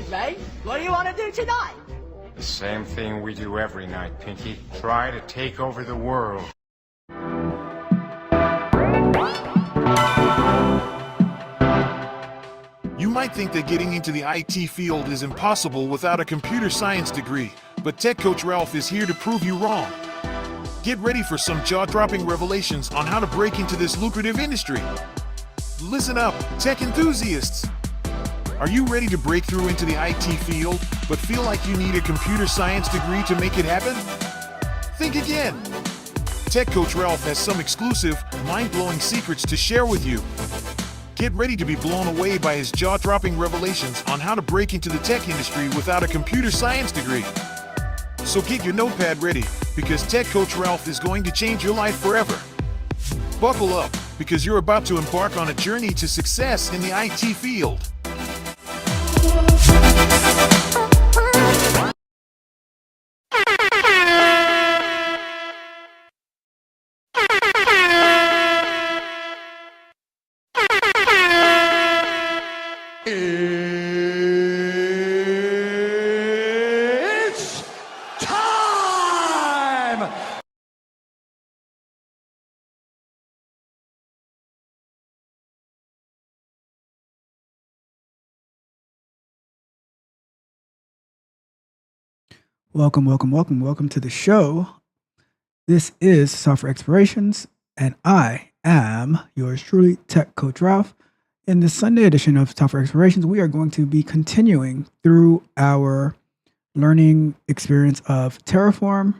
mate. What do you want to do tonight? The same thing we do every night, Pinky. Try to take over the world. You might think that getting into the IT field is impossible without a computer science degree, but Tech Coach Ralph is here to prove you wrong. Get ready for some jaw-dropping revelations on how to break into this lucrative industry. Listen up, tech enthusiasts! Are you ready to break through into the IT field, but feel like you need a computer science degree to make it happen? Think again! Tech Coach Ralph has some exclusive, mind-blowing secrets to share with you. Get ready to be blown away by his jaw-dropping revelations on how to break into the tech industry without a computer science degree. So get your notepad ready, because Tech Coach Ralph is going to change your life forever. Buckle up, because you're about to embark on a journey to success in the IT field. It's time! Welcome to the show. This is Software Explorations, and I am yours truly, Tech Coach Ralph. In the Sunday edition of Software Explorations, we are going to be continuing through our learning experience of Terraform.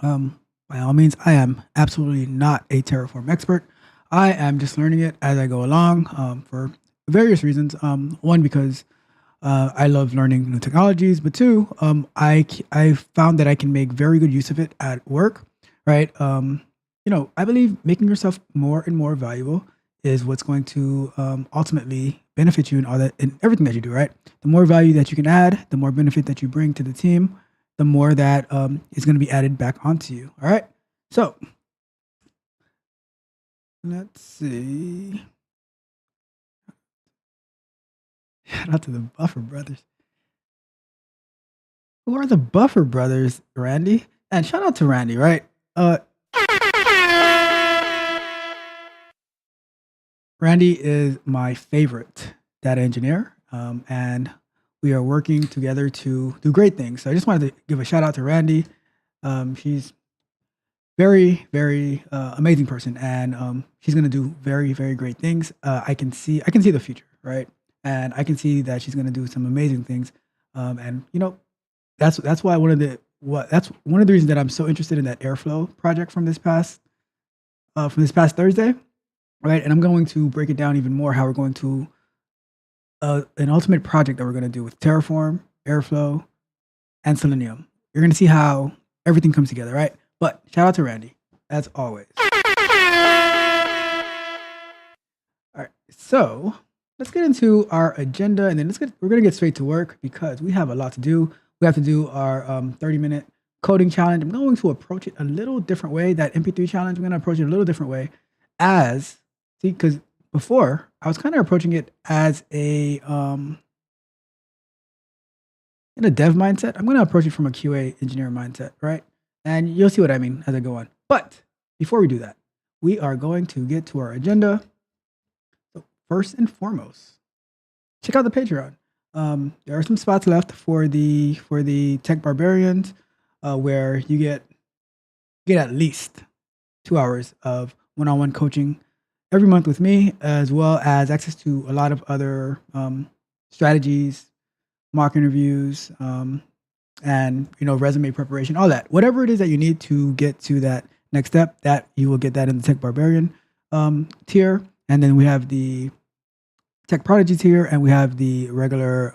By all means, I am absolutely not a Terraform expert. I am just learning it as I go along for various reasons. One, because I love learning new technologies, but two, I found that I can make very good use of it at work, right? I believe making yourself more and more valuable is what's going to ultimately benefit you in everything that you do, right? The more value that you can add, the more benefit that you bring to the team, the more that is going to be added back onto you. All right. So let's see. Shout out to the Buffer Brothers. Who are the Buffer Brothers, Randy? And shout out to Randy, right? Randy is my favorite data engineer, and we are working together to do great things. So I just wanted to give a shout out to Randy. She's very, very amazing person, and she's going to do very, very great things. I can see the future, right? And I can see that she's going to do some amazing things. And that's why one of the reasons that I'm so interested in that Airflow project from this past Thursday. Right, and I'm going to break it down even more how we're going to an ultimate project that we're going to do with Terraform, Airflow, and Selenium. You're going to see how everything comes together, right? But shout out to Randy, as always. All right, so let's get into our agenda, and then we're going to get straight to work because we have a lot to do. We have to do our 30-minute coding challenge. I'm going to approach it a little different way. That MP3 challenge, I'm going to approach it a little different way. Because before I was kind of approaching it as in a dev mindset. I'm going to approach it from a QA engineer mindset, right? And you'll see what I mean as I go on. But before we do that, we are going to get to our agenda. So first and foremost, check out the Patreon. There are some spots left for the Tech Barbarians, where you get at least 2 hours of one-on-one coaching every month with me, as well as access to a lot of other strategies, mock interviews, and resume preparation, all that. Whatever it is that you need to get to that next step, that you will get that in the Tech Barbarian tier. And then we have the Tech Prodigy tier, and we have the regular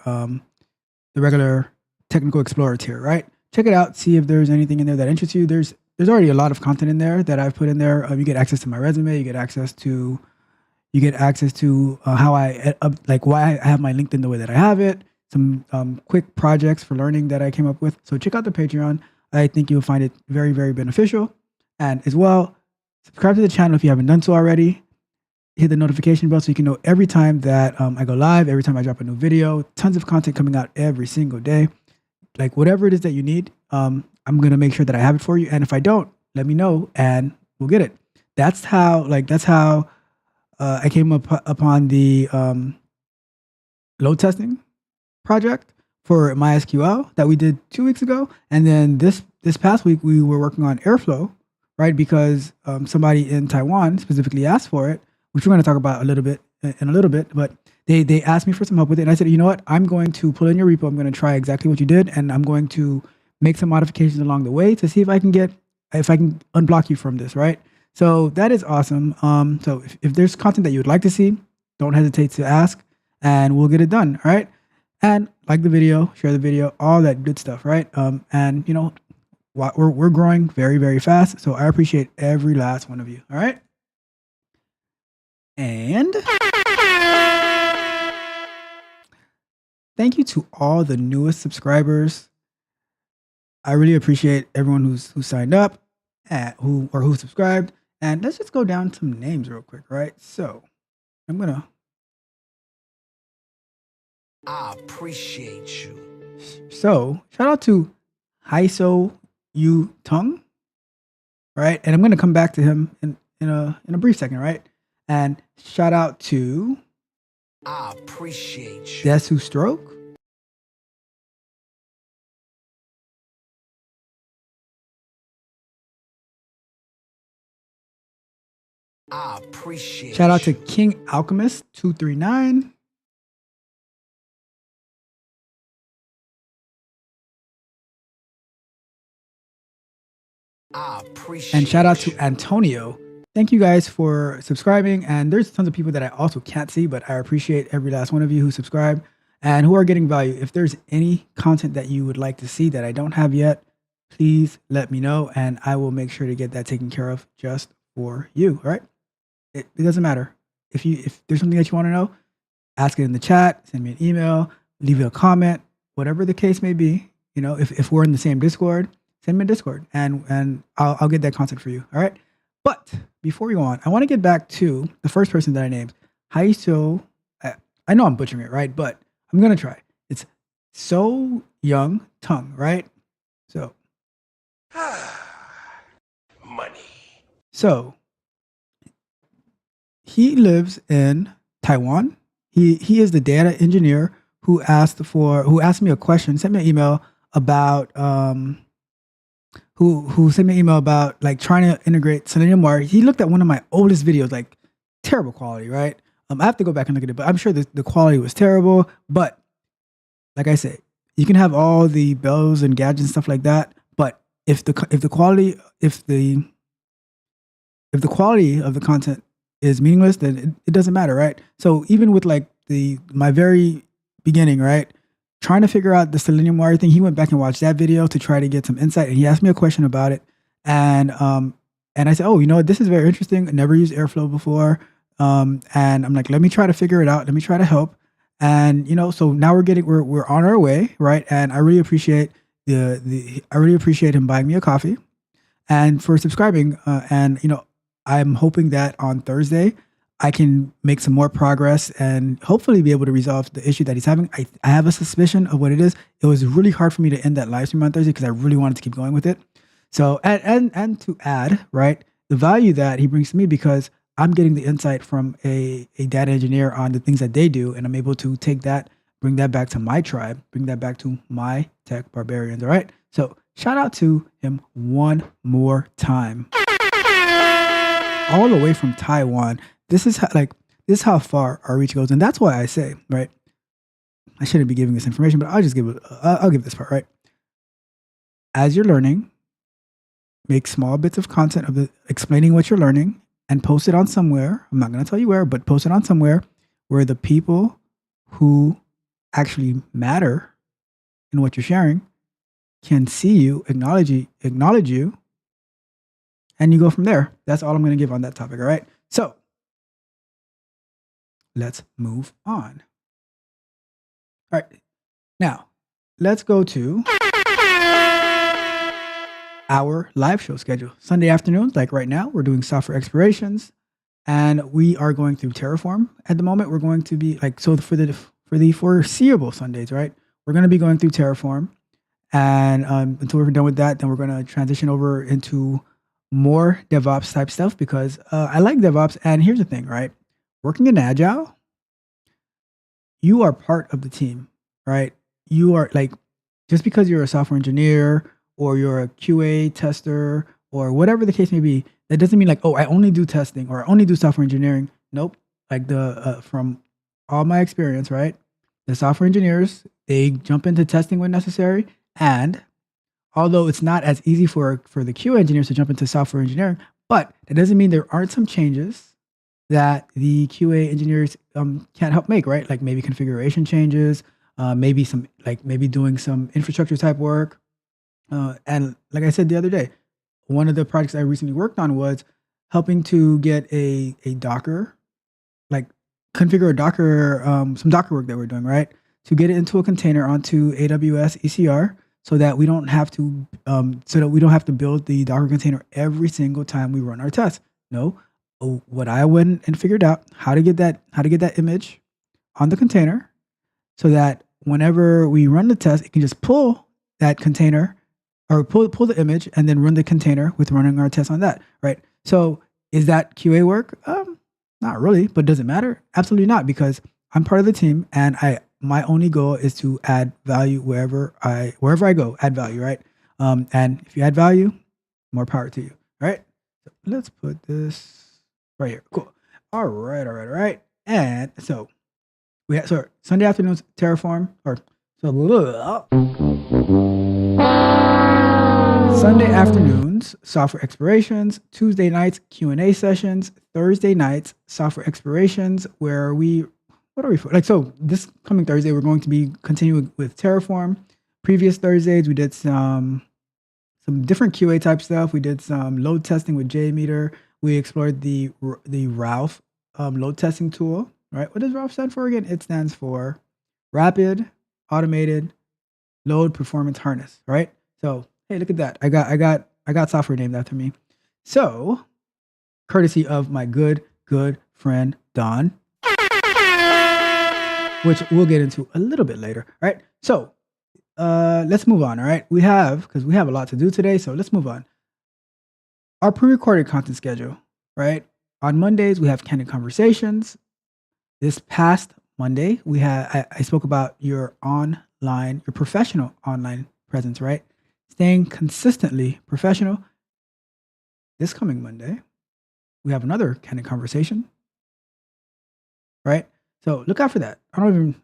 Technical Explorer tier, right? Check it out, see if there's anything in there that interests you. There's already a lot of content in there that I've put in there. You get access to my resume. You get access to how why I have my LinkedIn the way that I have it. Some quick projects for learning that I came up with. So check out the Patreon. I think you'll find it very, very beneficial. And as well, subscribe to the channel if you haven't done so already. hit the notification bell so you can know every time that I go live, every time I drop a new video. Tons of content coming out every single day. Like whatever it is that you need, I'm gonna make sure that I have it for you. And if I don't, let me know and we'll get it. That's how I came upon the load testing project for MySQL that we did 2 weeks ago. And then this past week we were working on Airflow, right? Because somebody in Taiwan specifically asked for it, which we're going to talk about in a little bit, but they asked me for some help with it. And I said, you know what? I'm going to pull in your repo. I'm going to try exactly what you did. And I'm going to make some modifications along the way to see if I can unblock you from this, right? So that is awesome. So if there's content that you would like to see, don't hesitate to ask and we'll get it done. All right. And like the video, share the video, all that good stuff. Right. And you know, we're growing very, very fast. So I appreciate every last one of you. All right. And thank you to all the newest subscribers. I really appreciate everyone who signed up who subscribed. And let's just go down some names real quick, right? So I appreciate you. So shout out to Haiso Yu Tung, right? And I'm gonna come back to him in a brief second, right? And shout out to I appreciate you. Desu Stroke. I appreciate Shout out to you. King Alchemist 239. I appreciate And shout out to you. Antonio. Thank you guys for subscribing. And there's tons of people that I also can't see, but I appreciate every last one of you who subscribe and who are getting value. If there's any content that you would like to see that I don't have yet, please let me know and I will make sure to get that taken care of just for you. All right. It doesn't matter. If there's something that you want to know, ask it in the chat, send me an email, leave a comment, whatever the case may be. You know, if we're in the same Discord, send me a Discord and I'll get that content for you. All right. But before we go on, I want to get back to the first person that I named. Haiso, I know I'm butchering it, right? But I'm going to try. It's So Young Tongue, right? So. Money. So he lives in Taiwan. He is the data engineer who asked me a question, sent me an email about who sent me an email about like trying to integrate Selenium Wire. He looked at one of my oldest videos, like terrible quality, right? I have to go back and look at it, but I'm sure the quality was terrible. But like I said, you can have all the bells and gadgets and stuff like that, but if the quality of the content is meaningless, then it doesn't matter, right? So even with like my very beginning, right, trying to figure out the Selenium Wire thing, he went back and watched that video to try to get some insight, and he asked me a question about it, and I said, oh, you know what, this is very interesting. I never used Airflow before, and I'm like, let me try to figure it out. Let me try to help, and you know, so now we're on our way, right? And I really appreciate him buying me a coffee, and for subscribing, and you know. I'm hoping that on Thursday, I can make some more progress and hopefully be able to resolve the issue that he's having. I have a suspicion of what it is. It was really hard for me to end that live stream on Thursday because I really wanted to keep going with it. So, and to add, right, the value that he brings to me because I'm getting the insight from a data engineer on the things that they do. And I'm able to take that, bring that back to my tribe, bring that back to my tech barbarians. All right. So shout out to him one more time. All the way from Taiwan. This is how far our reach goes, and that's why I say, right? I shouldn't be giving this information, but I'll just I'll give this part, right? As you're learning, make small bits of content of explaining what you're learning and post it on somewhere. I'm not going to tell you where, but post it on somewhere where the people who actually matter in what you're sharing can see you, acknowledge you. And you go from there. That's all I'm going to give on that topic. All right. So let's move on. All right. Now let's go to our live show schedule. Sunday afternoons, like right now, we're doing software explorations. and we are going through Terraform at the moment. We're going to be like, so for the foreseeable Sundays, right? We're going to be going through Terraform, and until we're done with that, then we're going to transition over into more DevOps type stuff because I like DevOps. And here's the thing, right? Working in Agile, you are part of the team, right? You are like, just because you're a software engineer or you're a QA tester or whatever the case may be, that doesn't mean like, oh, I only do testing or I only do software engineering. Nope. Like from all my experience, right? The software engineers, they jump into testing when necessary. And although it's not as easy for the QA engineers to jump into software engineering, but that doesn't mean there aren't some changes that the QA engineers can't help make, right? Like maybe configuration changes, maybe doing some infrastructure type work. And like I said the other day, one of the projects I recently worked on was helping to get a Docker, like configure a Docker, some Docker work that we're doing, right? To get it into a container onto AWS ECR so that we don't have to build the Docker container every single time we run our tests. No, what I went and figured out how to get that image on the container so that whenever we run the test, it can just pull that container or pull the image and then run the container with running our test on that, right? So is that QA work? Not really, but does it matter? Absolutely not, because I'm part of the team and my only goal is to add value wherever I go, add value, right? And if you add value, more power to you, right? So let's put this right here. Cool. All right. And so we have Sunday afternoons Terraform, Sunday afternoons software explorations, Tuesday nights Q&A sessions, Thursday nights software explorations where so this coming Thursday we're going to be continuing with Terraform. Previous Thursdays we did some different QA type stuff. We did some load testing with JMeter. We explored the Ralph load testing tool, right? What does Ralph stand for again? It stands for Rapid Automated Load Performance Harness, right? So hey, look at that. I got software named after me. So, courtesy of my good friend Don, which we'll get into a little bit later, right? So, let's move on, all right? Because we have a lot to do today, so let's move on. Our pre-recorded content schedule, right? On Mondays, we have candid conversations. This past Monday, I spoke about your professional online presence, right? Staying consistently professional. This coming Monday, we have another candid conversation, right? So look out for that. I don't even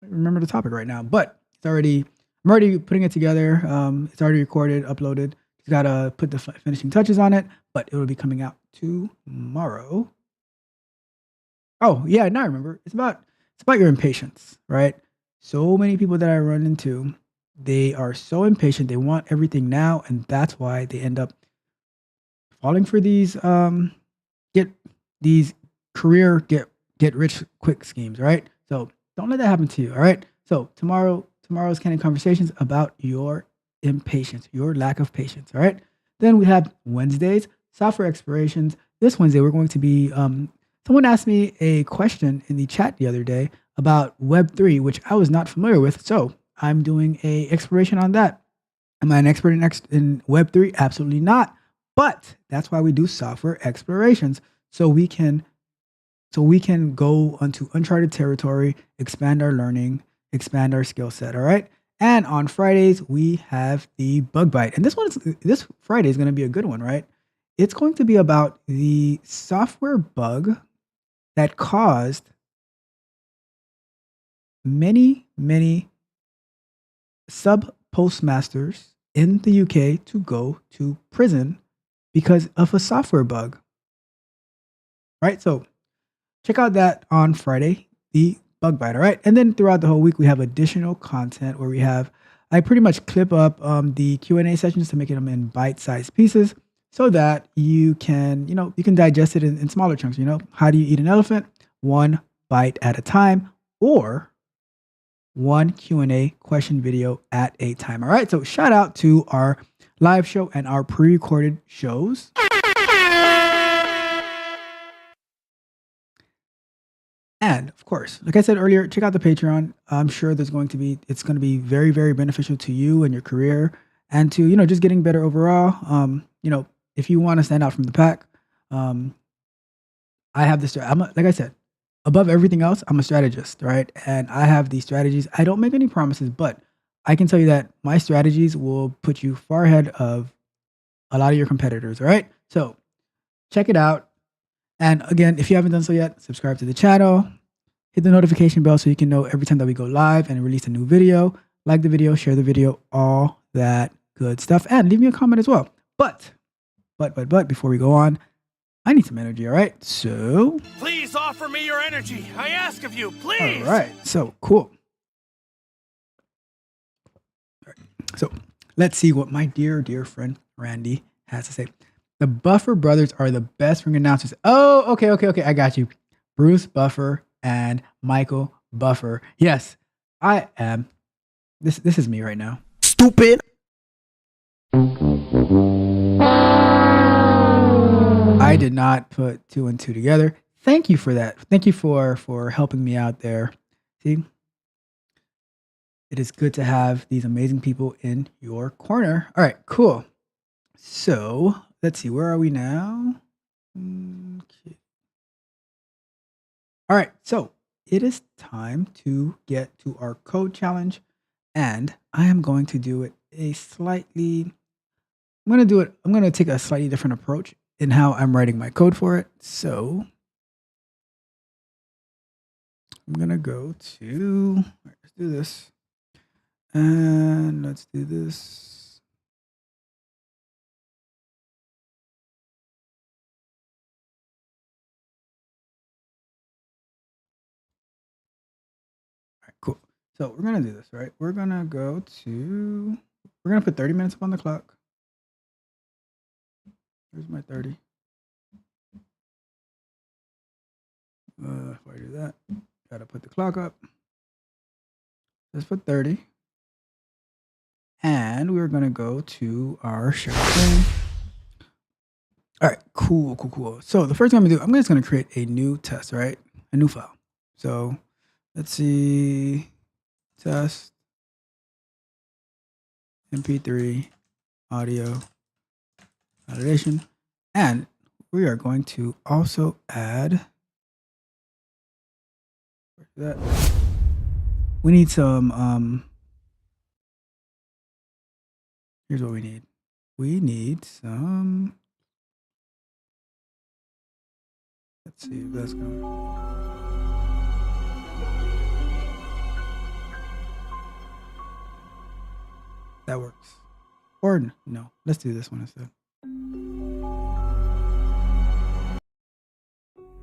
remember the topic right now, but I'm already putting it together. It's already recorded, uploaded. Just gotta put the finishing touches on it, but it will be coming out tomorrow. Oh yeah, now I remember. It's about your impatience, right? So many people that I run into, they are so impatient. They want everything now, and that's why they end up falling for these career get rich quick schemes, right? So don't let that happen to you, all right? So tomorrow's candid conversations about your impatience, your lack of patience, all right? Then we have Wednesdays, software explorations. This Wednesday, we're going to be, someone asked me a question in the chat the other day about Web3, which I was not familiar with. So I'm doing a exploration on that. Am I an expert in Web3? Absolutely not. But that's why we do software explorations. So we can go onto uncharted territory, expand our learning, expand our skill set. All right. And on Fridays, we have the bug bite. And this Friday is going to be a good one, right? It's going to be about the software bug that caused many sub postmasters in the UK to go to prison because of a software bug. Right? So check out that on Friday, the bug bite. All right. And then throughout the whole week, we have additional content where I pretty much clip up the Q&A sessions to make them in bite-sized pieces so that you can digest it in smaller chunks. How do you eat an elephant? One bite at a time, or one Q&A question video at a time. All right. So shout out to our live show and our pre-recorded shows. And of course, like I said earlier, check out the Patreon. I'm sure it's going to be very, very beneficial to you and your career and to, just getting better overall. If you want to stand out from the pack, I have this, like I said, above everything else, I'm a strategist, right? And I have these strategies. I don't make any promises, but I can tell you that my strategies will put you far ahead of a lot of your competitors, all right? So check it out. And again, if you haven't done so yet, subscribe to the channel, hit the notification bell so you can know every time that we go live and release a new video. Like the video, share the video, all that good stuff. And leave me a comment as well. But before we go on, I need some energy, all right? So Please offer me your energy. I ask of you, please. all right, so cool. All right. So let's see what my dear friend Randy has to say. The Buffer brothers are the best ring announcers. Oh, okay. I got you. Bruce Buffer and Michael Buffer. Yes, I am. This is me right now. Stupid. I did not put 2 and 2 together. Thank you for that. Thank you for helping me out there. See, it is good to have these amazing people in your corner. All right, cool. So let's see, where are we now? Okay. All right, so it is time to get to our code challenge, and I am going to do it I'm going to take a slightly different approach in how I'm writing my code for it. So I'm going to go to, all right, let's do this, and let's do this. Cool. So we're going to do this, right? We're going to put 30 minutes up on the clock. Here's my 30. If I do that, got to put the clock up. Let's put 30. And we're going to go to our shell thing. All right, cool. So the first thing I'm going to do, I'm just going to create a new test, right? A new file. So let's see, test, MP3, audio, validation, and we are going to also add, that we need some, here's what we need. We need some, let's see if that's going. That works. Or no, let's do this one instead.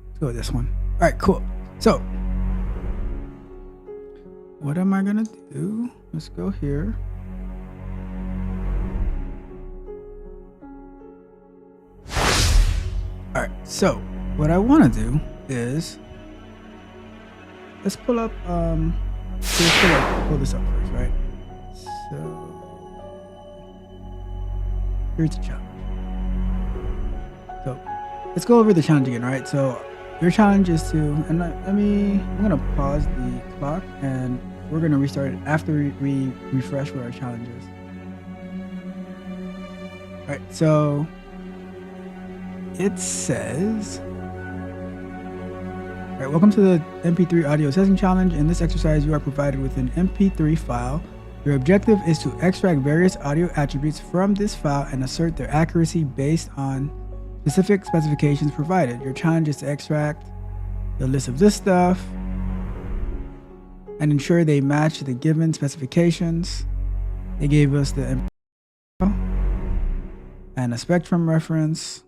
Let's go with this one. All right, cool. So what am I gonna do? Let's go here. All right, so what I want to do is let's pull up pull this up first, right? So here's the challenge. So let's go over the challenge again, right? So your challenge is to, and I'm gonna pause the clock and we're gonna restart it after we refresh what our challenge is. All right, so it says, all right, welcome to the MP3 audio assessing challenge. In this exercise, you are provided with an MP3 file. Your objective is to extract various audio attributes from this file and assert their accuracy based on specific specifications provided. Your challenge is to extract the list of this stuff and ensure they match the given specifications. They gave us the MP3 file and a spectrum reference.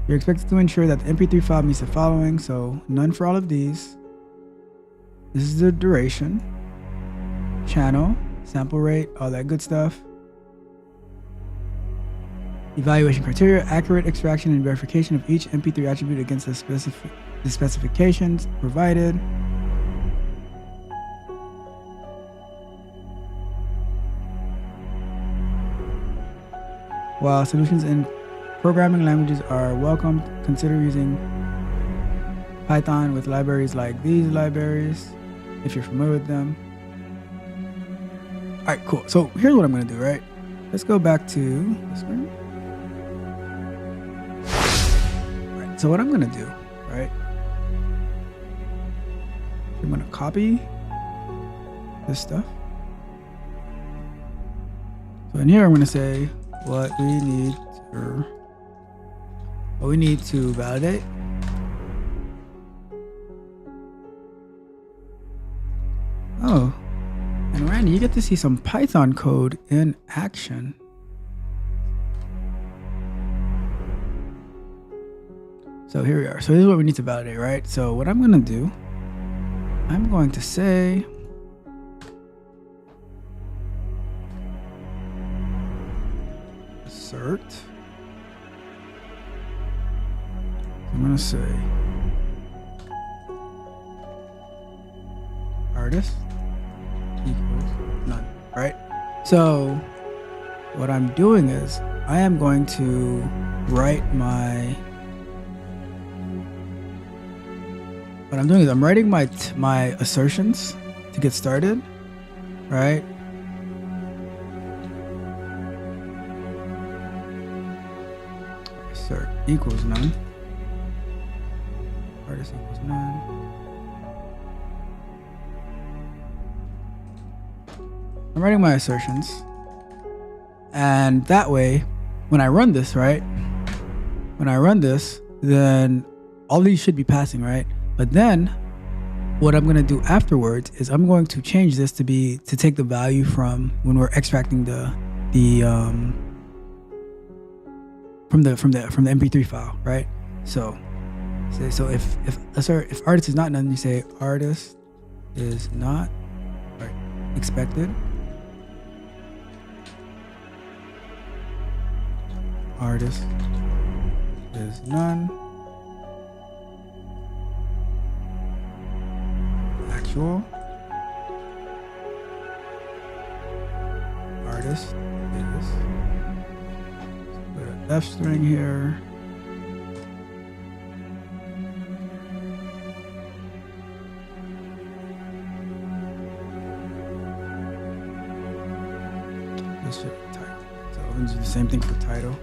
You're expected to ensure that the MP3 file meets the following, so none for all of these. This is the duration, channel, sample rate, all that good stuff. Evaluation criteria, accurate extraction and verification of each MP3 attribute against the specifications provided. While solutions in programming languages are welcomed, consider using Python with libraries like these libraries, if you're familiar with them. All right, cool. So here's what I'm going to do, right? Let's go back to the screen. All right, so what I'm going to do, right? I'm going to copy this stuff. So in here, I'm going to say what we need to validate. Oh, and Randy, you get to see some Python code in action. So here we are. So this is what we need to validate, right? So what I'm going to do, I'm going to say assert. I'm going to say artist equals none, right? So what I'm doing is I am going to write I'm writing my assertions to get started, right? Assert equals none. Artist equals none. I'm writing my assertions, and that way, when I run this, right? When I run this, then all these should be passing, right? But then, what I'm gonna do afterwards is I'm going to change this to take the value from when we're extracting from the MP3 file, right? So if artist is not none, you say artist is not right expected. Artist is none. Actual. Artist is. Put a F string here. This should be title. So I'm gonna do the same thing for title.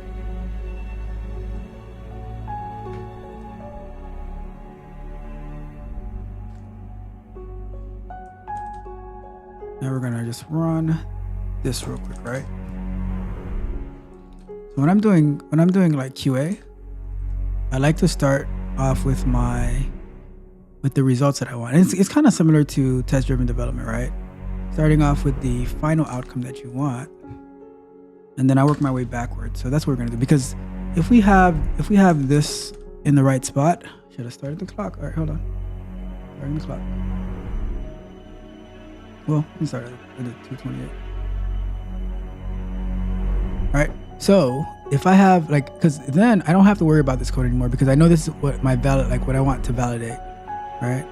Now we're gonna just run this real quick, right? So when I'm doing like QA, I like to start off with the results that I want. It's kind of similar to test-driven development, right? Starting off with the final outcome that you want, and then I work my way backwards. So that's what we're gonna do, because if we have this in the right spot, should I start the clock? All right, hold on. Starting the clock. Well, we started at 2:28. All right. So if I have because then I don't have to worry about this code anymore, because I know this is what what I want to validate, right?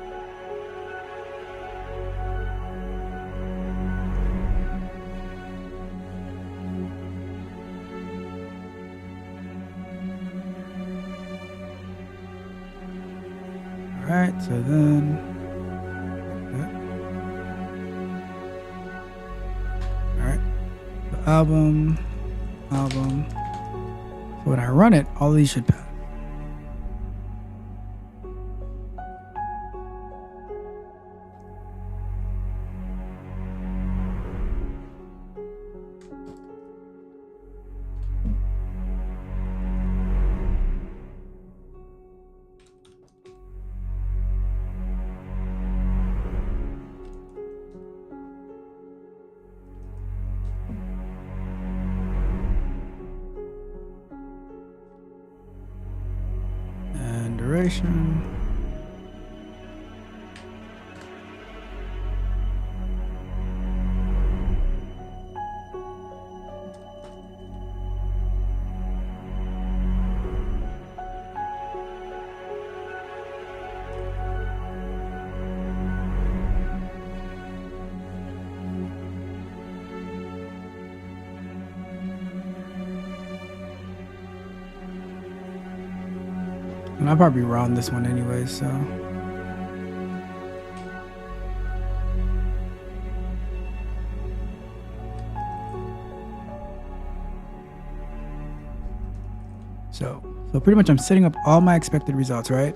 All right. So then. Album. So when I run it, all these should pass. Duration. And I'll probably round this one anyway, so. So pretty much I'm setting up all my expected results, right?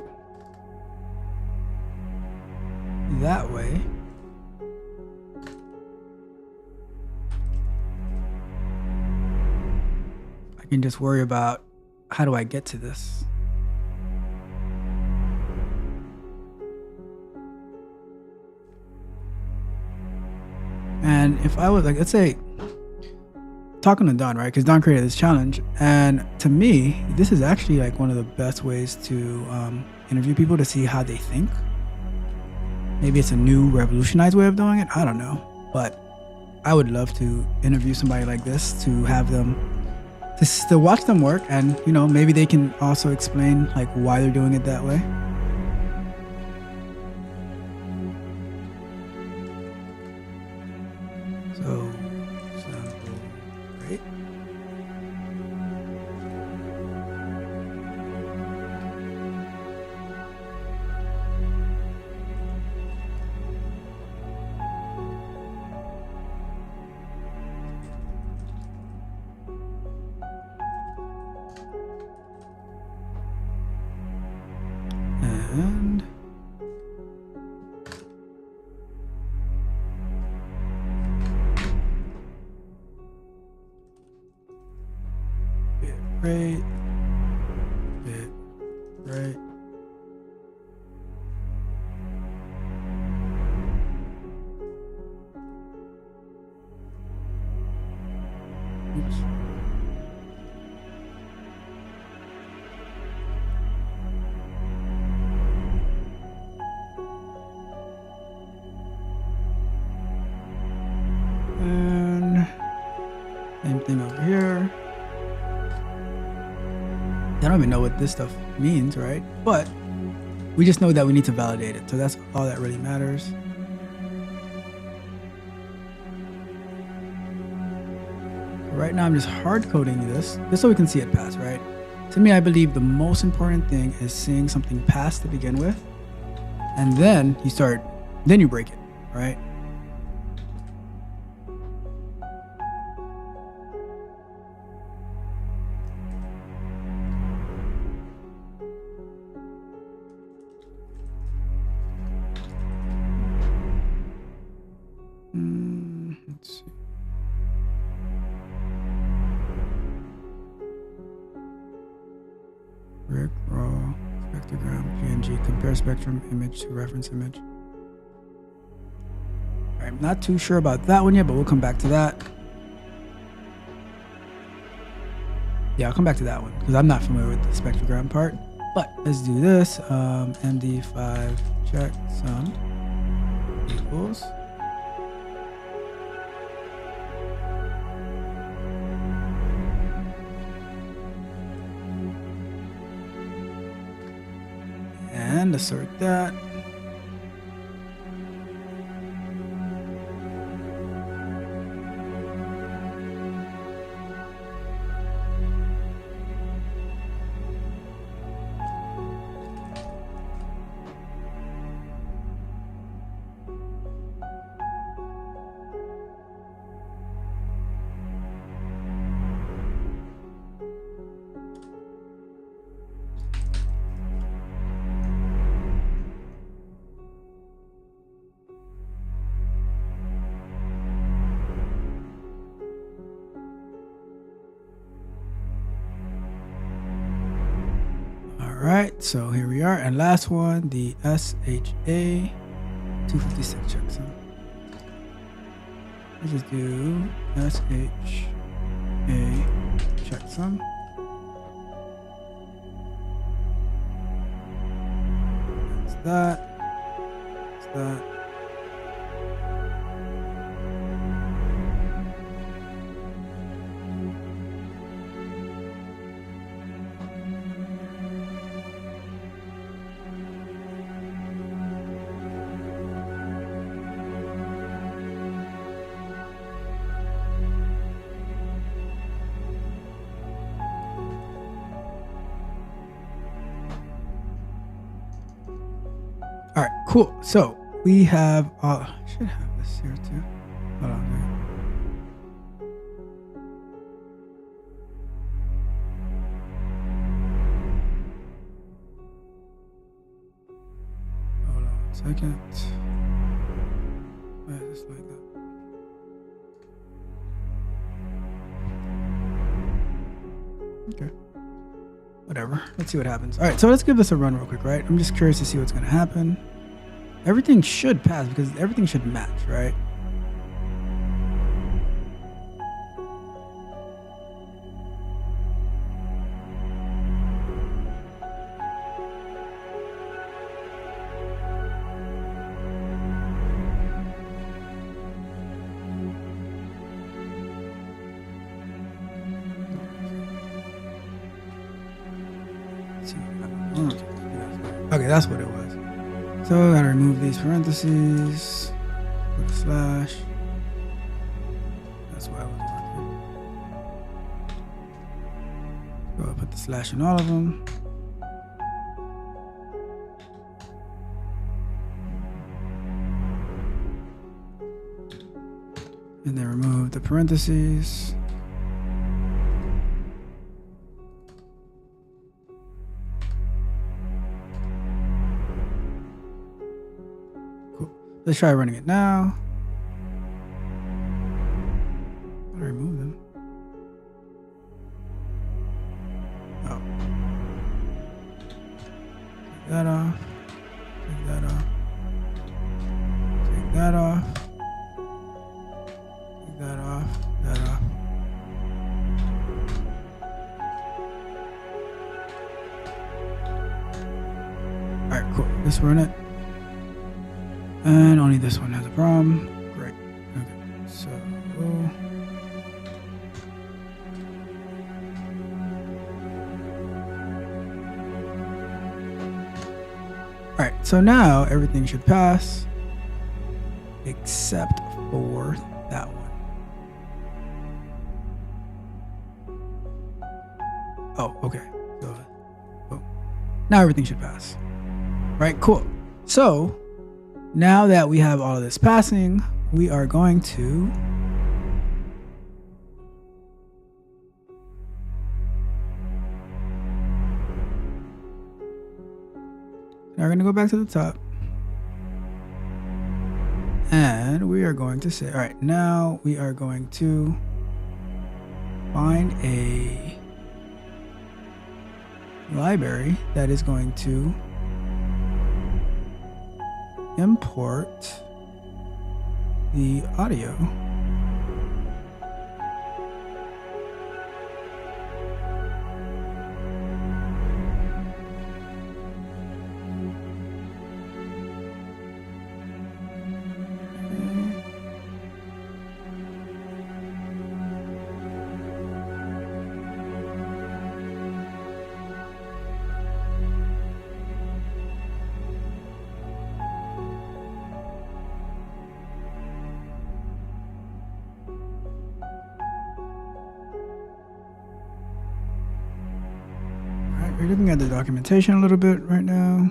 That way. I can just worry about how do I get to this? And if I was like, let's say, talking to Don, right? Because Don created this challenge, and to me, this is actually like one of the best ways to interview people to see how they think. Maybe it's a new revolutionized way of doing it. I don't know, but I would love to interview somebody like this to have them to watch them work, and you know, maybe they can also explain like why they're doing it that way. So sample, right? And bit rate, bit rate. Oops. And same thing over here. I don't even know what this stuff means, right? But we just know that we need to validate it. So that's all that really matters. Right now I'm just hard coding this just so we can see it pass, right? To me, I believe the most important thing is seeing something pass to begin with. And then you break it, right? Let's see. Rick, raw, spectrogram, PNG, compare spectrum image to reference image. I'm not too sure about that one yet, but we'll come back to that. Yeah, I'll come back to that one because I'm not familiar with the spectrogram part. But let's do this. MD5 check sum equals. And assert that. Alright, so here we are. And last one, the SHA 256 checksum. Let's just do SHA checksum. That's that. That's that. cool. So we have, should have this here too. Hold on. Hold on a second. Why is this like that? Okay. Whatever. Let's see what happens. All right, so let's give this a run real quick, right? I'm just curious to see what's going to happen. Everything should pass because everything should match, right? Okay, that's what it was. So I gotta remove these parentheses, put a slash. That's why I was working. So I'll put the slash in all of them. And then remove the parentheses. Let's try running it now. I'll remove them. Oh. Take that off. Take that off. Take that off. Take that off. That off. Alright, cool. Let's run it. And only this one has a problem. Great. Okay. So. Alright. So now everything should pass. Except for that one. Oh, okay. So, now everything should pass. Right. Cool. So. Now that we have all of this passing, we are going to now we're going to go back to the top and we are going to say, all right, now we are going to find a library that is going to import the audio. We're looking at the documentation a little bit right now.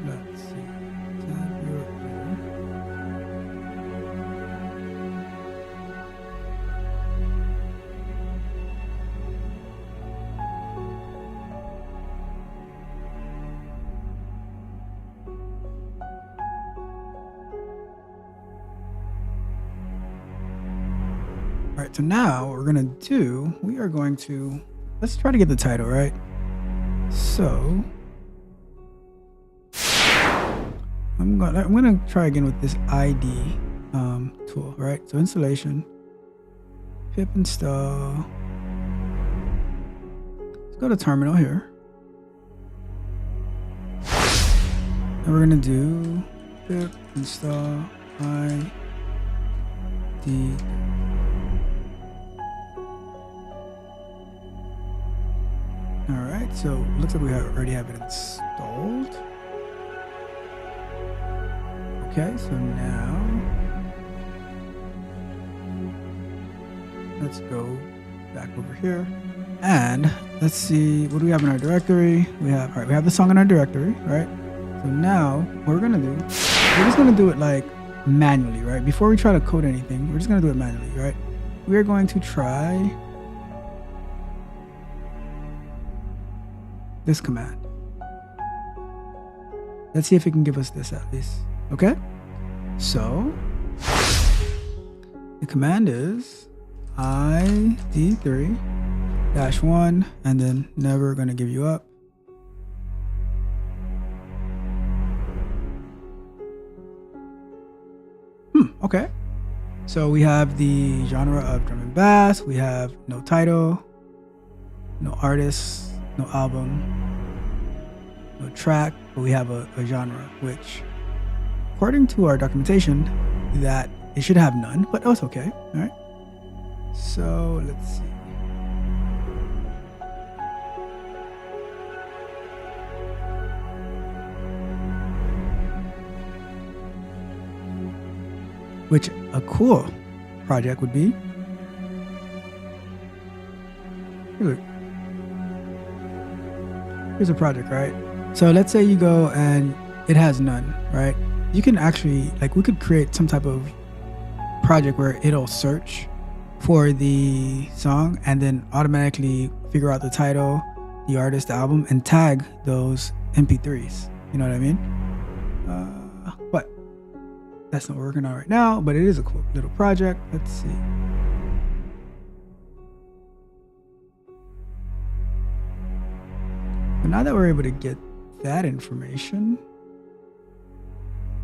Let's see. All right, so now what we're gonna do, we are going to, let's try to get the title right. So I'm gonna try again with this ID tool, right? So installation, pip install. Let's go to terminal here. And we're gonna do pip install ID. All right, so looks like we already have it installed. Okay, so now let's go back over here and let's see what do we have in our directory. We have the song in our directory, right? So now what we're gonna do, we're just gonna do it like manually, right? Before we try to code anything, we're just gonna do it manually, right? We're going to try this command. Let's see if it can give us this at least. Okay, so the command is ID3-1 and then never gonna give you up. Okay, so we have the genre of drum and bass. We have no title, no artist, no album, no track, but we have a genre, which according to our documentation that it should have none, but that's okay. All right, so let's see. Which a cool project would be. Here's a project, right? So let's say you go and it has none, right? You can actually, like, we could create some type of project where it'll search for the song and then automatically figure out the title, the artist, the album, and tag those MP3s. You know what I mean? But that's not working on right now, but it is a cool little project. Let's see. But now that we're able to get that information,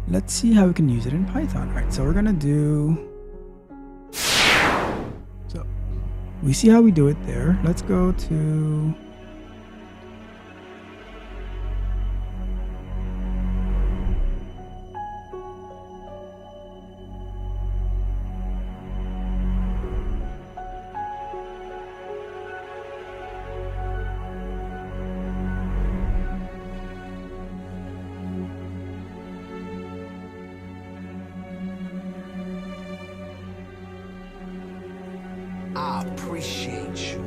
let's see how we can use it in Python. All right, so we're gonna do, so we see how we do it there. Let's go to I appreciate you.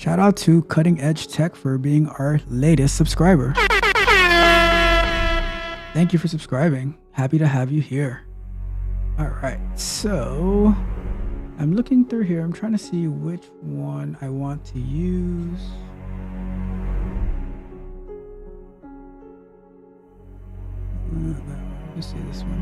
shout out to Cutting Edge Tech for being our latest subscriber. Thank you for subscribing. Happy to have you here. All right, so I'm looking through here. I'm trying to see which one I want to use. Let's see this one.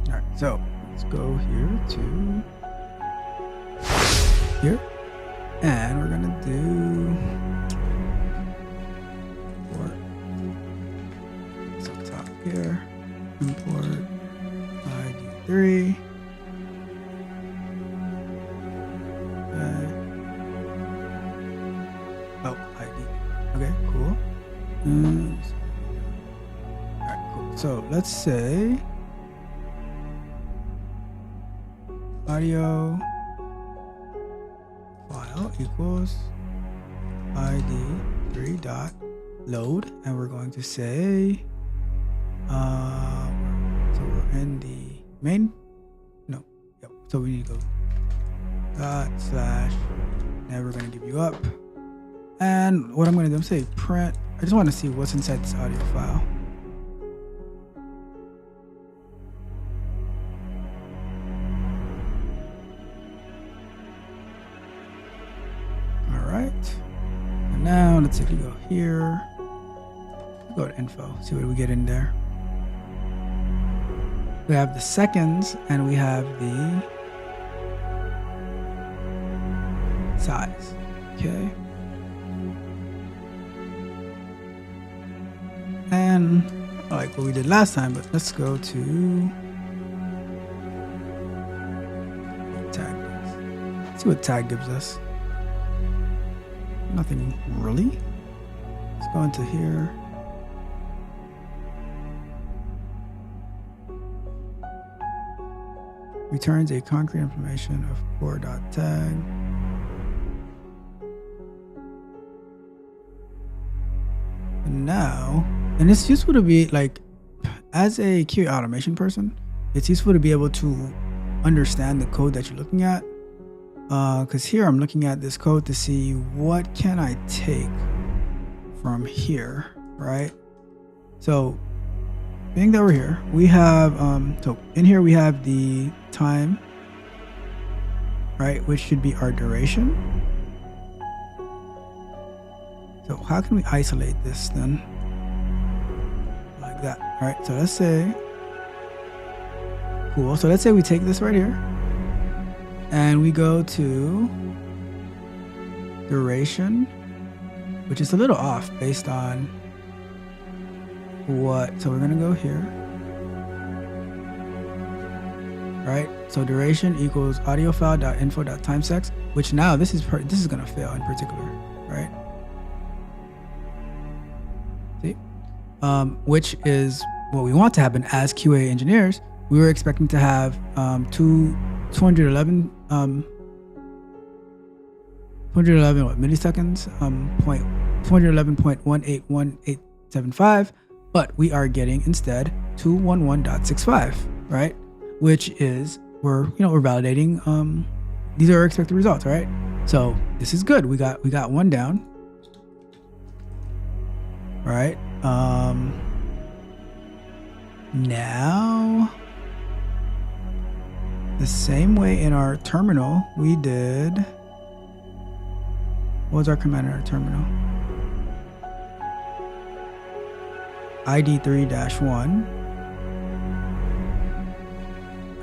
All right, so let's go here to here. And we're gonna do import. It's up top here. Import ID3. Okay. Oh, ID. Okay, cool. Alright, cool. So let's say audio file equals id3.load, and we're going to say so we're in the main, no, yep, so we need to go /, never going to give you up. And what I'm going to do, I'm say print. I just want to see what's inside this audio file. let's simply go here. Go to info, see what we get in there. We have the seconds and we have the size. Okay. And I like what we did last time, but let's go to tag gives. Let's see what tag gives us. Nothing really. Let's go into here. Returns a concrete information of core.tag. And now, and it's useful to be like, as a QA automation person, it's useful to be able to understand the code that you're looking at. Because here I'm looking at this code to see what can I take from here, right? So being that we're here, we have, so in here we have the time, right? Which should be our duration. So how can we isolate this then? Like that, all right? So let's say, cool. So let's say we take this right here and we go to duration, which is a little off based on what, so we're gonna go here, right? So duration equals audiofile.info.timesex, which now this is gonna fail in particular, right? See, which is what we want to happen as QA engineers. We were expecting to have 211 what, milliseconds, 211.181875. But we are getting instead 211.65, right? Which is, we're validating, these are our expected results, right? So this is good. We got one down, right? Now, the same way in our terminal, we did, what was our command in our terminal? ID3-1.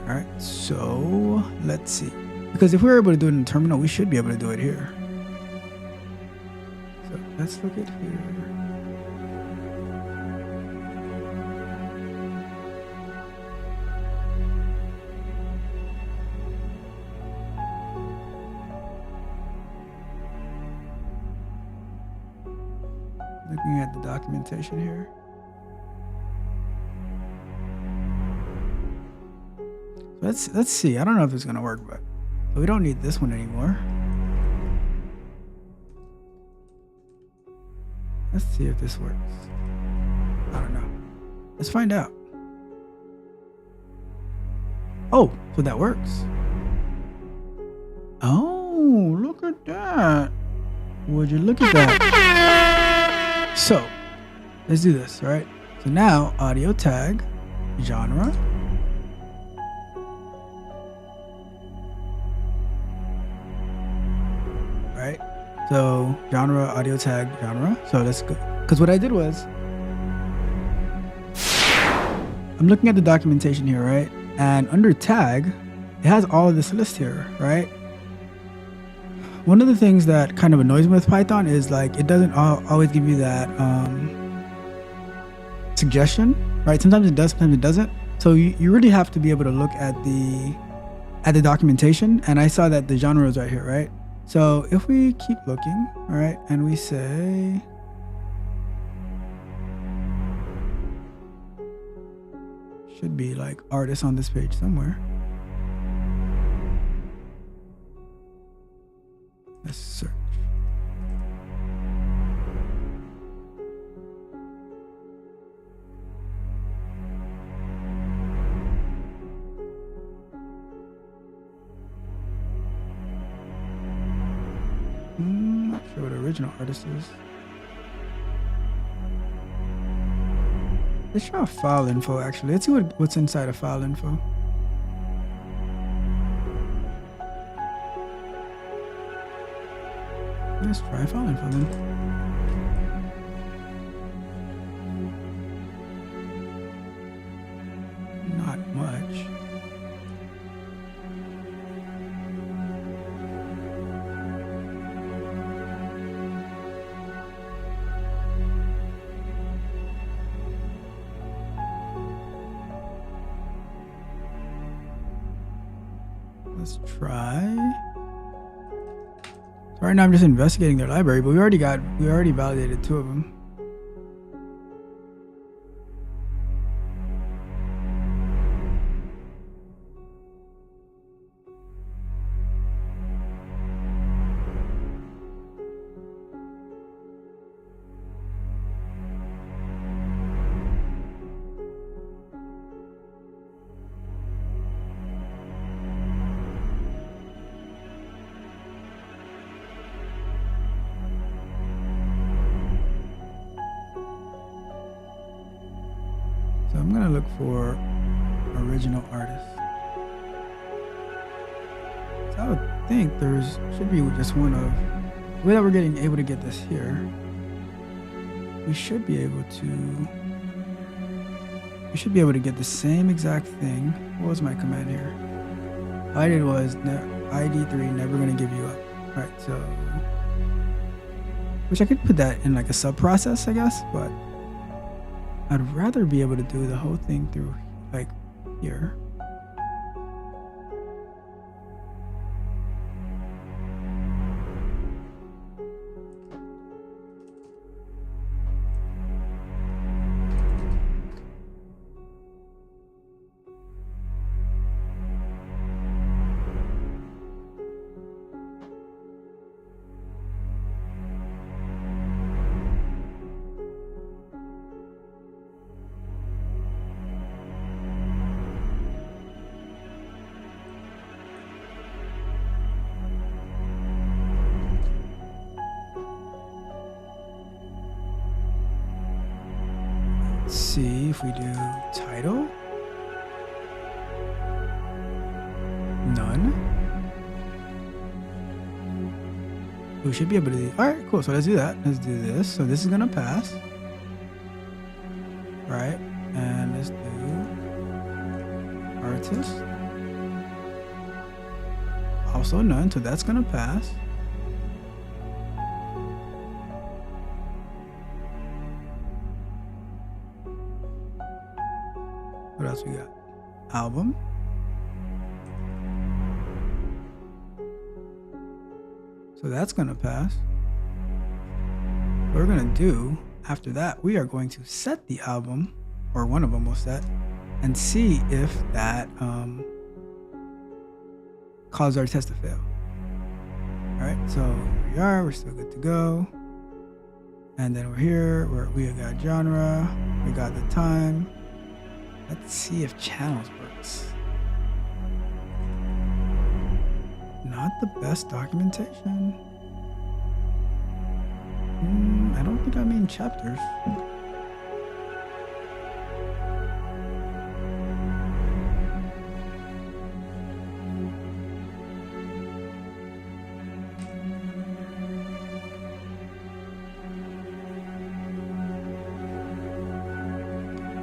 All right, so let's see. Because if we were able to do it in the terminal, we should be able to do it here. So let's look at here. Looking at the documentation here. Let's see. I don't know if it's gonna work, but we don't need this one anymore. Let's see if this works. I don't know. Let's find out. Oh, so that works. Oh, look at that. Would you look at that? So let's do this, right? So now audio tag, genre. Right? So genre, audio tag, genre. So that's good. Because what I did was, I'm looking at the documentation here, right? And under tag, it has all of this list here, right? One of the things that kind of annoys me with Python is like, it doesn't always give you that suggestion, right? Sometimes it does, sometimes it doesn't. So you really have to be able to look at the documentation. And I saw that the genre is right here, right? So if we keep looking, all right, and we say, should be like artists on this page somewhere. Let's search. Not sure what the original artist is. Let's try file info actually. Let's see what's inside of file info. Let's try file info then. not much. Let's try. So right now I'm just investigating their library, but we already validated 2 of them. So I'm gonna look for original artists. So I would think there's should be just one of the way that we're getting able to get this here. We should be able to get the same exact thing. What was my command here? All I did was ID3 never gonna give you up. Right, so which I could put that in like a sub process, I guess, but I'd rather be able to do the whole thing through like here. Let's see if we do title. None. We should be able to do. All right, cool. So let's do that. Let's do this. So this is gonna pass. Right, and let's do artist. Also none. So that's gonna pass. What else we got? Album. So that's gonna pass. What we're gonna do after that, we are going to set the album, or one of them will set, and see if that caused our test to fail. All right, so here we are. We're still good to go. And then we're here. We got genre. We got the time. Let's see if channels works. Not the best documentation. I don't think I mean chapters.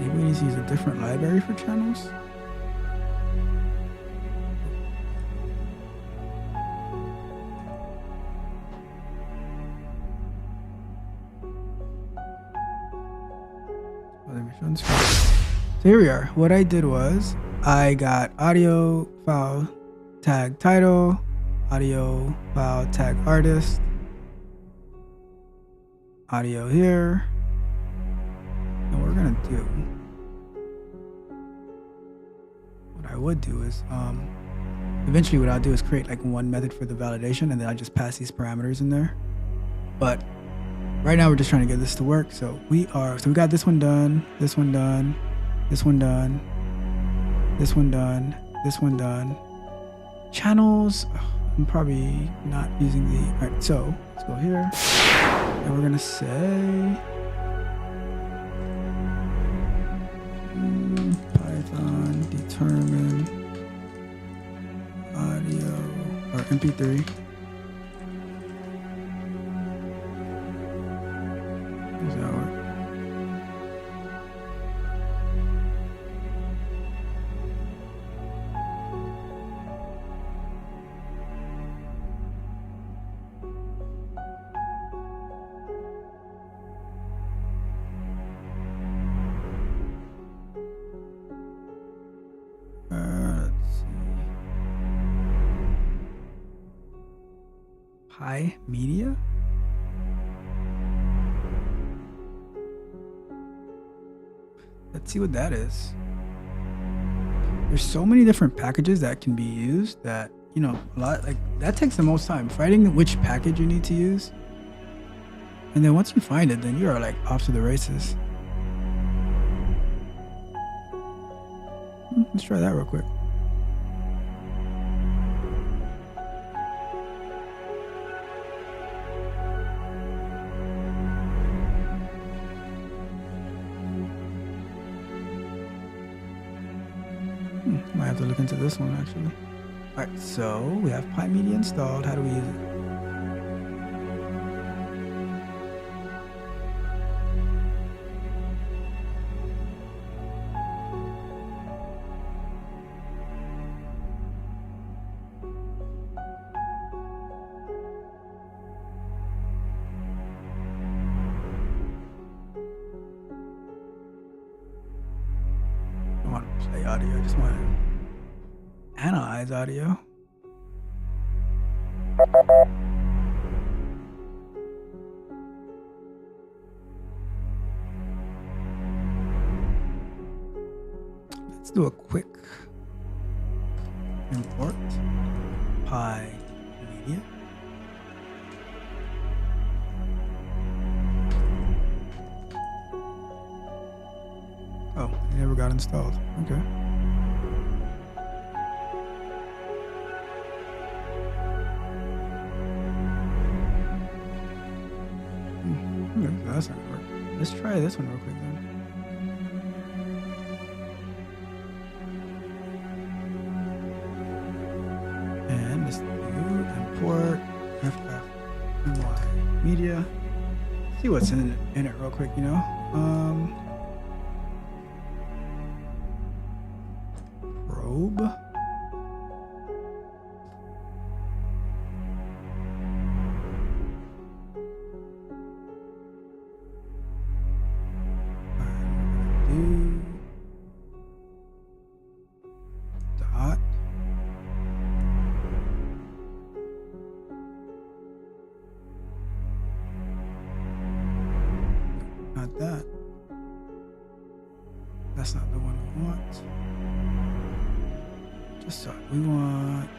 Maybe we need to use a different library for channels. So here we are. What I did was I got audio file tag title, audio file tag artist, audio here. And what we're gonna do, what I would do is eventually what I'll do is create like one method for the validation, and then I just pass these parameters in there. But right now we're just trying to get this to work. So we got this one done, this one done, this one done, this one done, this one done. Channels, I'm probably not using the, all right, so let's go here. And we're gonna say, Python determine audio, or MP3. Pi Media. Let's see what that is. There's so many different packages that can be used that, you know, a lot like that takes the most time, finding which package you need to use. And then once you find it, then you are like off to the races. Let's try that real quick. Might have to look into this one actually. All right, so we have Pi Media installed. How do we use it? I don't want to play audio. I just want to analyze audio. Let's do a quick import Pi Media. Oh, it never got installed. Okay. That's not gonna work. Let's try this one real quick then. And let's do import FFMY media. See what's in it real quick, you know. Probe. Dot. Not that. That's not the one we want. Just so we want.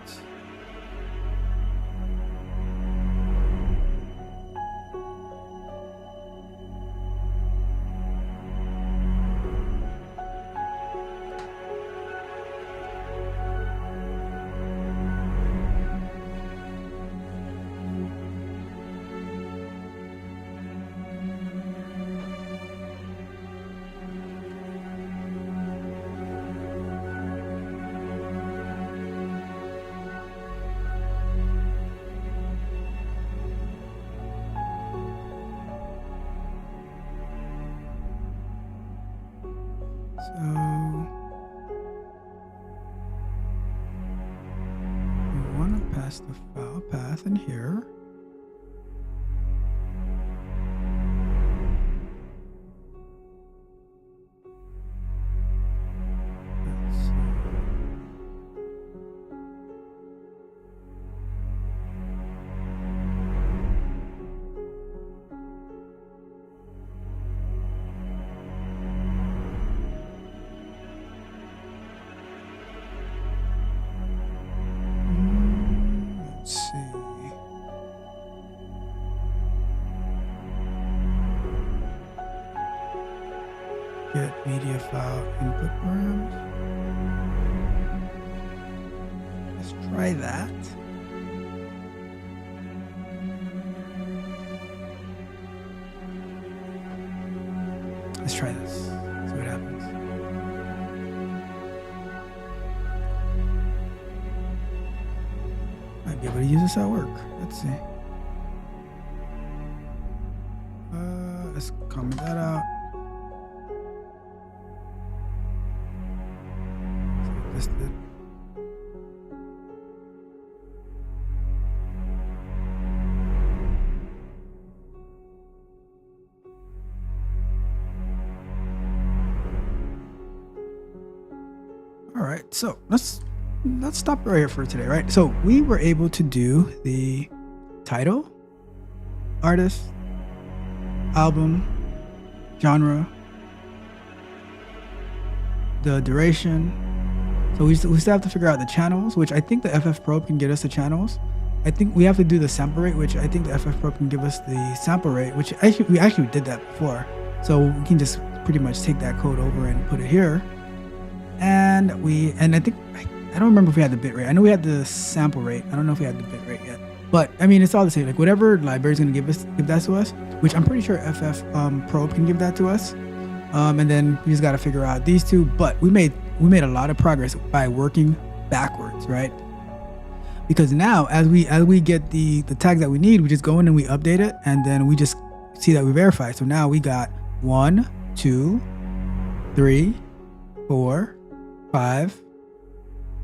So we want to pass the file path in here. Let's see. Let's see. Get media file input params. Let's try that. Let's try this. See what happens. Might be able to use this at work. Let's see. Let's comment that out. See what this did. All right, so let's stop right here for today, right? So we were able to do the title, artist, album, genre, the duration. So we still have to figure out the channels, which I think the FF Probe can get us the channels. I think we have to do the sample rate, which I think the FF Probe can give us the sample rate, which we actually did that before. So we can just pretty much take that code over and put it here. And I think, I don't remember if we had the bit rate. I know we had the sample rate. I don't know if we had the bit rate yet. But I mean, it's all the same. Like whatever library is going to give that to us, which I'm pretty sure FF Probe can give that to us. And then we just got to figure out these two. But we made a lot of progress by working backwards, right? Because now as we get the tags that we need, we just go in and we update it, and then we just see that we verify. So now we got 1, 2, 3, 4, 5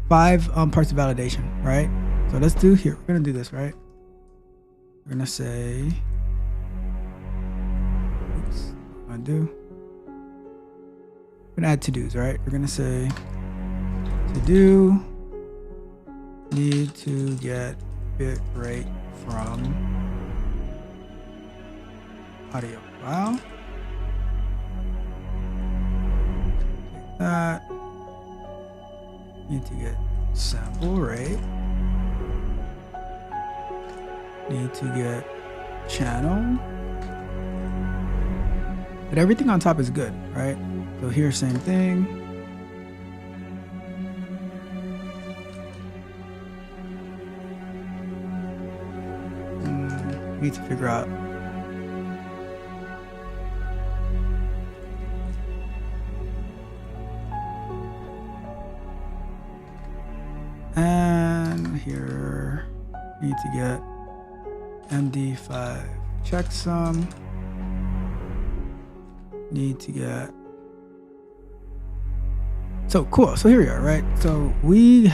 parts of validation, right? So let's do here. We're gonna do this, right? We're gonna say, oops, undo. We're gonna add to-dos, right? We're gonna say to-do need to get bit rate from audio file. Take that. Need to get sample rate. Need to get channel. But everything on top is good, right? So here, same thing. Need to figure out and here need to get MD5 checksum. Need to get, so cool. So here we are, right? So we're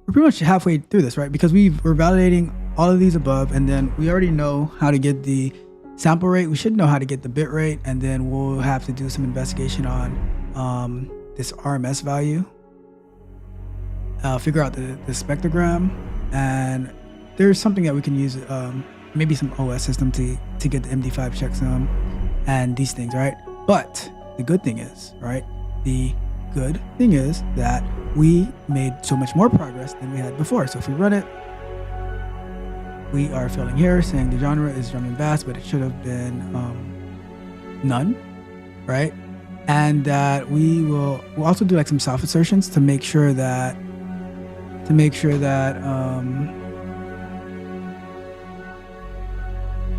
pretty much halfway through this, right? Because we're validating all of these above, and then we already know how to get the sample rate. We should know how to get the bit rate, and then we'll have to do some investigation on this RMS value. Figure out the spectrogram, and there's something that we can use, maybe some OS system to get the MD5 checksum and these things, right? But the good thing is, right? The good thing is that we made so much more progress than we had before. So if we run it, we are filling here saying the genre is drum and bass, but it should have been none, right? And that we'll also do like some self assertions to make sure that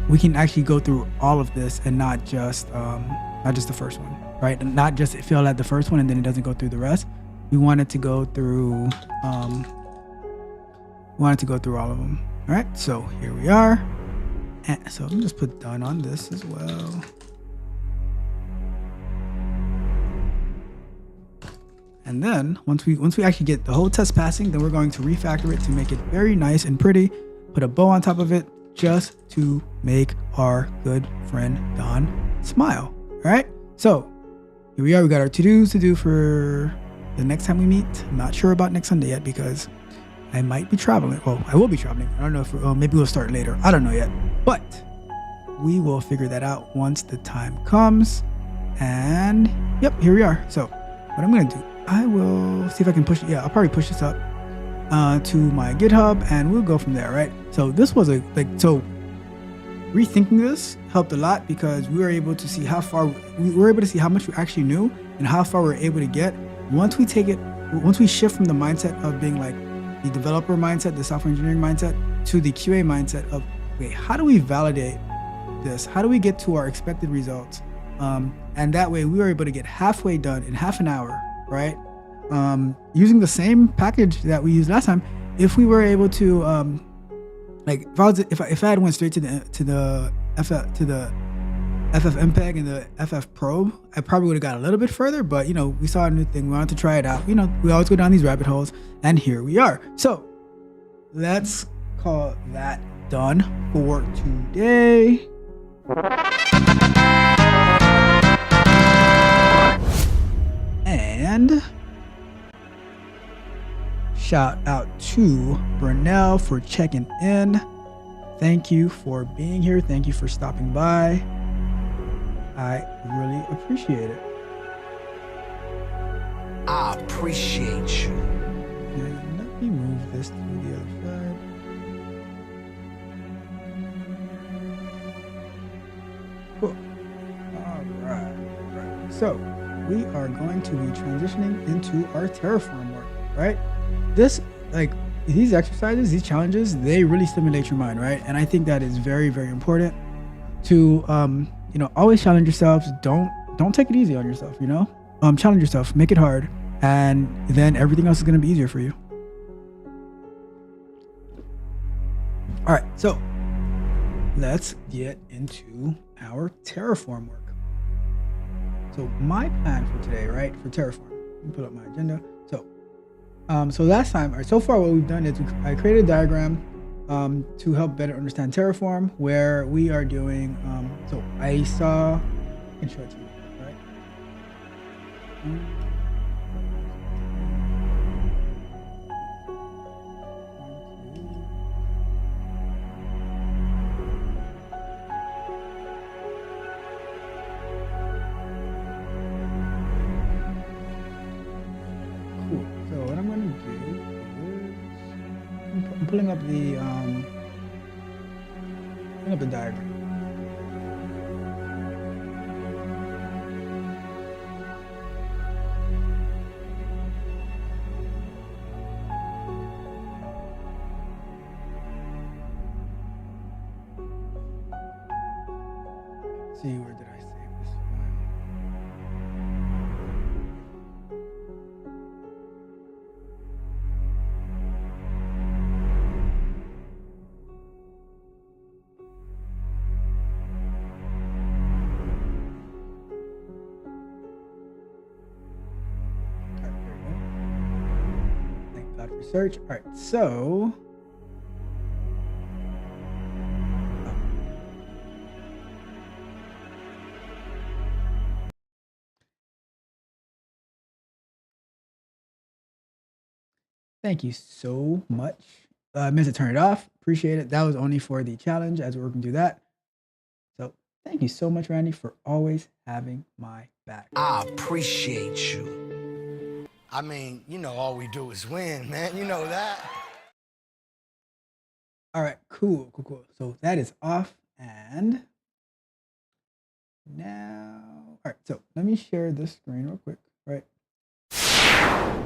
we can actually go through all of this and not just the first one, right? And not just fill out the first one and then it doesn't go through the rest. We want it to go through all of them. All right, so here we are. And so let me just put done on this as well. And then once we actually get the whole test passing, then we're going to refactor it to make it very nice and pretty, put a bow on top of it just to make our good friend Don smile. All right, so here we are. We got our to-dos to do for the next time we meet. I'm not sure about next Sunday yet because I might be traveling. Well, I will be traveling. I don't know if maybe we'll start later. I don't know yet, but we will figure that out once the time comes. And yep, here we are. So what I'm going to do, I will see if I can push it. Yeah, I'll probably push this up to my GitHub and we'll go from there, right? So this was rethinking this helped a lot because we were able to see how much we actually knew and how far we were able to get once we shift from the mindset of being like the developer mindset, the software engineering mindset, to the QA mindset of, wait, how do we validate this? How do we get to our expected results? And that way we were able to get halfway done in half an hour, right? Using the same package that we used last time. If we were able to, if I had went straight to the FFmpeg and the FF Probe, I probably would have got a little bit further, but we saw a new thing. We wanted to try it out. We always go down these rabbit holes, and here we are. So let's call that done for today. And shout out to Brunel for checking in. thank you for being here. Thank you for stopping by. I really appreciate it. I appreciate you. And let me move this to the other side. Cool. All right. So we are going to be transitioning into our Terraform work, right? This, like, these exercises, these challenges, they really stimulate your mind, right? And I think that is very, very important to, always challenge yourselves. Don't take it easy on yourself, challenge yourself, make it hard, and then everything else is going to be easier for you. All right, so let's get into our Terraform work. So my plan for today, right, for Terraform, let me pull up my agenda. So last time, or so far what we've done is I created a diagram to help better understand Terraform, where we are doing, so I can show it to you, right? Cool. So what I'm going to do is I'm pulling up the diagram. Let's see, where did I save this one? Search. All right, so thank you so much. I meant to turn it off. Appreciate it. That was only for the challenge, as we're working through that. So thank you so much, Randy, for always having my back. I appreciate you. I mean, all we do is win, man. You know that. All right, cool. So that is off, and now, all right. So let me share this screen real quick, right?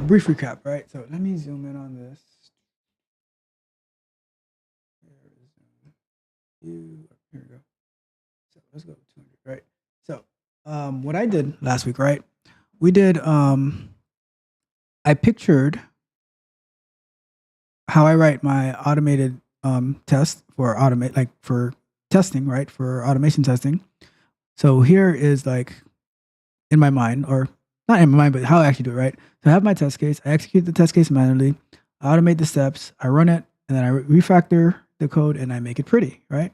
Brief recap, right? So let me zoom in on this. Here we go. So let's go 200, right? So what I did last week, right? We did I pictured how I write my automated test for testing, right? For automation testing. So here is, like, in my mind, or not in my mind, but how I actually do it, right? So I have my test case. I execute the test case manually. I automate the steps. I run it, and then I refactor the code, and I make it pretty, right?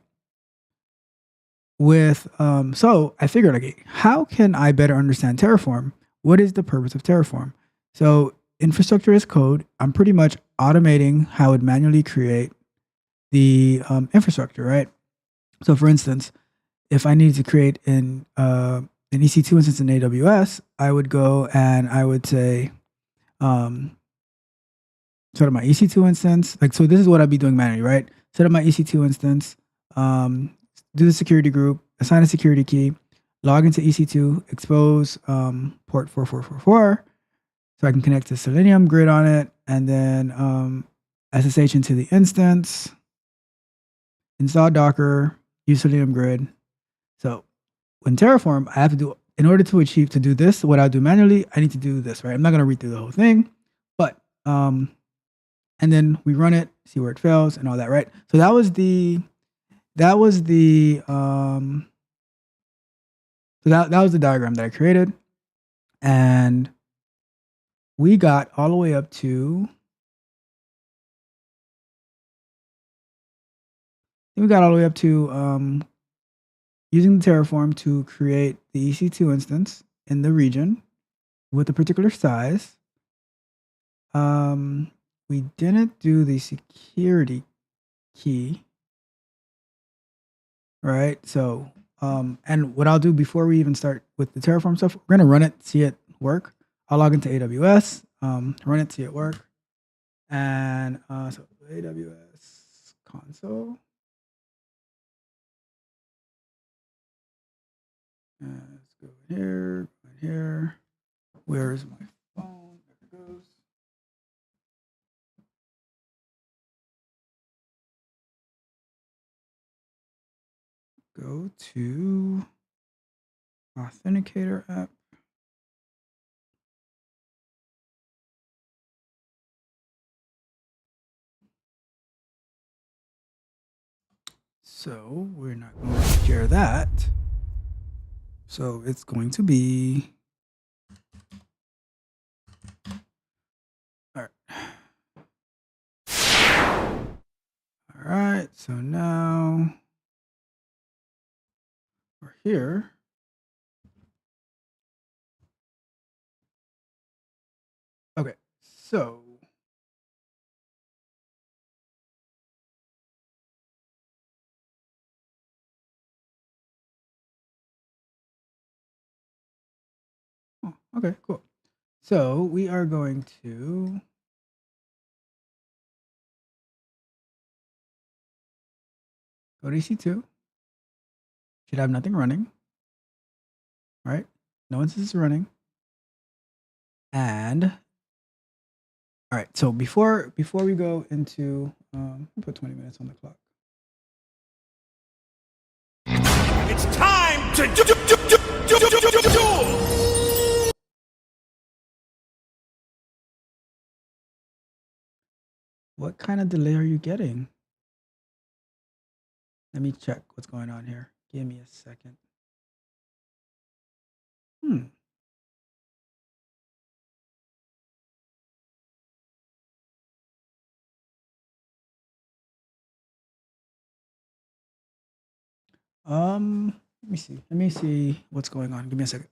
So I figured, okay, how can I better understand Terraform? What is the purpose of Terraform? So infrastructure as code, I'm pretty much automating how it manually create the infrastructure, right? So for instance, if I needed to create an EC2 instance in AWS, I would go and I would say, set up my EC2 instance. So this is what I'd be doing manually, right? Set up my EC2 instance, do the security group, assign a security key, log into EC2, expose port 4444, so I can connect to Selenium grid on it, and then SSH into the instance, install Docker, use Selenium grid. So when Terraform, I have to do, in order to do this, what I'll do manually, I need to do this, right? I'm not going to read through the whole thing, but, and then we run it, see where it fails and all that, right? So that was the diagram that I created, and we got all the way up to, using the Terraform to create the EC2 instance in the region with a particular size. We didn't do the security key. right? So, and what I'll do before we even start with the Terraform stuff, we're gonna run it, see it work. I'll log into AWS, run it, see it work, and so AWS console. Let's go here, here. Where is my phone? There it goes. Go to Authenticator app. So we're not going to share that. So it's going to be, all right. All right, so now we're here. Okay, so okay, cool. So we are going to go to EC2. Should have nothing running. All right, no instance is running. And all right, so before we go into, put 20 minutes on the clock. It's time to do. What kind of delay are you getting? Let me check what's going on here. Give me a second. Let me see. Let me see what's going on. Give me a second.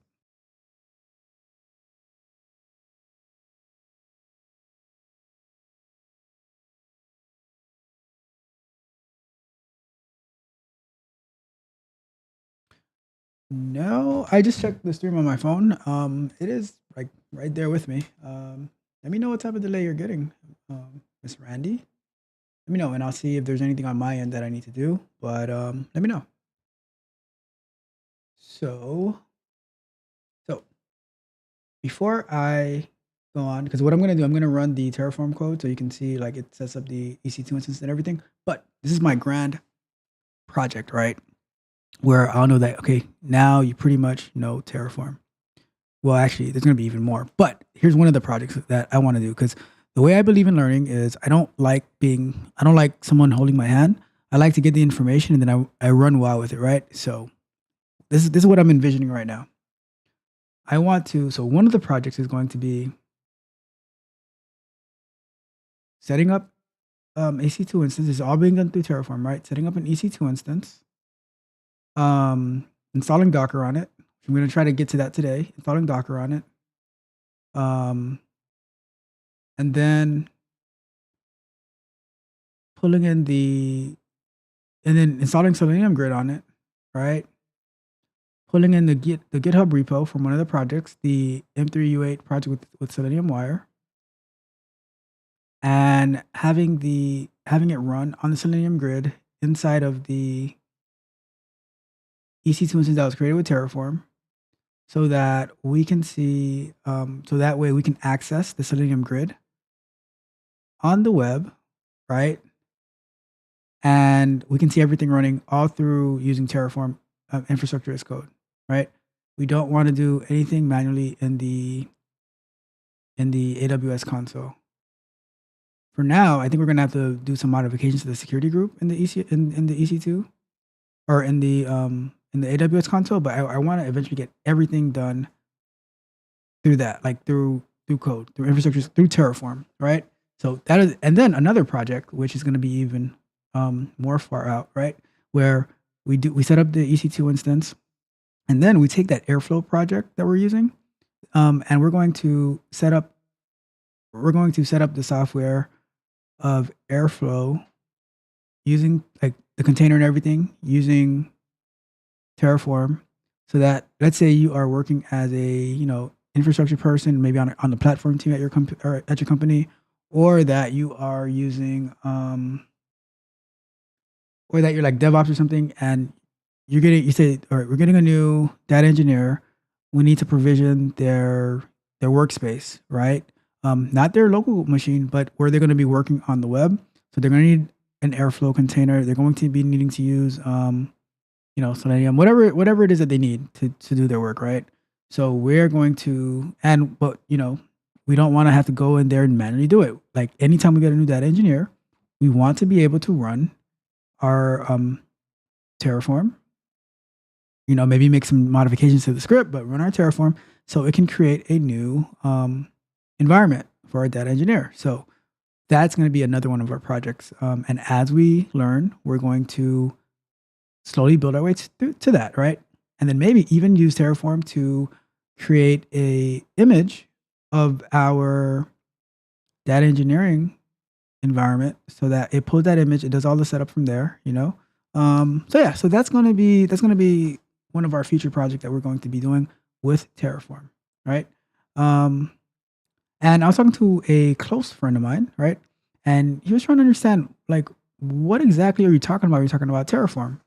No, I just checked the stream on my phone. It is like right there with me. Let me know what type of delay you're getting, Miss Randy. Let me know, and I'll see if there's anything on my end that I need to do. But let me know. So before I go on, because what I'm gonna do, I'm gonna run the Terraform code so you can see like it sets up the EC2 instance and everything. But this is my grand project, right? Where I'll know that, okay, now you pretty much know Terraform. Well, actually, there's going to be even more. But here's one of the projects that I want to do, because the way I believe in learning is I don't like someone holding my hand. I like to get the information and then I run wild with it, right? So this is what I'm envisioning right now. So one of the projects is going to be setting up EC2 instance. It's all being done through Terraform, right? Setting up an EC2 instance. Installing Docker on it. I'm going to try to get to that today. Installing Docker on it. And then and then installing Selenium Grid on it, right? Pulling in the GitHub repo from one of the projects, the M3U8 project with Selenium Wire, and having it run on the Selenium Grid inside of the EC2 instance that was created with Terraform, so that we can see, so that way we can access the Selenium Grid on the web, right? And we can see everything running all through using Terraform infrastructure as code, right? We don't want to do anything manually in the AWS console. For now, I think we're gonna have to do some modifications to the security group in the EC2 or in the AWS console, but I want to eventually get everything done through that, like through code, through infrastructure, through Terraform, right? So that is, and then another project which is going to be even more far out, right? Where we set up the EC2 instance, and then we take that Airflow project that we're using, and we're going to set up the software of Airflow using like the container and everything, using Terraform so that, let's say you are working as a, infrastructure person, maybe on the platform team at your or at your company, or that you are using, or that you're like DevOps or something, and you say, all right, we're getting a new data engineer. We need to provision their workspace, right? Not their local machine, but where they're going to be working on the web. So they're going to need an Airflow container. They're going to be needing to use, Selenium, whatever it is that they need to do their work, right? So we're going to, but we don't want to have to go in there and manually do it. Like anytime we get a new data engineer, we want to be able to run our Terraform, maybe make some modifications to the script, but run our Terraform so it can create a new environment for our data engineer. So that's going to be another one of our projects. And as we learn, we're going to slowly build our way to that, right? And then maybe even use Terraform to create a image of our data engineering environment so that it pulls that image, it does all the setup from there, so that's going to be one of our future projects that we're going to be doing with Terraform, right? And I was talking to a close friend of mine, right? And he was trying to understand, like, what exactly are you talking about? You're talking about Terraform,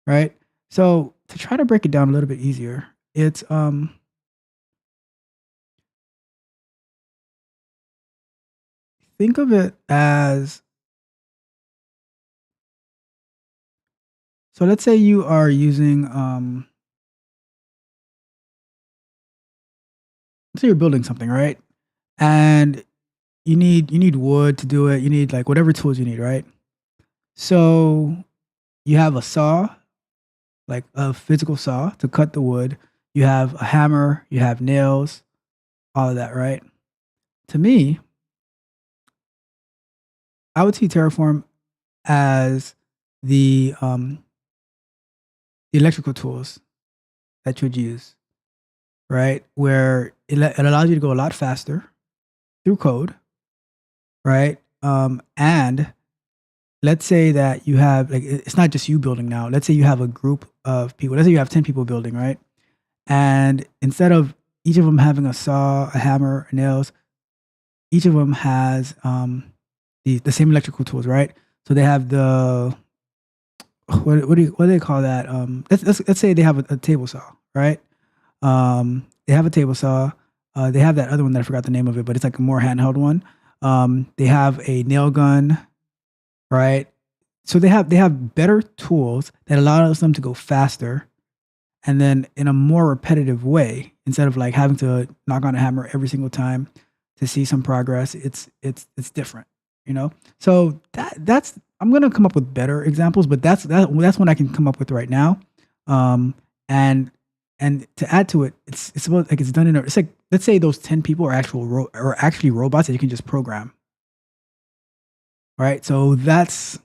right? So to try to break it down a little bit easier, it's think of it as, so let's say you are using let's say you're building something, right? And you need wood to do it. You need like whatever tools you need, right? So you have a saw, like a physical saw to cut the wood. You have a hammer, you have nails, all of that, right? To me, I would see Terraform as the electrical tools that you would use, right? Where it allows you to go a lot faster through code, right? And let's say that you have, like, it's not just you building now. Let's say you have a group of people. Let's say you have 10 people building, right? And instead of each of them having a saw, a hammer, nails, each of them has the same electrical tools, right? So they have the what do they call that? Let's say they have a table saw, right? They have a table saw. They have that other one that I forgot the name of it, but it's like a more handheld one. They have a nail gun, right? So they have better tools that allows them to go faster, and then in a more repetitive way, instead of like having to knock on a hammer every single time to see some progress. It's different, So that's I'm gonna come up with better examples, but that's one I can come up with right now. And to add to it, it's about like it's done it's like, let's say those 10 people are actually robots that you can just program. Right? So that's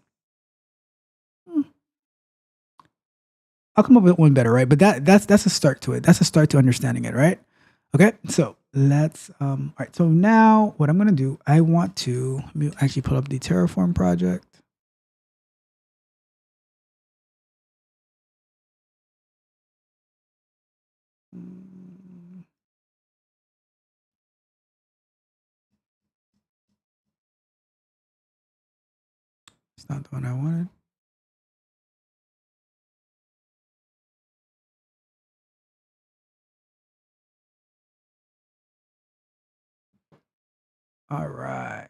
I'll come up with one better, right? But that's a start to it. That's a start to understanding it, right? Okay, so let's all right. So now what I'm gonna do, I want to let me actually pull up the Terraform project. It's not the one I wanted. All right.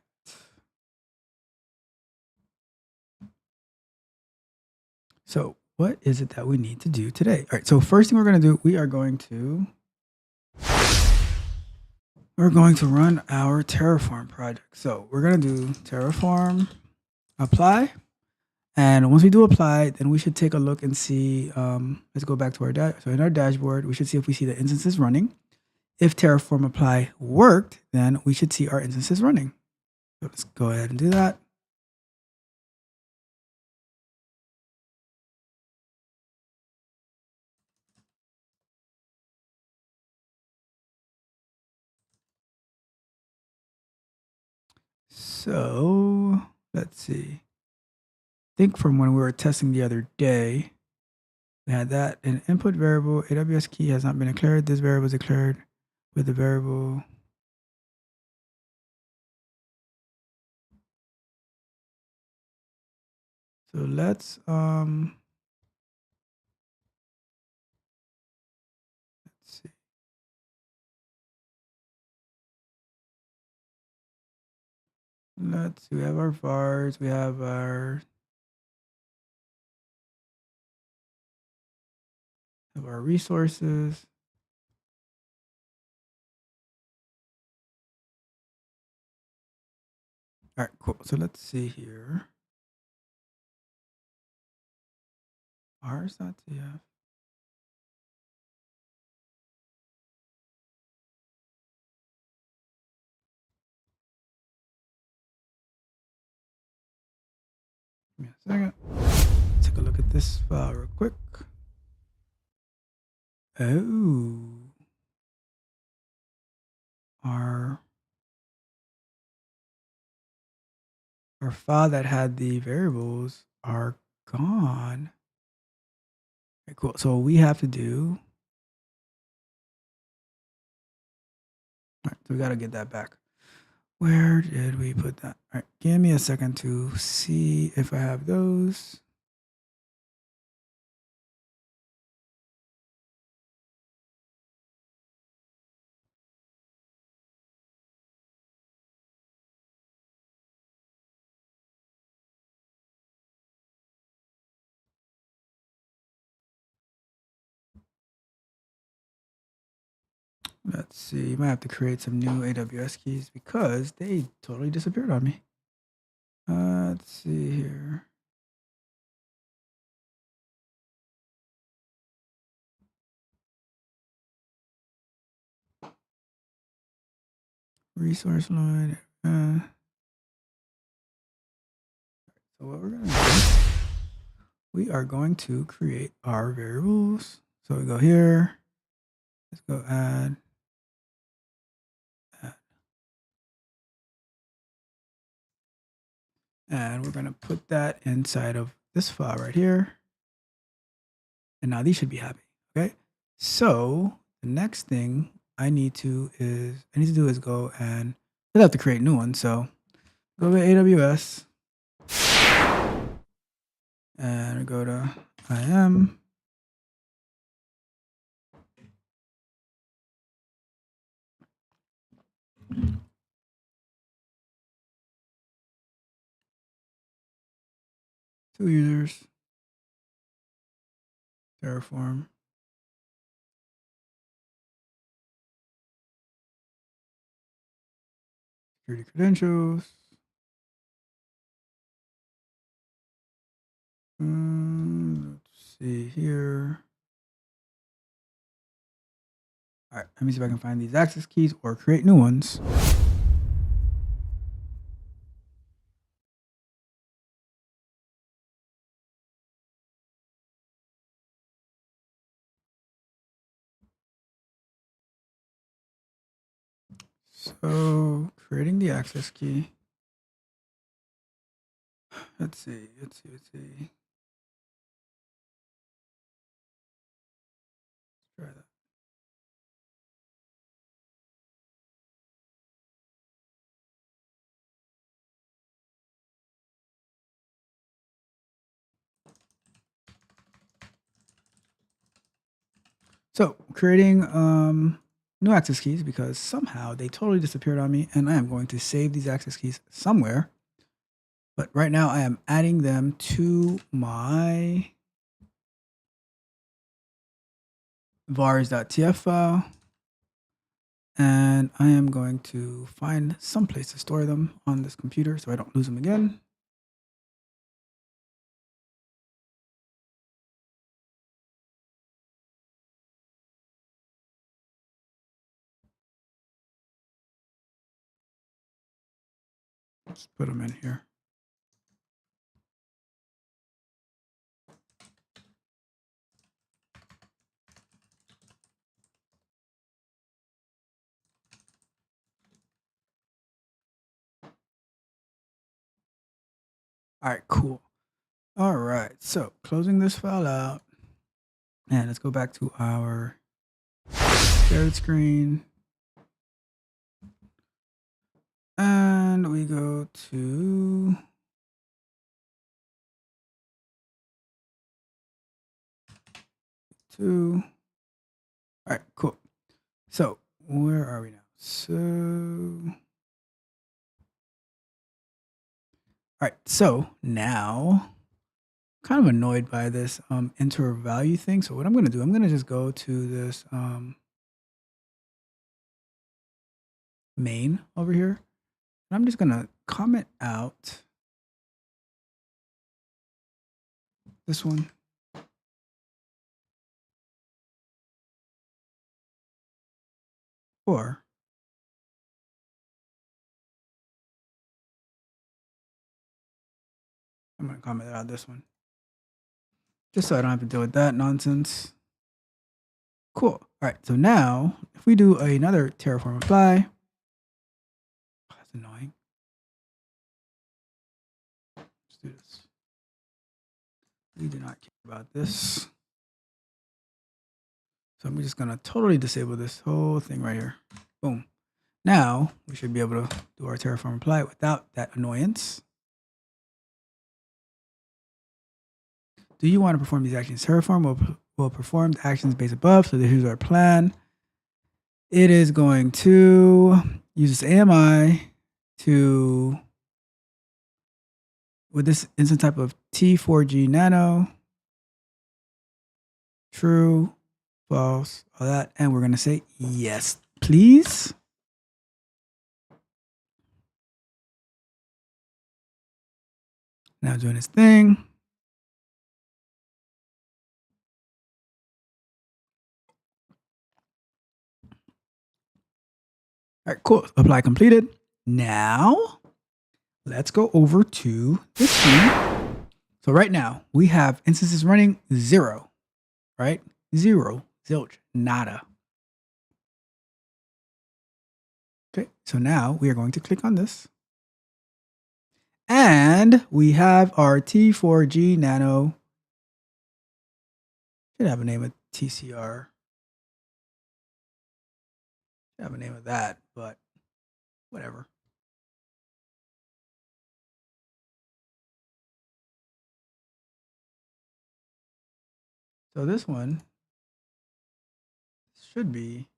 So what is it that we need to do today? All right. So first thing we're going to do, we're going to run our Terraform project. So we're going to do Terraform apply. And once we do apply, then we should take a look and see, let's go back to our so in our dashboard, we should see if we see the instances running. If Terraform apply worked, then we should see our instances running. So let's go ahead and do that. So let's see. I think from when we were testing the other day, We had that. An input variable, AWS key has not been declared. This variable is declared with the variable. So let's see. Let's see. We have our vars. We have our resources. All right, cool. So let's see here. Vars.tf. Give me a second. Take a look at this file real quick. Oh. Our file that had the variables are gone. Okay, cool. So we have to do. All right, so we got to get that back. Where did we put that? All right, give me a second to see if I have those. Let's see. You might have to create some new AWS keys because they totally disappeared on me. Let's see here. Resource line. So what we're going to do, we are going to create our variables. So we go here. Let's go add. And we're going to put that inside of this file right here. And now these should be happy. Okay. So the next thing I need to do is go and I have to create new ones. So go to AWS and go to IAM. Two users. Terraform. Security credentials. Let's see here. All right, let me see if I can find these access keys or create new ones. So creating the access key. Let's see. Try that. So creating new access keys because somehow they totally disappeared on me, and I am going to save these access keys somewhere. But right now I am adding them to my vars.tf file. And I am going to find some place to store them on this computer so I don't lose them again. Let's put them in here. All right, cool. All right, so closing this file out. And let's go back to our shared screen. And we go to all right, cool. So where are we now? So all right, so now kind of annoyed by this enter value thing. So what I'm gonna do, I'm gonna just go to this main over here. And I'm just gonna comment out this one. Or I'm gonna comment out this one. Just so I don't have to deal with that nonsense. Cool. All right, so now if we do another Terraform apply, that's annoying. Let's do this. We do not care about this. So I'm just gonna totally disable this whole thing right here. Boom. Now we should be able to do our Terraform apply without that annoyance. Do you want to perform these actions? Terraform will perform the actions based above. So here's our plan. It is going to use this AMI to, with this instance type of T4G nano, true, false, all that. And we're going to say, yes, please. Now doing its thing. All right, cool. Apply completed. Now, let's go over to this screen. So right now, we have instances running 0, right? 0, zilch, nada. Okay, so now we are going to click on this. And we have our T4G Nano. Should have a name of TCR. Should have a name of that, but whatever. So this one should be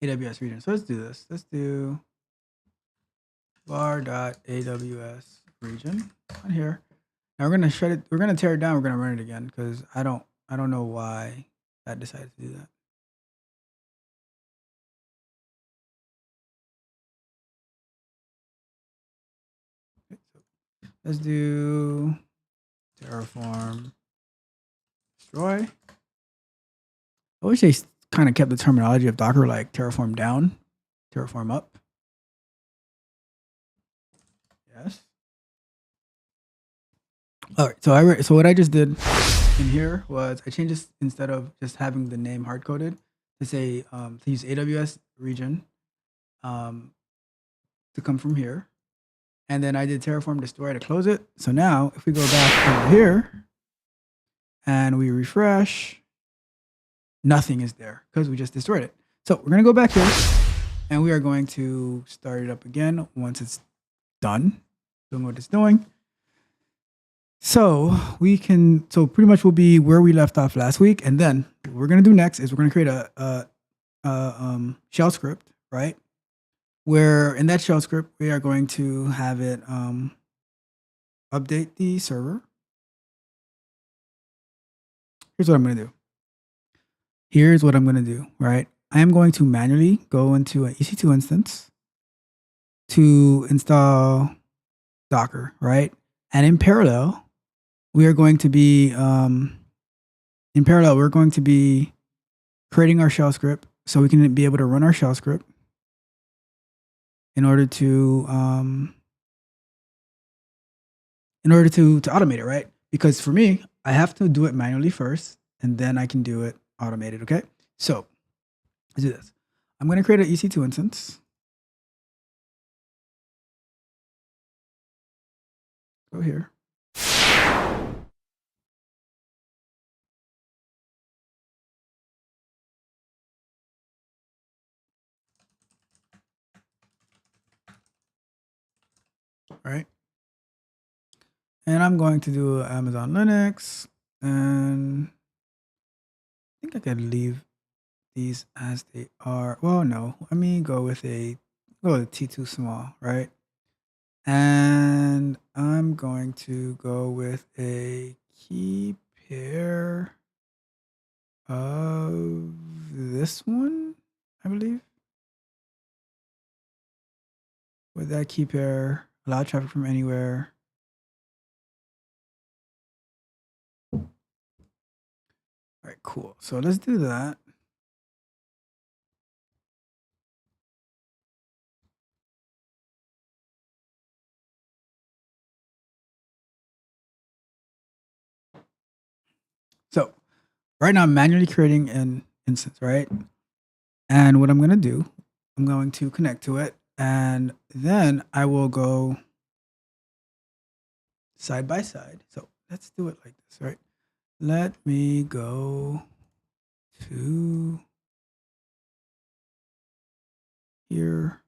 AWS region. So let's do this. Let's do var.aws region on here. Now we're gonna shut it. We're gonna tear it down. We're gonna run it again because I don't know why that decided to do that. Okay, so let's do Terraform destroy. I wish they kind of kept the terminology of Docker like Terraform down, Terraform up. Yes. All right. So what I just did in here was I changed this instead of just having the name hard coded to say to use AWS region to come from here, and then I did Terraform destroy to close it. So now if we go back over here and we refresh, nothing is there because we just destroyed it. So we're gonna go back here and we are going to start it up again once it's done doing what it's doing. So we can, so pretty much we'll be where we left off last week. And then what we're going to do next is we're going to create a shell script, right? Where in that shell script, we are going to have it update the server. Here's what I'm going to do. Here's what I'm going to do, right? I am going to manually go into an EC2 instance to install Docker, right? And in parallel, we are going to be we're going to be creating our shell script so we can be able to run our shell script in order to automate it, right? Because for me, I have to do it manually first, and then I can do it automated. Okay, so let's do this. I'm going to create an EC2 instance. Go here. right? And I'm going to do Amazon Linux, and I think I could leave these as they are. Well, no, let me go with T2 small, right? And I'm going to go with a key pair of this one, I believe. With that key pair, allow traffic from anywhere. All right, cool. So let's do that. So right now I'm manually creating an instance, right? And what I'm going to do, I'm going to connect to it, and then I will go side by side. So let's do it like this, right? Let me go to here.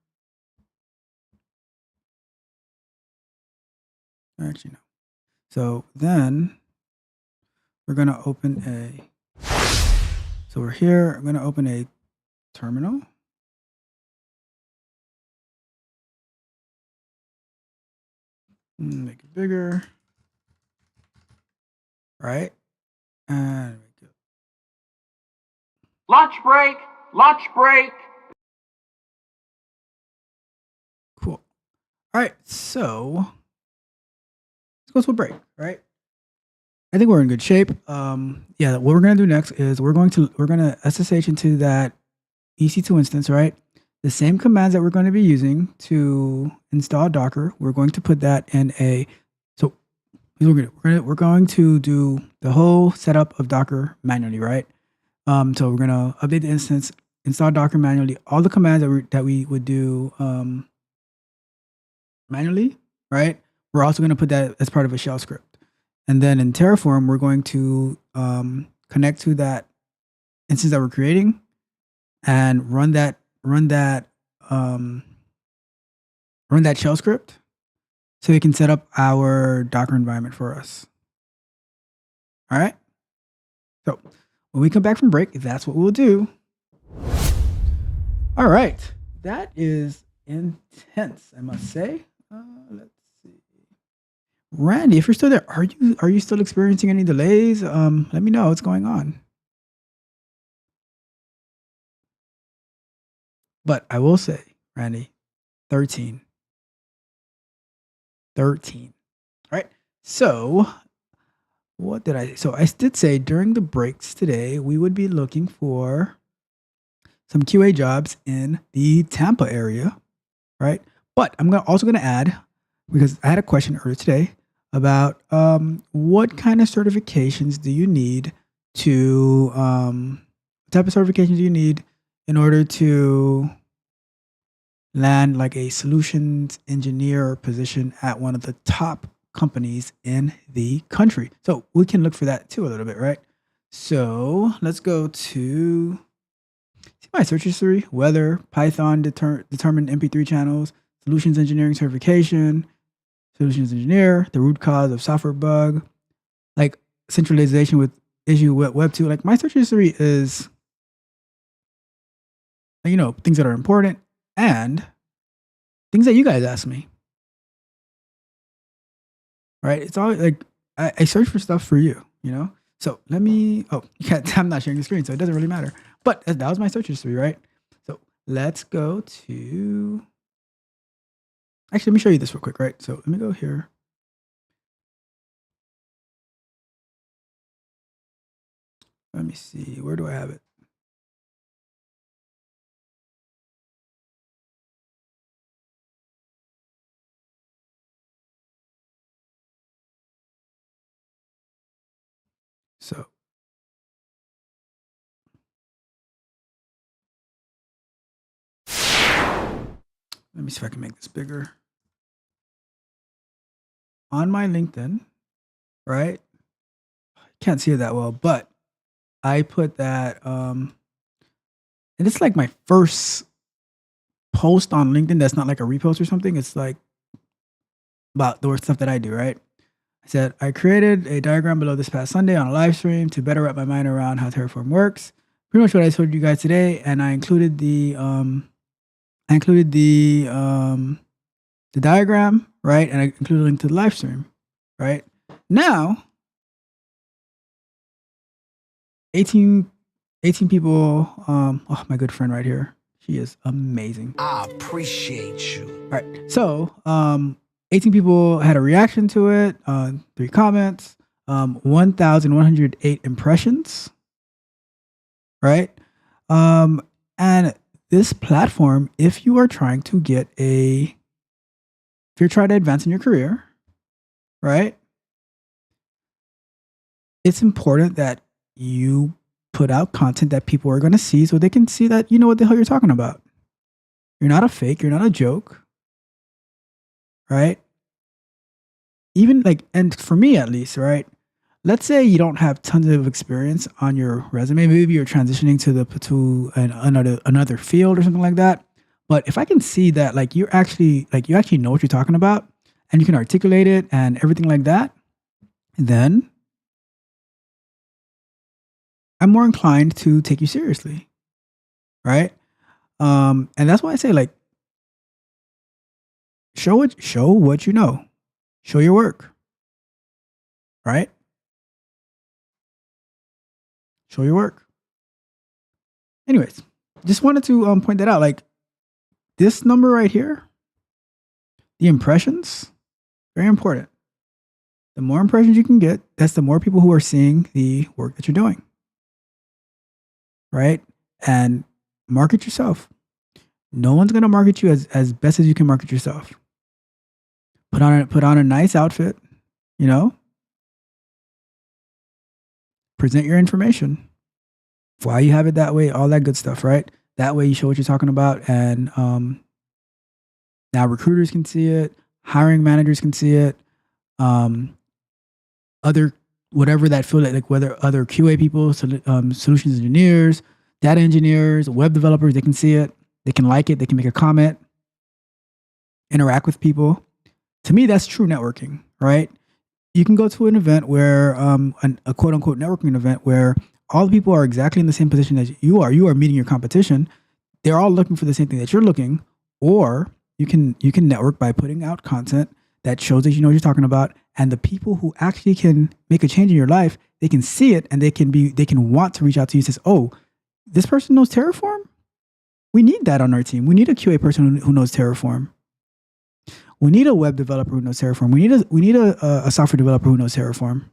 Actually, no. So then we're going to open so we're here. I'm going to open a terminal. Make it bigger. Right? And make it. Lunch break. Lunch break. Cool. All right. So let's go to a break, right? I think we're in good shape. Yeah, what we're gonna do next is we're gonna SSH into that EC2 instance, right? The same commands that we're going to be using to install Docker, we're going to put that in a. So we're going to do the whole setup of Docker manually, right? So we're gonna update the instance, install Docker manually, all the commands that we would do manually, right? We're also gonna put that as part of a shell script. And then in Terraform, we're going to connect to that instance that we're creating and run that shell script so we can set up our Docker environment for us. All right. So when we come back from break, that's what we'll do. All right. That is intense, I must say. Let's see. Randy, if you're still there, are you still experiencing any delays? Let me know what's going on. But I will say, Randy, 13. All right. So what did I? So I did say during the breaks today, we would be looking for some QA jobs in the Tampa area, right? But I'm also going to add, because I had a question earlier today about what kind of certifications do you need to, what type of certifications do you need in order to land like a solutions engineer position at one of the top companies in the country. So we can look for that too a little bit, right? So let's go to see my search history, weather, Python, determine MP3 channels, solutions engineering certification, solutions engineer, the root cause of software bug, like centralization with issue web 2. Like my search history is, things that are important and things that you guys ask me. Right? It's all like I search for stuff for you, So let me. Oh, I'm not sharing the screen, so it doesn't really matter. But that was my search history, right? So let's go to. Actually, let me show you this real quick, right? So let me go here. Let me see. Where do I have it? So let me see if I can make this bigger. On my LinkedIn, right? Can't see it that well, but I put that, and it's like my first post on LinkedIn that's not like a repost or something. It's like about the stuff that I do, right? I said, I created a diagram below this past Sunday on a live stream to better wrap my mind around how Terraform works. Pretty much what I told you guys today, and I included the diagram, right? And I included a link to the live stream, right? Now, 18 people, oh, my good friend right here. She is amazing. I appreciate you. All right. So, 18 people had a reaction to it, 3 comments, 1,108 impressions, right? And this platform, if you're trying to advance in your career, right? It's important that you put out content that people are going to see so they can see that you know what the hell you're talking about. You're not a fake, you're not a joke, right? Even like, and for me at least, right? Let's say you don't have tons of experience on your resume. Maybe you're transitioning to another field or something like that. But if I can see that like you actually know what you're talking about and you can articulate it and everything like that, then I'm more inclined to take you seriously, right? And that's why I say like, show what you know, show your work, right? Show your work. Anyways, just wanted to point that out. Like this number right here, the impressions, very important. The more impressions you can get, that's the more people who are seeing the work that you're doing. Right? And market yourself. No one's gonna market you as best as you can market yourself. Put on a nice outfit, you know. Present your information. Why you have it that way, all that good stuff, right? That way you show what you're talking about, and now recruiters can see it, hiring managers can see it, other whatever that field, like whether other QA people, solutions engineers, data engineers, web developers, they can see it, they can like it, they can make a comment, interact with people. To me, that's true networking, right? You can go to an event where, a quote unquote networking event where all the people are exactly in the same position as you are. You are meeting your competition. They're all looking for the same thing that you're looking, or you can network by putting out content that shows that you know what you're talking about. And the people who actually can make a change in your life, they can see it and they can want to reach out to you and says, oh, this person knows Terraform? We need that on our team. We need a QA person who knows Terraform. We need a web developer who knows Terraform. We need a software developer who knows Terraform.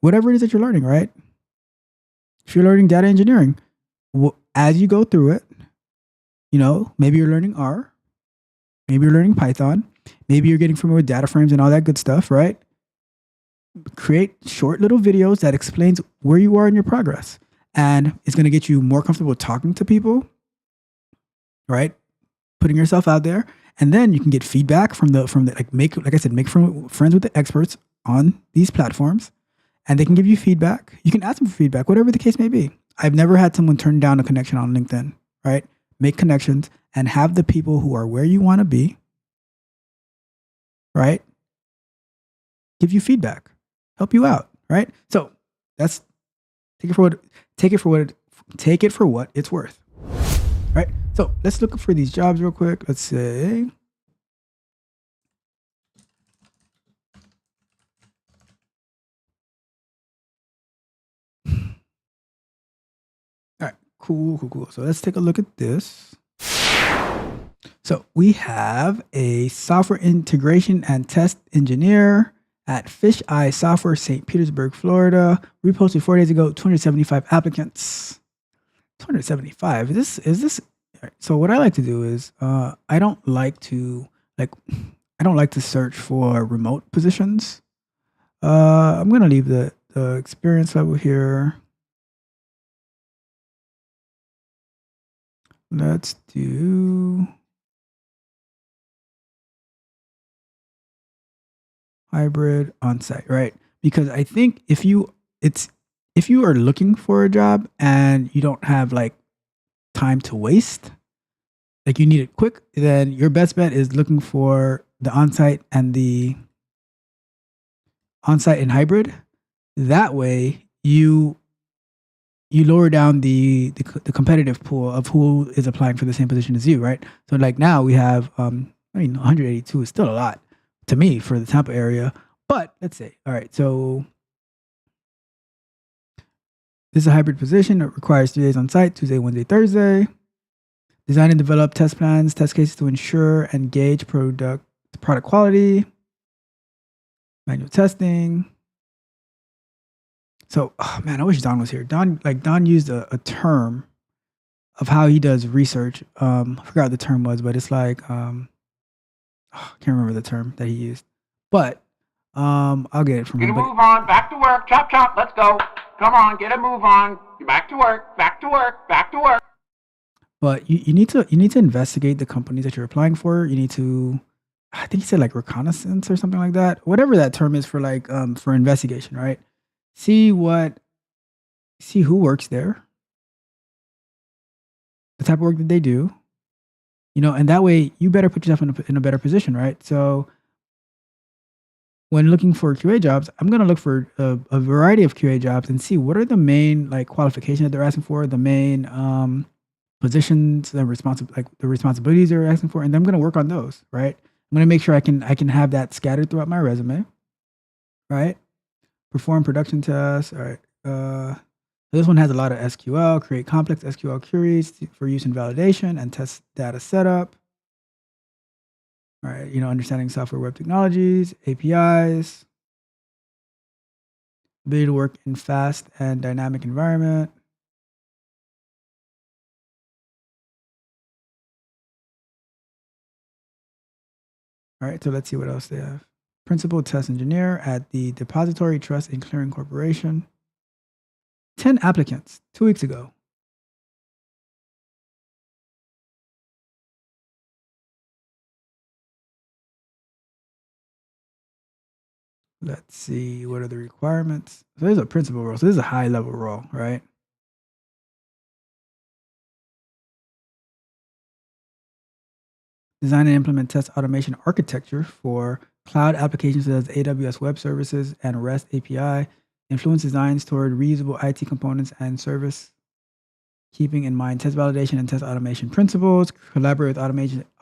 Whatever it is that you're learning, right? If you're learning data engineering, as you go through it, you know, maybe you're learning R, maybe you're learning Python, maybe you're getting familiar with data frames and all that good stuff, right? Create short little videos that explains where you are in your progress, and it's going to get you more comfortable talking to people, right? Putting yourself out there, and then you can get feedback from the make friends with the experts on these platforms, and they can give you feedback. You can ask them for feedback, whatever the case may be. I've never had someone turn down a connection on LinkedIn, right? Make connections and have the people who are where you want to be, right? Give you feedback, help you out, right? So that's take it for what it's worth, right? So let's look for these jobs real quick. Let's say, all right, cool. So let's take a look at this. So we have a software integration and test engineer at Fisheye Software, St. Petersburg, Florida. Reposted 4 days ago, 275 applicants. 275. Is this? So what I like to do is I don't like to search for remote positions. I'm gonna leave the experience level here. Let's do hybrid on-site, right? Because I think if you are looking for a job and you don't have like time to waste, like you need it quick, then your best bet is looking for on-site and the on-site and hybrid. That way, you lower down the competitive pool of who is applying for the same position as you, right? So like now we have, 182 is still a lot to me for the Tampa area, but let's say, all right, so this is a hybrid position. It requires 3 days on site, Tuesday, Wednesday, Thursday. Design and develop test plans, test cases to ensure and gauge product quality, manual testing. So, oh man, I wish Don was here. Don used a term of how he does research. I forgot what the term was, but it's like, I can't remember the term that he used. But I'll get it from Get a him. But move on. Back to work. Chop, chop. Let's go. Come on. Get a move on. Back to work. Back to work. Back to work. But you need to investigate the companies that you're applying for. You need to, I think he said like reconnaissance or something like that. Whatever that term is for like for investigation, right? See who works there, the type of work that they do, and that way you better put yourself in a better position, right? So when looking for QA jobs, I'm going to look for a variety of QA jobs and see what are the main like qualifications that they're asking for, the main positions, the responsibilities they're asking for, and then I'm going to work on those, right? I'm going to make sure I can have that scattered throughout my resume, right? Perform production tests. All right. This one has a lot of SQL. Create complex SQL queries for use in validation and test data setup. All right. Understanding software web technologies, APIs, ability to work in fast and dynamic environment. All right. So let's see what else they have. Principal test engineer at the Depository Trust and Clearing Corporation. 10 applicants 2 weeks ago. Let's see, what are the requirements? So there's a principal role. So this is a high level role, right? Design and implement test automation architecture for cloud applications such as AWS Web Services and REST API. Influence designs toward reusable IT components and service, keeping in mind test validation and test automation principles. Collaborate with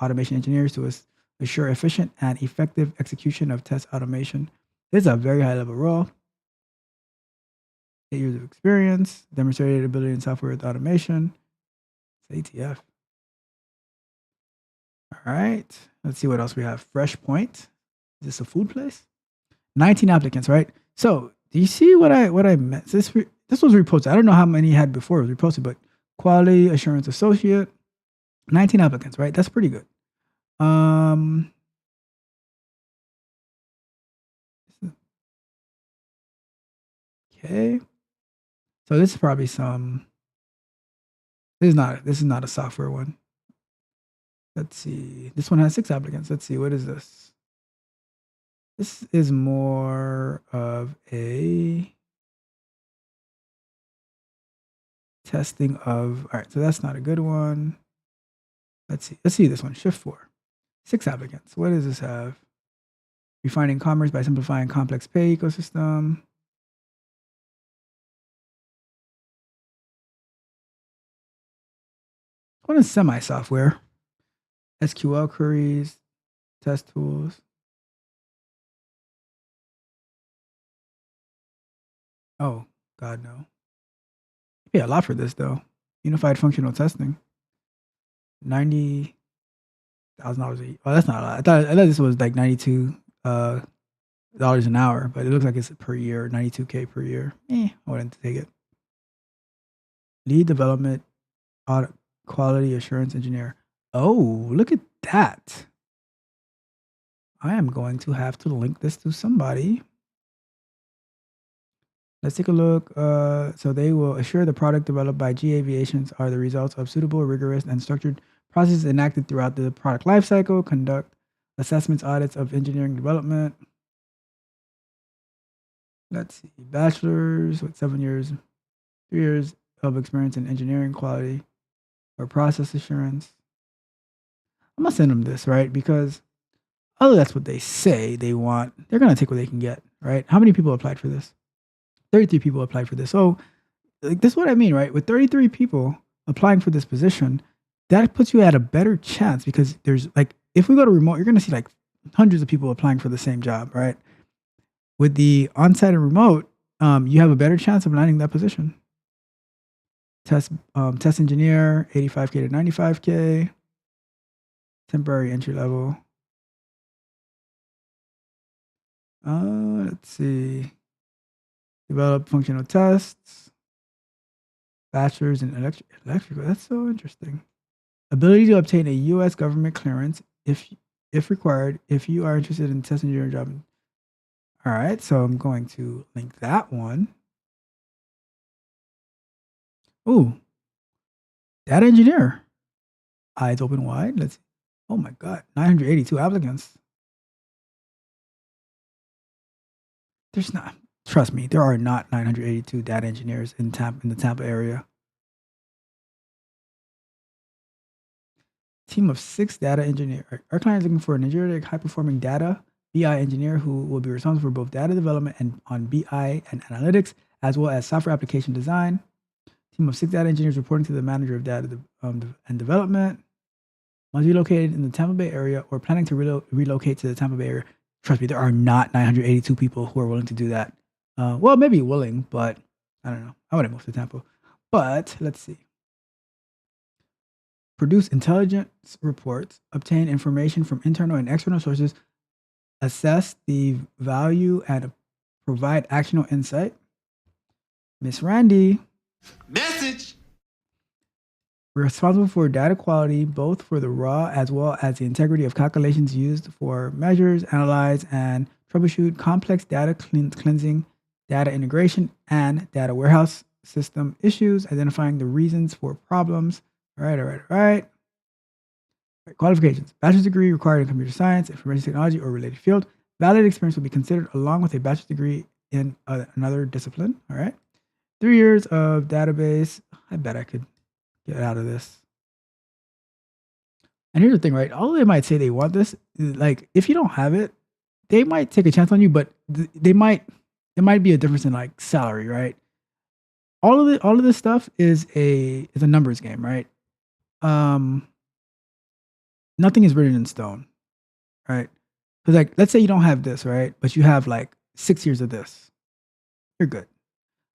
automation engineers to assure efficient and effective execution of test automation. This is a very high level role. 8 years of experience, demonstrated ability in software with automation. It's ATF. All right, let's see what else we have. Fresh Point. Is this a food place? 19 applicants, right? So do you see what I meant? This was reposted. I don't know how many he had before it was reposted, but quality assurance associate, 19 applicants, right? That's pretty good. Okay. So this is probably some. This is not a software one. Let's see. This one has 6 applicants. Let's see. What is this? This is more of a testing of. All right. So that's not a good one. Let's see. Let's see this one. Shift 4. 6 applicants. What does this have? Refining commerce by simplifying complex pay ecosystem. What is semi-software? SQL queries, test tools. Oh, God, no. You pay a lot for this, though. Unified functional testing. $90,000 a year. Oh, that's not a lot. I thought this was like $92 an hour, but it looks like it's per year, $92K per year. I wouldn't take it. Lead development, audit, quality assurance engineer. Oh, look at that. I am going to have to link this to somebody. Let's take a look. So they will assure the product developed by G Aviations are the results of suitable, rigorous, and structured processes enacted throughout the product lifecycle, conduct assessments, audits of engineering development. Let's see, bachelor's with 7 years, 3 years of experience in engineering quality or process assurance. I'm gonna send them this, right? Because although that's what they say they want, they're going to take what they can get, right? How many people applied for this? 33 people applied for this. So like, this is what I mean, right? With 33 people applying for this position, that puts you at a better chance because there's like, if we go to remote, you're going to see like hundreds of people applying for the same job, right? With the on-site and remote, you have a better chance of landing that position. Test engineer, 85K to 95K. Temporary entry level. Let's see. Develop functional tests. Bachelor's in electrical. That's so interesting. Ability to obtain a U.S. government clearance if required. If you are interested in test engineering job. All right, so I'm going to link that one. Ooh, data engineer. Eyes open wide. Let's see. Oh my God, 982 applicants. There's not, trust me, there are not 982 data engineers in the Tampa area. Team of 6 data engineers. Our client is looking for an energetic, high-performing data BI engineer who will be responsible for both data development and on BI and analytics, as well as software application design. Team of 6 data engineers reporting to the manager of data and development. Must be located in the Tampa Bay area or planning to relocate to the Tampa Bay area. Trust me, there are not 982 people who are willing to do that. Well, maybe willing, but I don't know. I wouldn't move to Tampa. But let's see. Produce intelligence reports, obtain information from internal and external sources, assess the value, and provide actionable insight. Miss Randy. Message. We're responsible for data quality, both for the raw as well as the integrity of calculations used for measures, analyze, and troubleshoot complex data cleansing, data integration, and data warehouse system issues, identifying the reasons for problems. All right. Qualifications. Bachelor's degree required in computer science, information technology, or related field. Valid experience will be considered along with a bachelor's degree in another discipline. All right. 3 years of database. I bet I could get out of this. And here's the thing, right? Although they might say they want this, like if you don't have it, they might take a chance on you, but there might be a difference in like salary, right? All of this stuff is a numbers game, right? Nothing is written in stone, right? Because like let's say you don't have this, right? But you have like 6 years of this. You're good.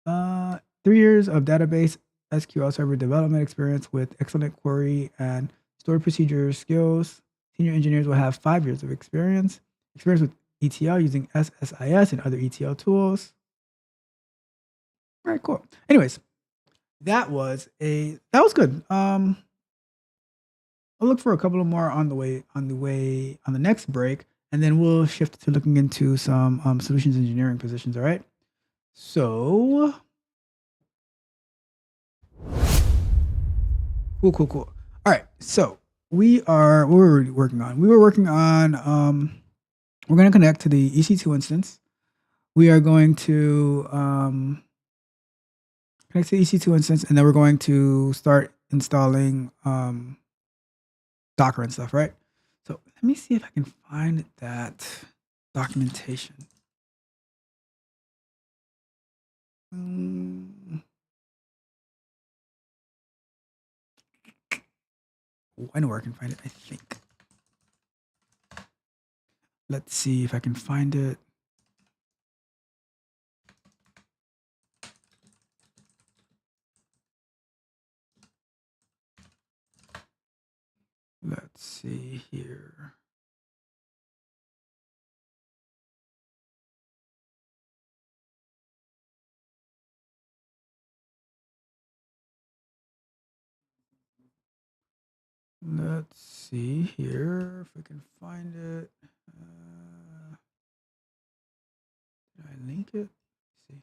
3 years of database SQL Server development experience with excellent query and stored procedure skills. Senior engineers will have 5 years of experience with ETL using SSIS and other ETL tools. All right, cool. Anyways, that was good. I'll look for a couple of more on the next break, and then we'll shift to looking into some solutions engineering positions. All right. So cool. All right. So what were we working on? We were working on we're going to connect to the EC2 instance. We are going to connect to the EC2 instance, and then we're going to start installing Docker and stuff, right? So let me see if I can find that documentation. I know where I can find it, I think. Let's see if I can find it. Let's see here. Let's see here if I can find it. Did I link it? Let's see.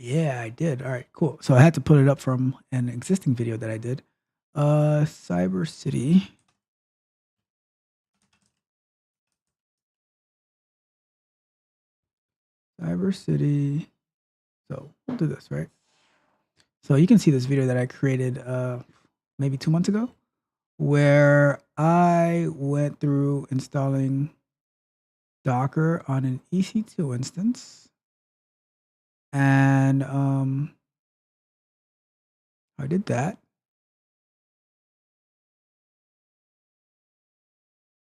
Yeah, I did. All right, cool. So I had to pull it up from an existing video that I did. Cyber City. Cyber City. So we'll do this, right? So you can see this video that I created maybe 2 months ago, where I went through installing Docker on an EC2 instance. And I did that.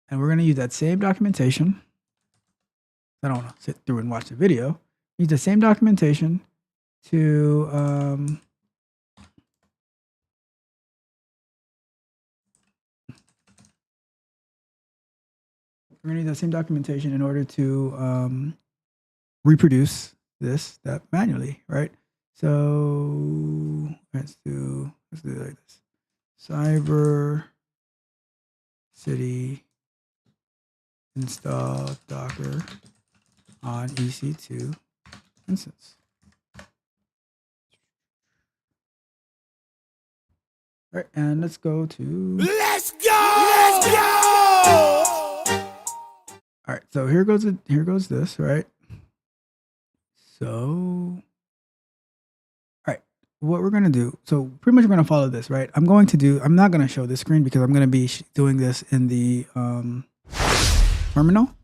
And we're going to use that same documentation. I don't want to sit through and watch the video. Use the same documentation to we're going to use the same documentation in order to reproduce that manually, right? So let's do it like this. Cyber City install Docker on EC2 instance. All right, and let's go to. Let's go! Let's go! All right, so here goes this, right? So, all right, what we're gonna do. So pretty much we're gonna follow this, right? I'm not gonna show this screen because I'm gonna be doing this in the terminal,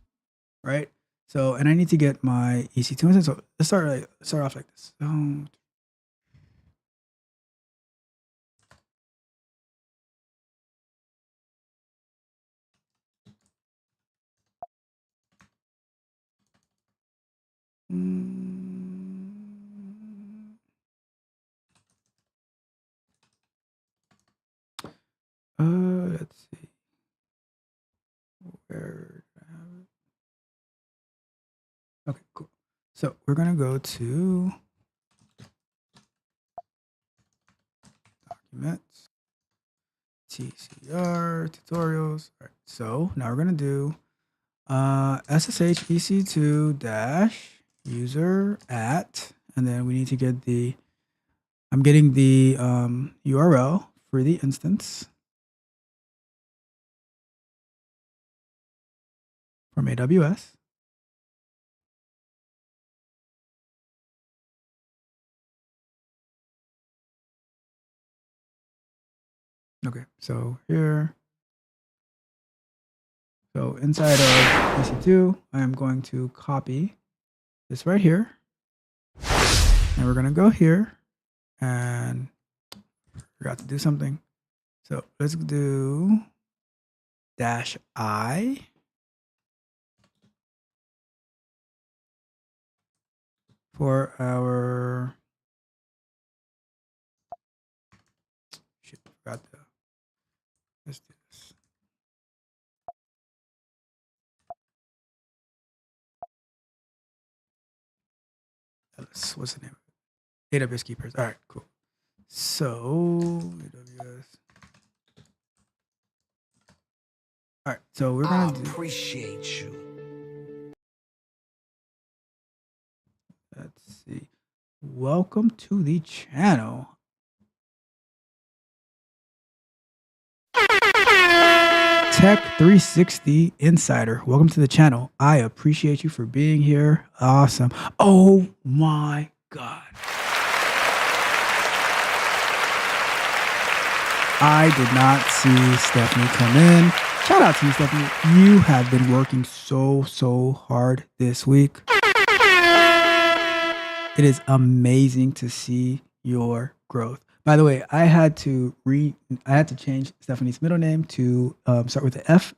right? So, and I need to get my EC2 instance. So let's start off like this. So, let's see. Where did I have it? Okay, cool. So we're gonna go to documents, TCR, tutorials. All right, so now we're gonna do SSH EC2 dash user at, and then we need to get I'm getting the URL for the instance from AWS. Okay, so here. So inside of EC2, I am going to copy this right here. And we're going to go here and forgot to do something. So let's do -I for our, shit, forgot to, let's do this. What's the name of it? AWS Keepers. All right, cool. So AWS. All right, so we're gonna appreciate you. Let's see. Welcome to the channel. Tech 360 Insider. Welcome to the channel. I appreciate you for being here. Awesome. Oh my God. I did not see Stephanie come in. Shout out to you, Stephanie. You have been working so hard this week. It is amazing to see your growth. By the way, I had to change Stephanie's middle name to start with the F.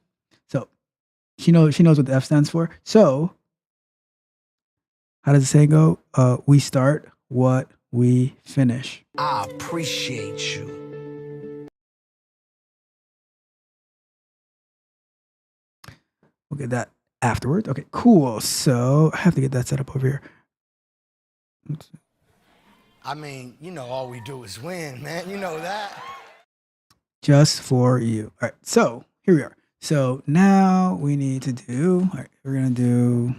So she knows what the F stands for. So how does the saying go? We start what we finish. I appreciate you. We'll get that afterwards. Okay, cool. So I have to get that set up over here. I mean, all we do is win, man. You know that. Just for you. All right, so here we are. So now we need to do, all right, we're going to do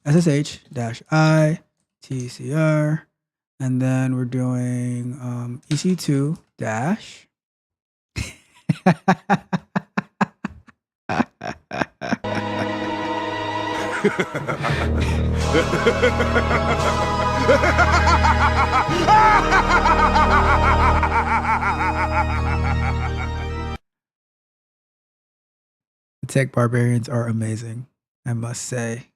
SSH-I TCR, and then we're doing EC2 dash. The tech barbarians are amazing, I must say.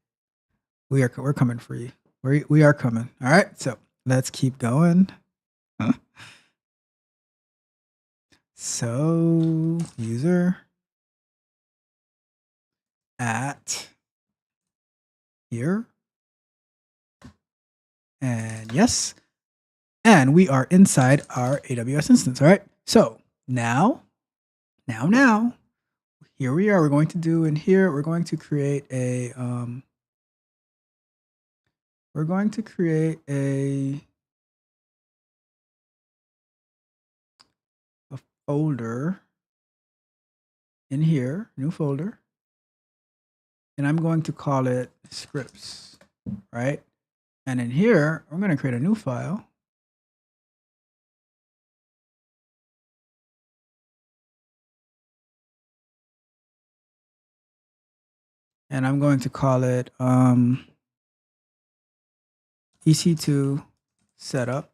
We're coming for you. We are coming. All right, so let's keep going. So user at here, and yes, and we are inside our AWS instance. All right, so now, here we are. We're going to do in here. We're going to create a a folder in here, new folder, and I'm going to call it scripts, right? And in here, I'm going to create a new file. And I'm going to call it ec2 setup.sh,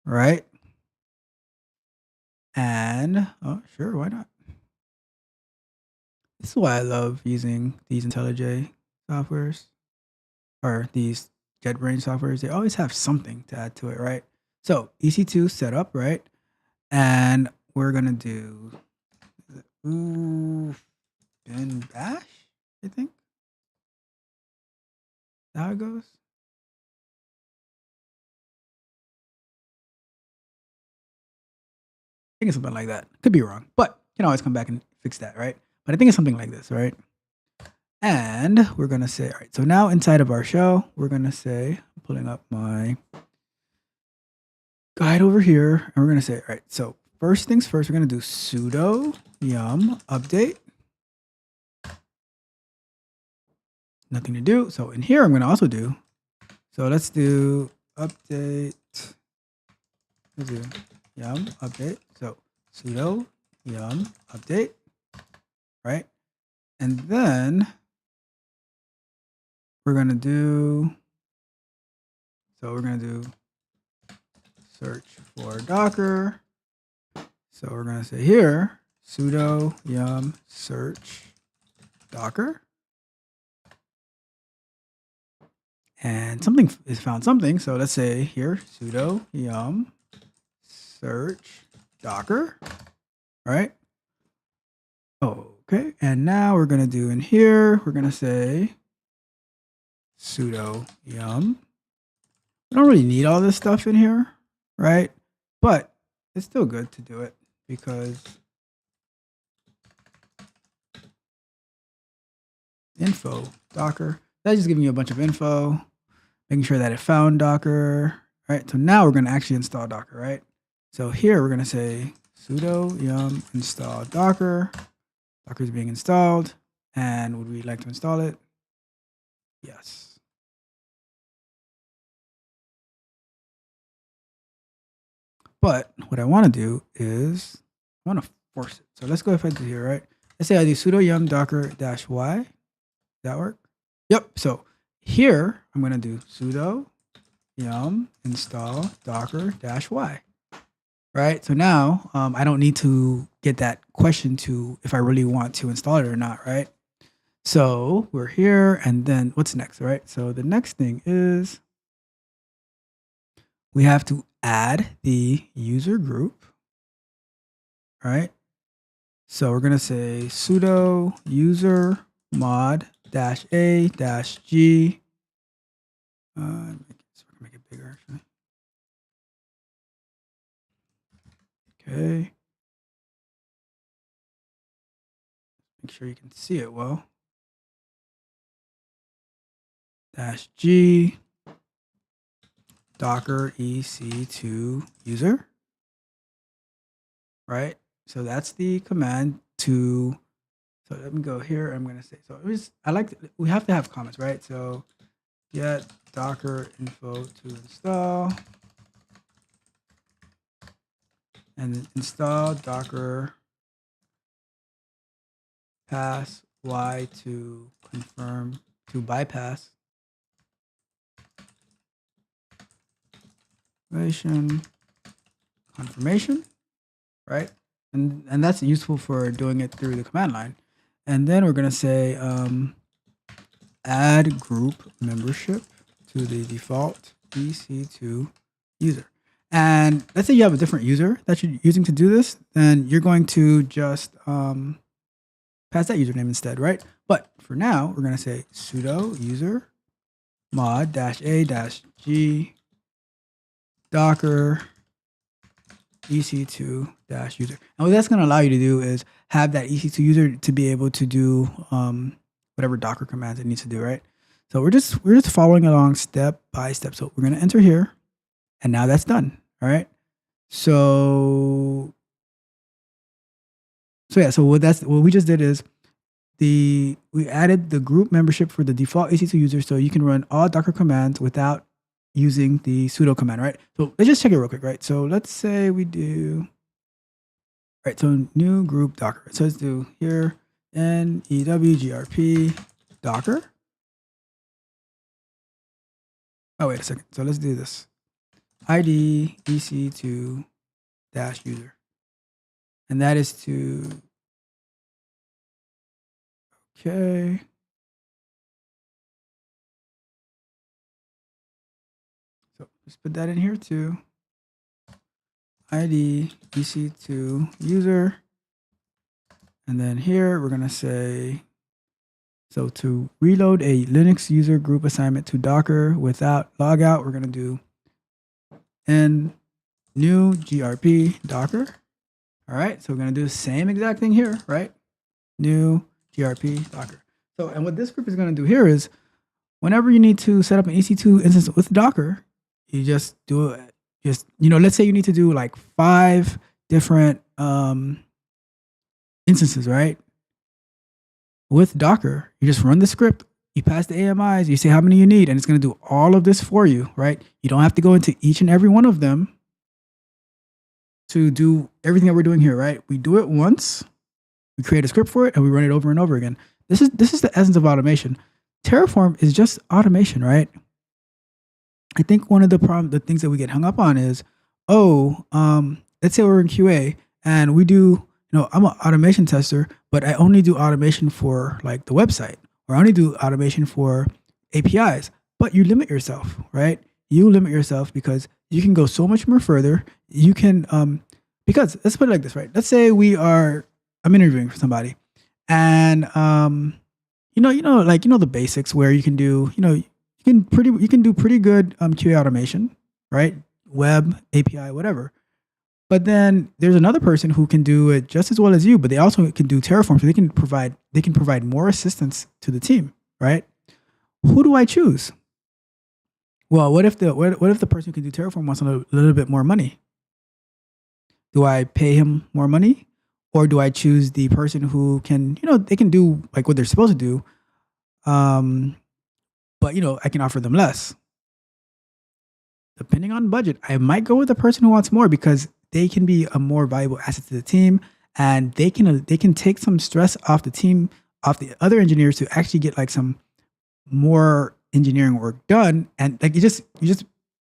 right? And, oh, sure, why not? This is why I love using these IntelliJ softwares, or these JetBrains softwares. They always have something to add to it, right? So ec2 setup, right? And we're gonna do bin bash, I think. Is that how it goes? I think it's something like that. Could be wrong, but you can always come back and fix that, right? But I think it's something like this, right? And we're gonna say, all right, so now inside of our shell, we're gonna say, I'm pulling up my guide over here, and we're gonna say, all right, so first things first, we're gonna do sudo yum update. Nothing to do. So in here, I'm gonna also do, so let's do update, let's do yum update. So sudo yum update, right? And then we're gonna do, so we're gonna do search for Docker. So we're gonna say here, sudo yum search Docker. And something is found something. So let's say here, sudo yum search Docker, right? Okay, and now we're gonna do in here, we're gonna say sudo yum. We don't really need all this stuff in here, right? But it's still good to do it because info Docker, that's just giving you a bunch of info, making sure that it found Docker, right? So now we're gonna actually install Docker, right? So here we're gonna say sudo yum install Docker. Docker is being installed, and would we like to install it? Yes. But what I want to do is I want to force it. So let's go ahead to here, right? Let's say I do sudo yum docker -y. Does that work? Yep. So here I'm going to do sudo yum install docker -y. Right. So now I don't need to get that question to if I really want to install it or not. Right. So we're here, and then what's next? Right. So the next thing is we have to add the user group. Right. So we're gonna say sudo user mod -a -g. Make it bigger actually. Okay. Make sure you can see it well. -g docker ec2 user. Right. So that's the command to. So let me go here. I'm gonna say so. It was, we have to have comments, right? So get docker info to install. And install docker pass Y to confirm to bypass confirmation, right? And that's useful for doing it through the command line. And then we're gonna say add group membership to the default EC2 user. And let's say you have a different user that you're using to do this, then you're going to just pass that username instead, right? But for now, we're gonna say sudo user mod -a-g docker EC2 -user. And what that's going to allow you to do is have that EC2 user to be able to do whatever Docker commands it needs to do, right? So we're just following along step by step. So we're going to enter here, and now that's done. All right. So yeah. So what we just did is we added the group membership for the default EC2 user, so you can run all Docker commands without using the sudo command, right? So let's just check it real quick, right? So let's say we do, right? So new group Docker. So let's do here newgrp Docker. Oh, wait a second. So let's do this. ID EC2 -user. And that is to, okay. So let's put that in here too. ID EC2 user. And then here we're going to say, so to reload a Linux user group assignment to Docker without logout, we're going to do n new grp Docker. All right. So we're going to do the same exact thing here, right? New grp Docker. So, and what this group is going to do here is whenever you need to set up an EC2 instance with Docker, you just do it. Just, let's say you need to do like 5 different instances, right? With Docker, you just run the script, you pass the AMIs, you say how many you need, and it's going to do all of this for you, right? You don't have to go into each and every one of them to do everything that we're doing here, right? We do it once, we create a script for it, and we run it over and over again. This is the essence of automation. Terraform is just automation, right? I think one of the things that we get hung up on is, let's say we're in QA and we do, I'm an automation tester, but I only do automation for like the website, or I only do automation for APIs. But you limit yourself, right? You limit yourself because you can go so much more further. You can, because let's put it like this, right? Let's say I'm interviewing for somebody, and the basics where you can do, you can do pretty good QA automation, right? Web, API, whatever. But then there's another person who can do it just as well as you, but they also can do Terraform, so they can provide more assistance to the team, right? Who do I choose? Well, what if the person who can do Terraform wants a little bit more money? Do I pay him more money, or do I choose the person who can, they can do like what they're supposed to do, but I can offer them less? Depending on budget, I might go with the person who wants more because they can be a more valuable asset to the team, and they can take some stress off the team, off the other engineers, to actually get like some more engineering work done. And like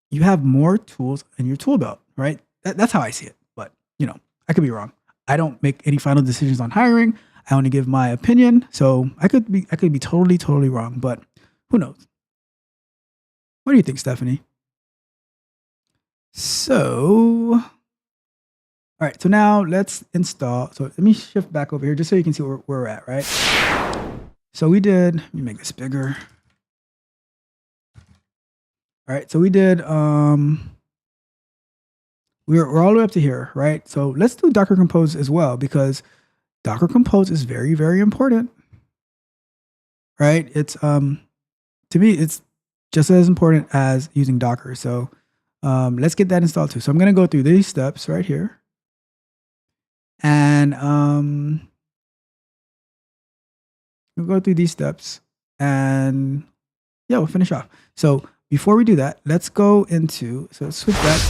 you have more tools in your tool belt, right? That's how I see it. But I could be wrong. I don't make any final decisions on hiring. I only give my opinion, so I could be totally wrong. But who knows? What do you think, Stephanie? So, all right, so now let's install. So let me shift back over here just so you can see where we're at, right? So let me make this bigger. All right, so we did, we're all the way up to here, right? So let's do Docker Compose as well, because Docker Compose is very, very important, right? It's, to me, it's just as important as using Docker. So let's get that installed too. So I'm going to go through these steps right here. And we'll go through these steps, and yeah, we'll finish off. So before we do that, let's go into, so let's switch back.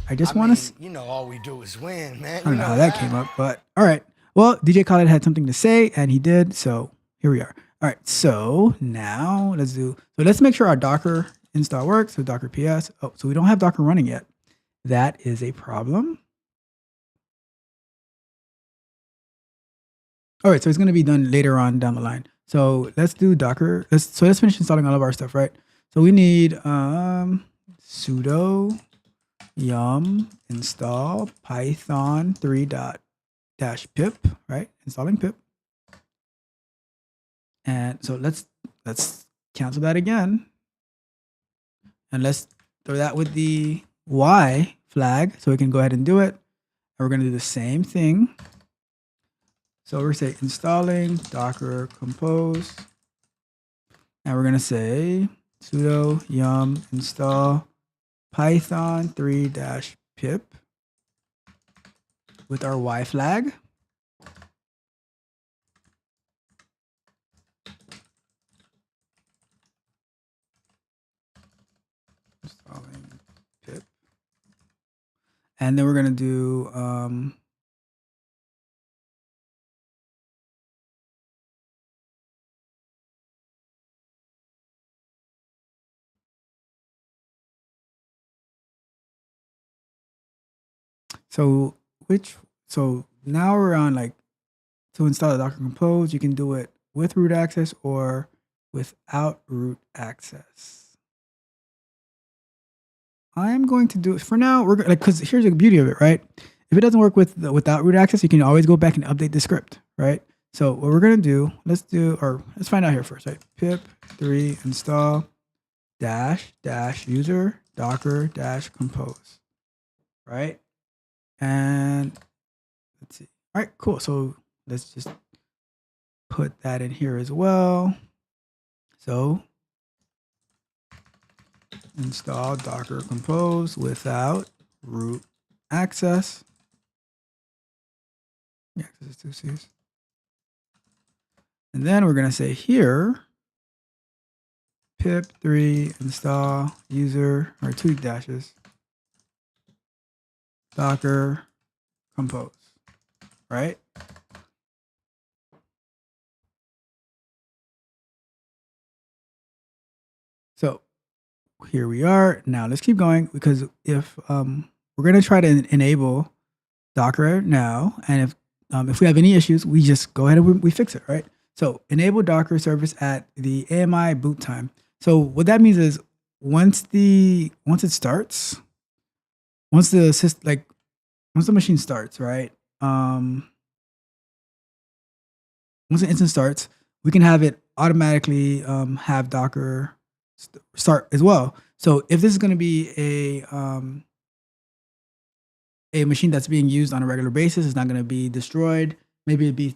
I want to, all we do is win, man. I don't know how that came up, but all right. Well, DJ Khaled had something to say, and he did. So here we are. All right, so now let's make sure our Docker install works. So Docker PS. Oh, so we don't have Docker running yet. That is a problem. All right, so it's going to be done later on down the line. So let's do Docker. Let's finish installing all of our stuff, right? So we need sudo yum install python 3.-pip, right? Installing pip. And so let's cancel that again. And let's throw that with the Y flag so we can go ahead and do it. And we're going to do the same thing. So we're going to say installing docker compose. And we're going to say sudo yum install python 3-pip with our Y flag. Installing pip. And then we're going to do so now we're on like to install the Docker Compose. You can do it with root access or without root access. I am going to do it for now. We're like, because here's the beauty of it, right? If it doesn't work without root access, you can always go back and update the script, right? So what we're gonna do, let's find out here first, right? Pip 3 install -- user docker - compose, right? And let's see. All right, cool. So let's just put that in here as well. So install docker compose without root access. Yeah, because it's 2 C's. And then we're going to say here, pip 3 install user, or 2 dashes, docker compose, right? So here we are. Now let's keep going, because if we're going to try to enable Docker now, and if we have any issues, we just go ahead and we fix it, right? So enable Docker service at the AMI boot time. So what that means is once the machine starts, right? Once the instance starts, we can have it automatically have Docker start as well. So if this is going to be a machine that's being used on a regular basis, it's not going to be destroyed. Maybe it'd be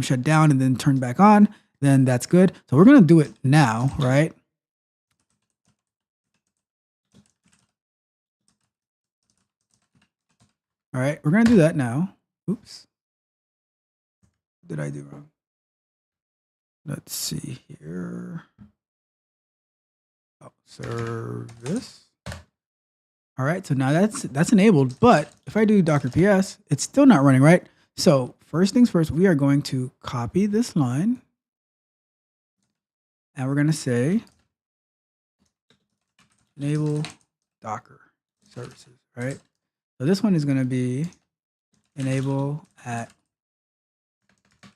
shut down and then turned back on. Then that's good. So we're going to do it now, right? All right, we're going to do that now. Oops. What did I do wrong? Let's see here. Oh, service. All right, so now that's enabled, but if I do Docker PS, it's still not running, right? So first things first, we are going to copy this line, and we're going to say enable Docker services, right? So this one is going to be enable at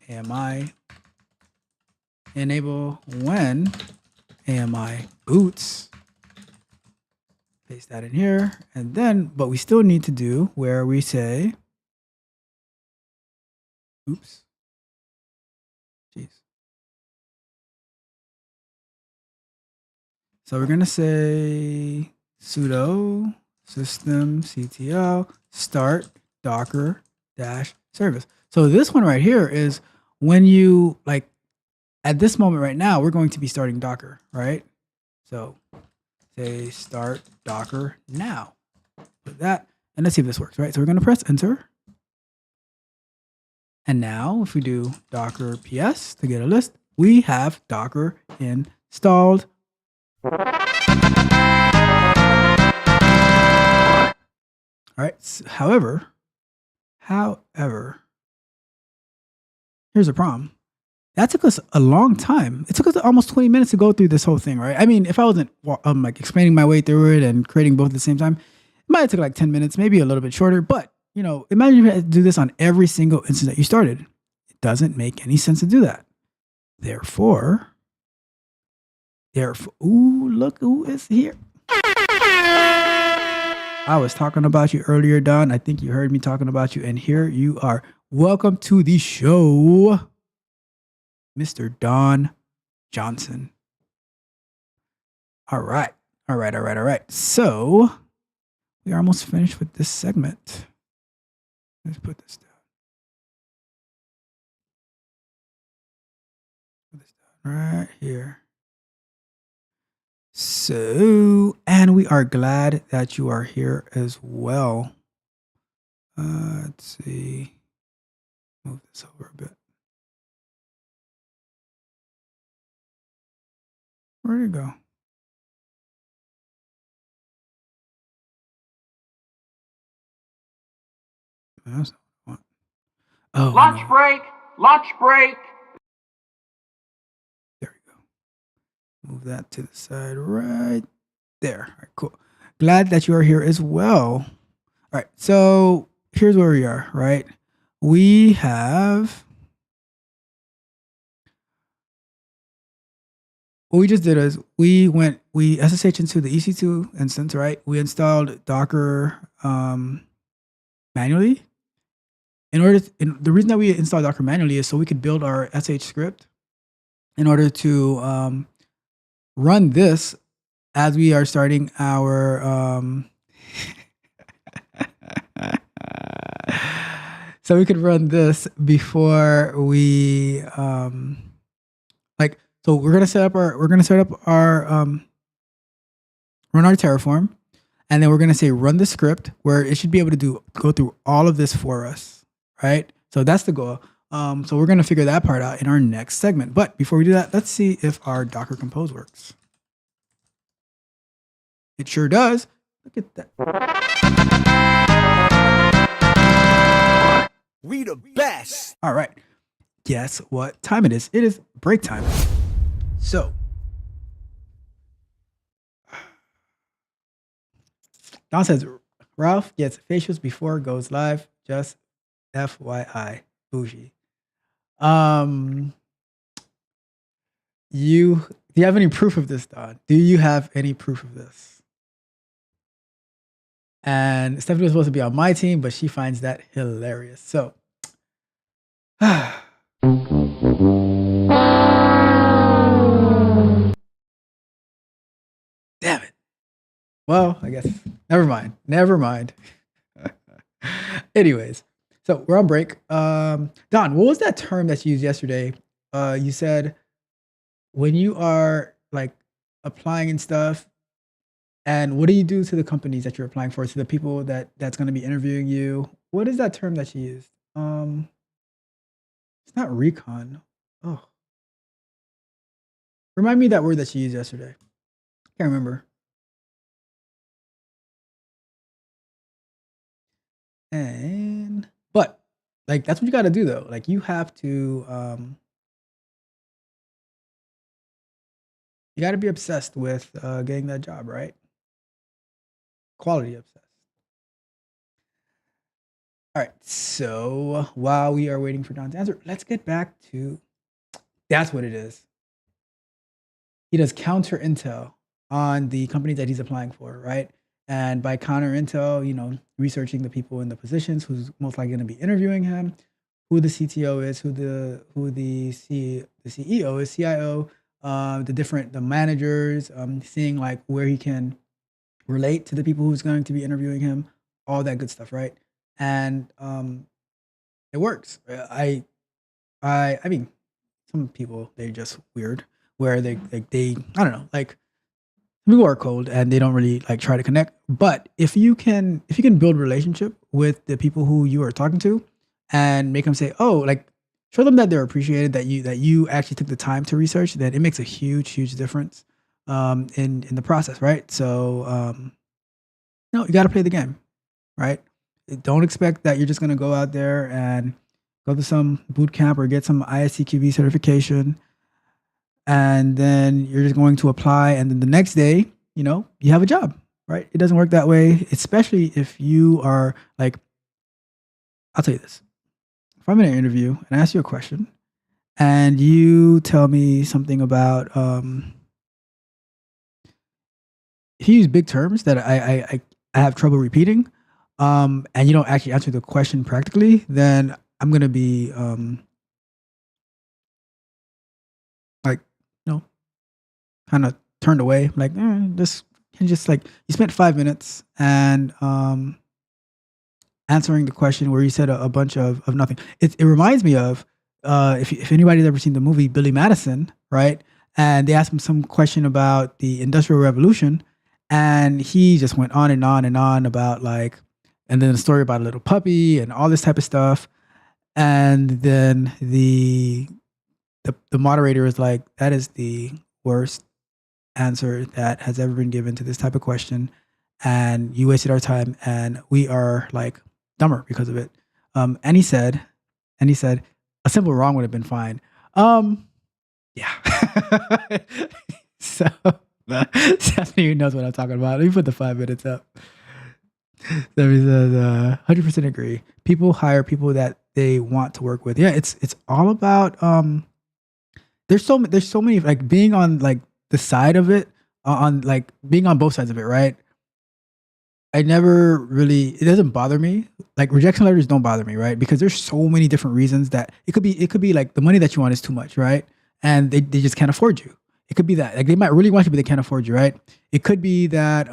AMI, enable when AMI boots. Paste that in here, and then, but we still need to do where we say, oops, jeez. So we're gonna say sudo systemctl start docker - service. So this one right here is when you like, at this moment right now, we're going to be starting Docker, right? So say start Docker now. Put that, and let's see if this works, right? So we're going to press enter. And now if we do Docker PS to get a list, we have Docker installed. All right. So, however, here's a problem. that took us a long time. It took us almost 20 minutes to go through this whole thing, right? I mean, if I wasn't like explaining my way through it and creating both at the same time, it might have took like 10 minutes, maybe a little bit shorter. But, you know, imagine if you had to do this on every single instance that you started. It doesn't make any sense to do that. Therefore, ooh, look who is here. I was talking about you earlier, Don. I think you heard me talking about you, and here you are. Welcome to the show, Mr. Don Johnson. All right. So we are almost finished with this segment. Let's put this down. Put this down right here. So, and we are glad that you are here as well. Let's see. Move this over a bit. Where'd it go? That's not what I want. Oh, Lunch no. break! Lunch break! There we go. Move that to the side right there. All right, cool. Glad that you are here as well. All right, so here's where we are, right? We have... What we just did is we SSH into the EC2 instance, right? We installed Docker manually. The reason that we installed Docker manually is so we could build our sh script in order to run this as we are starting our so we could run this before we so we're gonna set up our run our Terraform, and then we're gonna say run the script where it should be able to go through all of this for us, right? So that's the goal. So we're gonna figure that part out in our next segment. But before we do that, let's see if our Docker Compose works. It sure does. Look at that. We the best. All right. Guess what time it is? It is break time. So, Don says, Ralph gets facials before it goes live. Just FYI. Bougie. Do you have any proof of this, Don? Do you have any proof of this? And Stephanie was supposed to be on my team, but she finds that hilarious. So, damn it. Well, I guess never mind. Anyways, so we're on break. Don, what was that term that you used yesterday? You said when you are like applying and stuff, and what do you do to the companies that you're applying for, to the people that's going to be interviewing you? What is that term that you used? It's not recon. Oh, remind me that word that you used yesterday. Can't remember. But like that's what you got to do though. Like you have to you got to be obsessed with getting that job, right? Quality obsessed. All right, so while we are waiting for Don's answer, let's get back to, that's what it is. He does counter intel on the company that he's applying for, right? And by counter intel, researching the people in the positions, who's most likely going to be interviewing him, who the CTO is, who the CEO is, CIO, the managers, seeing like where he can relate to the people who's going to be interviewing him, all that good stuff, right? And it works. I mean, some people, they're just weird, where they I don't know, like people are cold and they don't really like try to connect. But if you can build relationship with the people who you are talking to and make them say, oh, like show them that they're appreciated, that you actually took the time to research, then it makes a huge difference in the process, right? So you got to play the game, right? Don't expect that you're just going to go out there and go to some boot camp or get some ISCQB certification, and then you're just going to apply, and then the next day, you have a job, right? It doesn't work that way, especially if you are like, I'll tell you this. If I'm in an interview and I ask you a question and you tell me something about, if you use big terms that I have trouble repeating, and you don't actually answer the question practically, then I'm going to be, like, kind of turned away. Like, just like, you spent 5 minutes and, answering the question where you said a bunch of nothing. It reminds me of, if anybody's ever seen the movie Billy Madison, right? And they asked him some question about the Industrial Revolution, and he just went on and on and on about like, and then a story about a little puppy and all this type of stuff. And then the moderator is like, that is the worst answer that has ever been given to this type of question, and you wasted our time, and we are like dumber because of it. And he said, a simple wrong would have been fine. Yeah. So Stephanie knows what I'm talking about. Let me put the 5 minutes up. Stephanie says, 100% agree. People hire people that they want to work with. Yeah, it's all about there's so many, like, being on like the side of it, on like being on both sides of it, right? I never really, it doesn't bother me. Like, rejection letters don't bother me, right? Because there's so many different reasons that it could be like the money that you want is too much, right? And they just can't afford you. It could be that, like, they might really want you, but they can't afford you, right? It could be that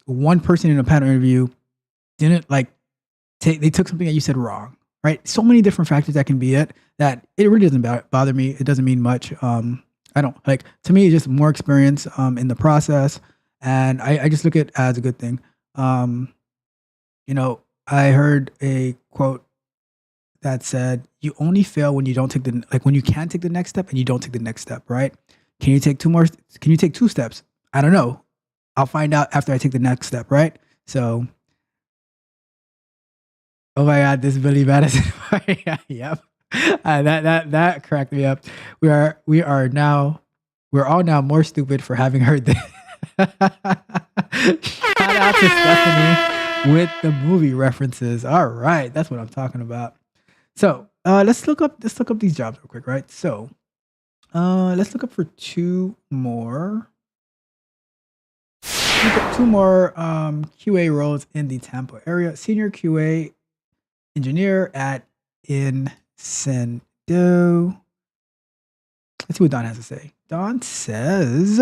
one person in a panel interview didn't like they took something that you said wrong, right? So many different factors that can be it, that it really doesn't bother me. It doesn't mean much. I don't like, to me, it's just more experience in the process, and I just look at it as a good thing. I heard a quote that said, "You only fail when you don't take when you can't take the next step and you don't take the next step." Right? Can you take two steps? I don't know. I'll find out after I take the next step. Right? So, oh my God, this Billy Madison. Yep. That cracked me up. We're all now more stupid for having heard this. Shout out to Stephanie with the movie references. All right, that's what I'm talking about. So let's look up these jobs real quick, right? So let's look up for two more QA roles in the Tampa area. Senior QA engineer at Incendo. Let's see what Don has to say. Don says,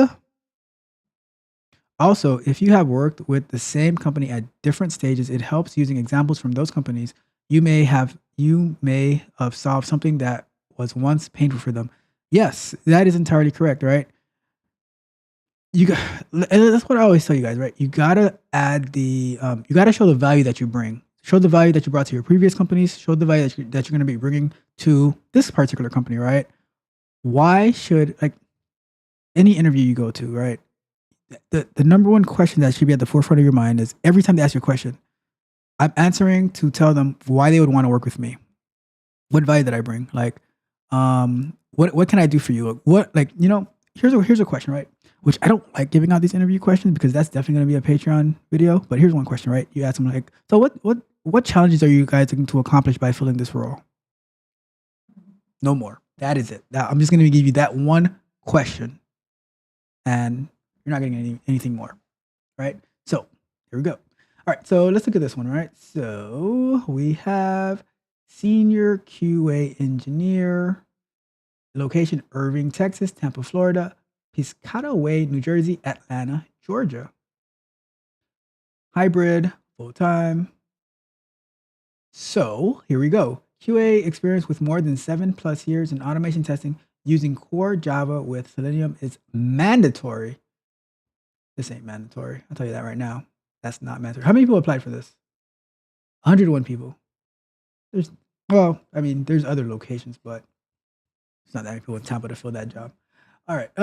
also, if you have worked with the same company at different stages, it helps using examples from those companies. You may have solved something that was once painful for them. Yes, that is entirely correct, right? That's what I always tell you guys, right? You gotta add you gotta show the value that you bring. Show the value that you brought to your previous companies. Show the value that you're going to be bringing to this particular company, right? Why should, like, any interview you go to, right? The number one question that should be at the forefront of your mind is, every time they ask you a question, I'm answering to tell them why they would want to work with me. What value did I bring? Like, what can I do for you? Here's a question, right? Which I don't like giving out these interview questions, because that's definitely going to be a Patreon video. But here's one question, right? You ask them, like, so what challenges are you guys looking to accomplish by filling this role? No more. That is it. Now, I'm just going to give you that one question, and you're not getting anything more, right? So here we go. All right, so let's look at this one, right? So we have senior QA engineer, location Irving, Texas, Tampa, Florida, Piscataway, New Jersey, Atlanta, Georgia. Hybrid, full-time. So here we go. QA experience with more than 7+ years in automation testing using core Java with Selenium is mandatory. This ain't mandatory. I'll tell you that right now. That's not mandatory. How many people applied for this? 101 people. There's other locations, but it's not that many people in Tampa to fill that job. All right.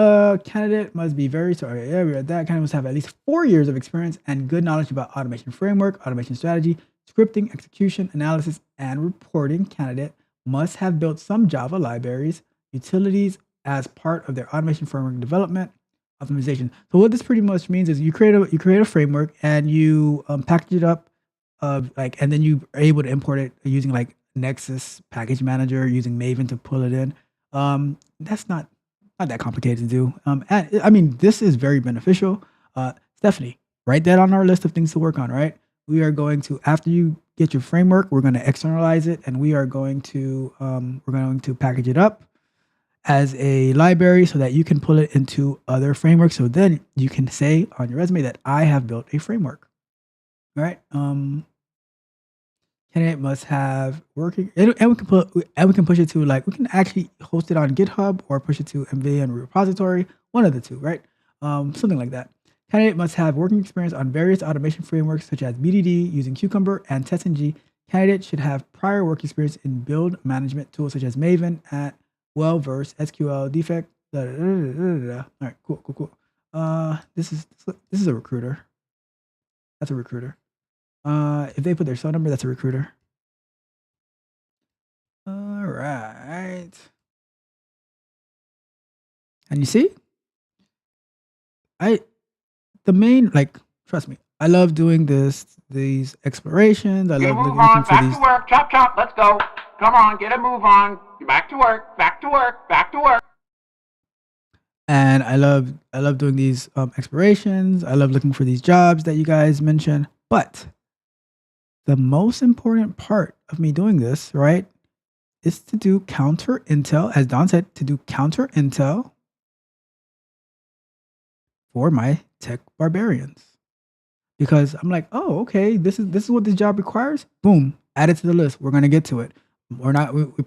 Candidate must be very sorry. Yeah, we read that. Candidate must have at least 4 years of experience and good knowledge about automation framework, automation strategy, scripting, execution, analysis, and reporting. Candidate must have built some Java libraries, utilities as part of their automation framework development, optimization. So what this pretty much means is you create a framework and you package it up, and then you are able to import it using like Nexus package manager, using Maven to pull it in. That's not that complicated to do. And, I mean, this is very beneficial. Stephanie, write that on our list of things to work on, right? We are going to, after you get your framework, we're going to externalize it, and we are going to package it up as a library so that you can pull it into other frameworks. So then you can say on your resume that I have built a framework. All right. Candidate must have working, and we can push it to, like, we can actually host it on GitHub or push it to MVN repository, one of the two, right? Something like that. Candidate must have working experience on various automation frameworks such as BDD using Cucumber and TestNG. Candidate should have prior work experience in build management tools such as Maven, well-versed SQL, defect. All right, cool. This is a recruiter. That's a recruiter. If they put their cell number, that's a recruiter. All right. And you see, trust me, I love doing these explorations. I Get a love move looking on, for back these. to work, chop chop, let's go. Come on, get a move on. You're back to work, back to work, back to work. And I love doing these explorations. I love looking for these jobs that you guys mentioned. But the most important part of me doing this, right, is to do counter intel, as Don said, to do counter intel for my tech barbarians. Because I'm like, oh, okay, this is what this job requires. Boom, add it to the list. We're gonna get to it. We're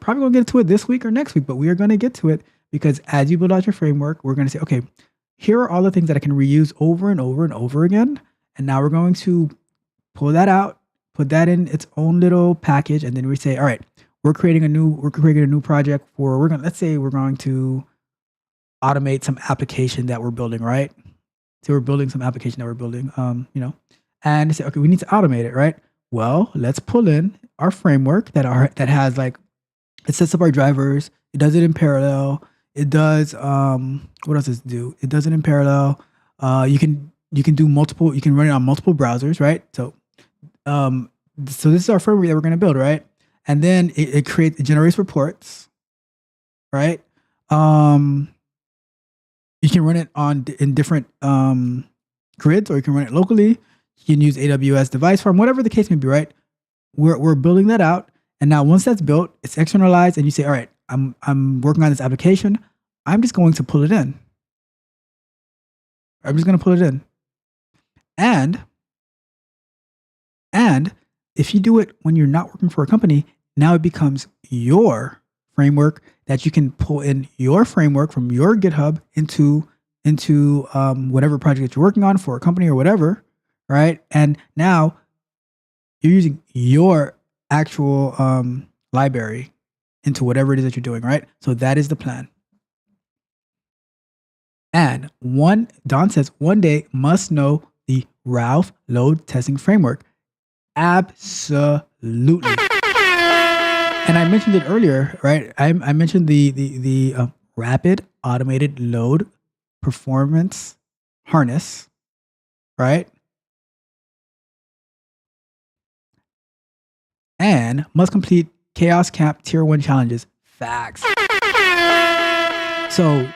probably gonna get to it this week or next week, but we are gonna get to it because as you build out your framework, we're gonna say, okay, here are all the things that I can reuse over and over and over again. And now we're going to pull that out, put that in its own little package, and then we say, all right, we're creating a new project for, let's say we're going to automate some application that we're building, right? So we're building some application that we're building, and they say, okay, we need to automate it, right? Well, let's pull in our framework that has, like, it sets up our drivers, it does it in parallel, it does what else does it do? It does it in parallel. You can do multiple, you can run it on multiple browsers, right? So this is our framework that we're going to build, right? And then it generates reports, right? You can run it in different grids, or you can run it locally. You can use AWS device farm, whatever the case may be, right? We're building that out, and now once that's built, it's externalized, and you say, all right, I'm working on this application. I'm just going to pull it in. I'm just going to pull it in, and if you do it when you're not working for a company, now it becomes your framework that you can pull in your framework from your GitHub into whatever project that you're working on for a company or whatever, right? And now you're using your actual library into whatever it is that you're doing, right? So that is the plan. And Don says, one day must know the Ralph load testing framework. Absolutely. And I mentioned it earlier, right? I mentioned the rapid automated load performance harness, right? And must complete chaos camp tier 1 challenges. Facts. So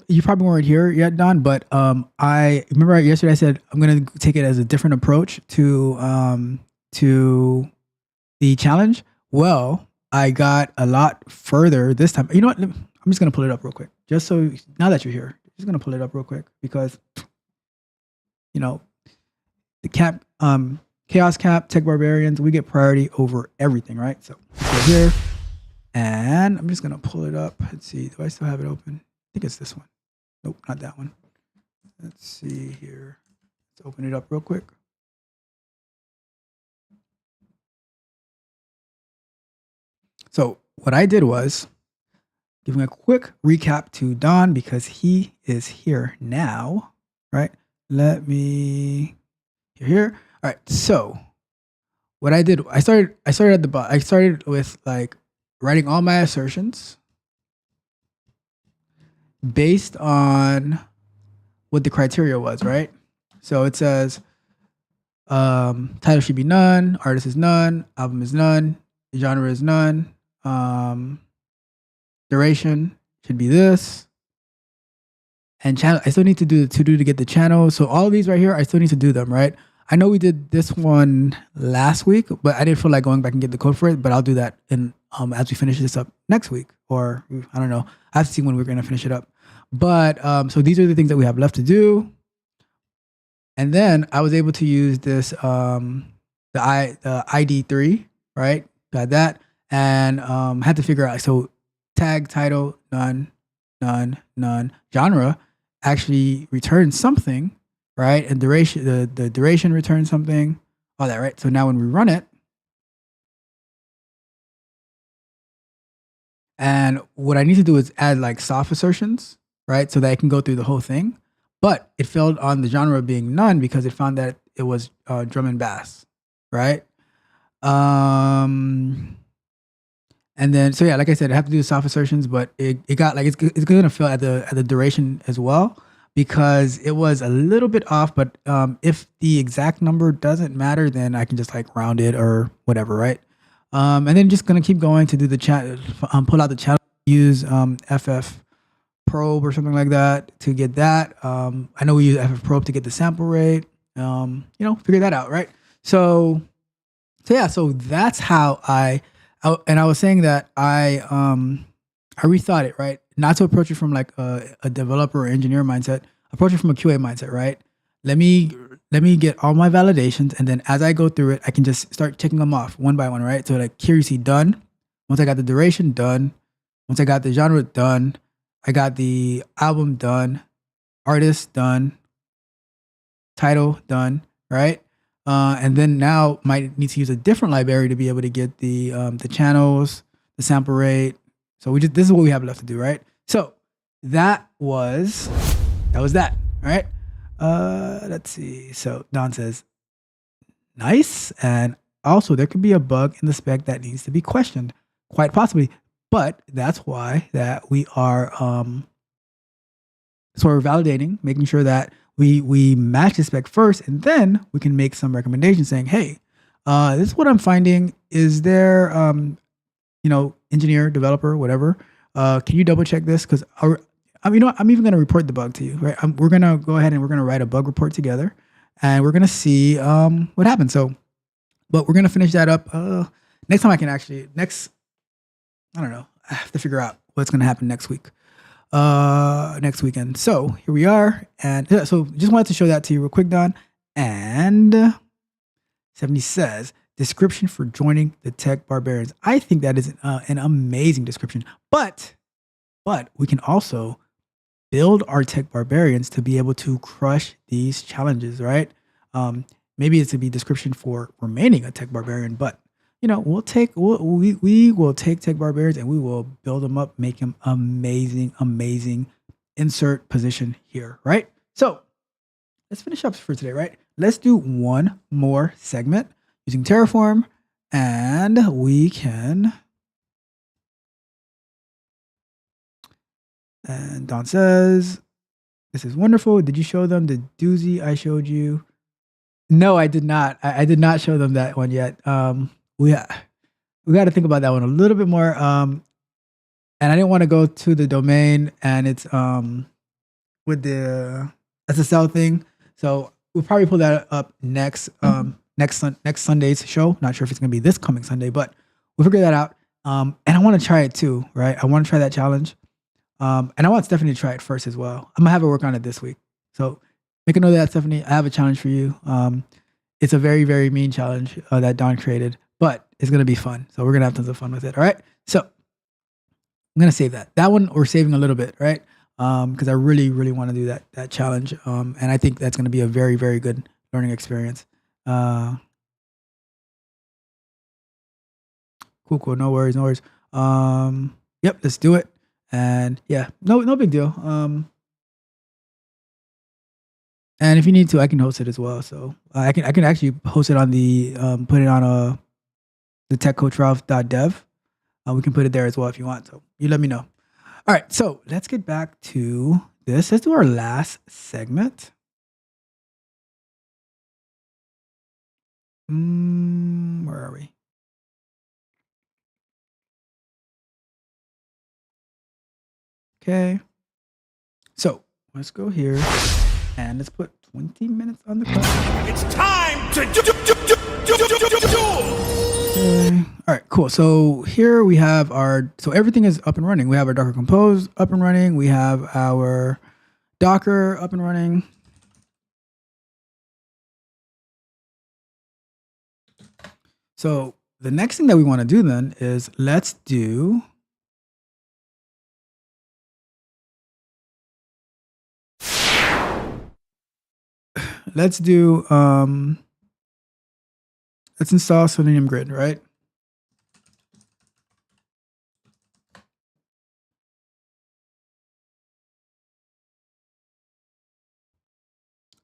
you probably weren't here yet, Don, but I remember yesterday I said I'm going to take it as a different approach to the challenge. Well, I got a lot further this time. You know what? I'm just going to pull it up real quick. Just so, now that you're here, I'm just going to pull it up real quick because, the camp, chaos camp, tech barbarians, we get priority over everything, right? So go here, and I'm just going to pull it up. Let's see. Do I still have it open? I think it's this one. Nope, not that one. Let's see here. Let's open it up real quick. So what I did was giving a quick recap to Don because he is here now, right? You're here. All right. So what I did, I started at the bottom. I started with, like, writing all my assertions based on what the criteria was, right? So it says title should be none, artist is none, album is none, genre is none, duration should be this, and channel. I still need to do the to-do to get the channel. So all of these right here, I still need to do them, right? I know we did this one last week, but I didn't feel like going back and get the code for it. But I'll do that in as we finish this up next week, or I don't know. I have to see when we're going to finish it up. But so these are the things that we have left to do. And then I was able to use this the ID3, right? Got that, and had to figure out. So tag, title, none, genre actually returns something, right? And duration, the duration returns something, all that, right? So now when we run it, and what I need to do is add like soft assertions, right? So that I can go through the whole thing. But it failed on the genre being none because it found that it was drum and bass, right? And then, so yeah, like I said, I have to do soft assertions, but it got like, it's going to fail at the duration as well because it was a little bit off. But if the exact number doesn't matter, then I can just like round it or whatever, right? And then just going to keep going to do the chat, pull out the channel, use FF probe or something like that to get that. I know we use FF probe to get the sample rate. Figure that out, right? So yeah, so that's how I was saying that I rethought it, right? Not to approach it from like a developer or engineer mindset, approach it from a QA mindset, right? Let me get all my validations, and then as I go through it, I can just start checking them off one by one, right? So like here you see done. Once I got the duration done, once I got the genre done, I got the album done, artist done, title done, right? And then now might need to use a different library to be able to get the channels, the sample rate. So this is what we have left to do, right? So that was that, right? Let's see. So Don says, nice. And also there could be a bug in the spec that needs to be questioned, quite possibly. But that's why that we are so we're validating, making sure that we match the spec first, and then we can make some recommendations saying, hey, this is what I'm finding. Is there engineer, developer, whatever, can you double check this? Because I'm even going to report the bug to you, right? We're going to go ahead and we're going to write a bug report together, and we're going to see what happens. So, but we're going to finish that up next time. I don't know. I have to figure out what's going to happen next week, next weekend. So here we are. And so just wanted to show that to you real quick, Don. And 70 says, description for joining the Tech Barbarians. I think that is an amazing description, but we can also build our Tech Barbarians to be able to crush these challenges, right? Maybe it's to be description for remaining a Tech Barbarian, but we will take Tech Barbarians and we will build them up, make them amazing. Insert position here, right? So let's finish up for today, right? Let's do one more segment using Terraform, and we can. And Don says, this is wonderful. Did you show them the doozy I showed you? No, I did not. I did not show them that one yet. We got to think about that one a little bit more. And I didn't want to go to the domain, and it's with the SSL thing. So we'll probably pull that up next Sunday's show. Not sure if it's gonna be this coming Sunday, but we'll figure that out. And I want to try it too, right? I want to try that challenge. And I want Stephanie to try it first as well. I'm gonna have her work on it this week. So make a note of that, Stephanie. I have a challenge for you. It's a very, very mean challenge that Don created, but it's gonna be fun. So we're gonna have tons of fun with it. All right. So I'm gonna save that. That one we're saving a little bit, right? Because I really, really want to do that challenge. And I think that's gonna be a very, very good learning experience. Cool. No worries. Yep, let's do it. And yeah, no big deal. And if you need to, I can host it as well. So I can actually host it on the put it on the techcoachralph.dev. We can put it there as well if you want. So you let me know. All right, so let's get back to this. Let's do our last segment. Where are we? Okay. So let's go here and let's put 20 minutes on the clock. It's time to do. Okay. All right, cool. So here we have so everything is up and running. We have our Docker Compose up and running. We have our Docker up and running. So the next thing that we want to do then is let's do let's install Selenium Grid, right?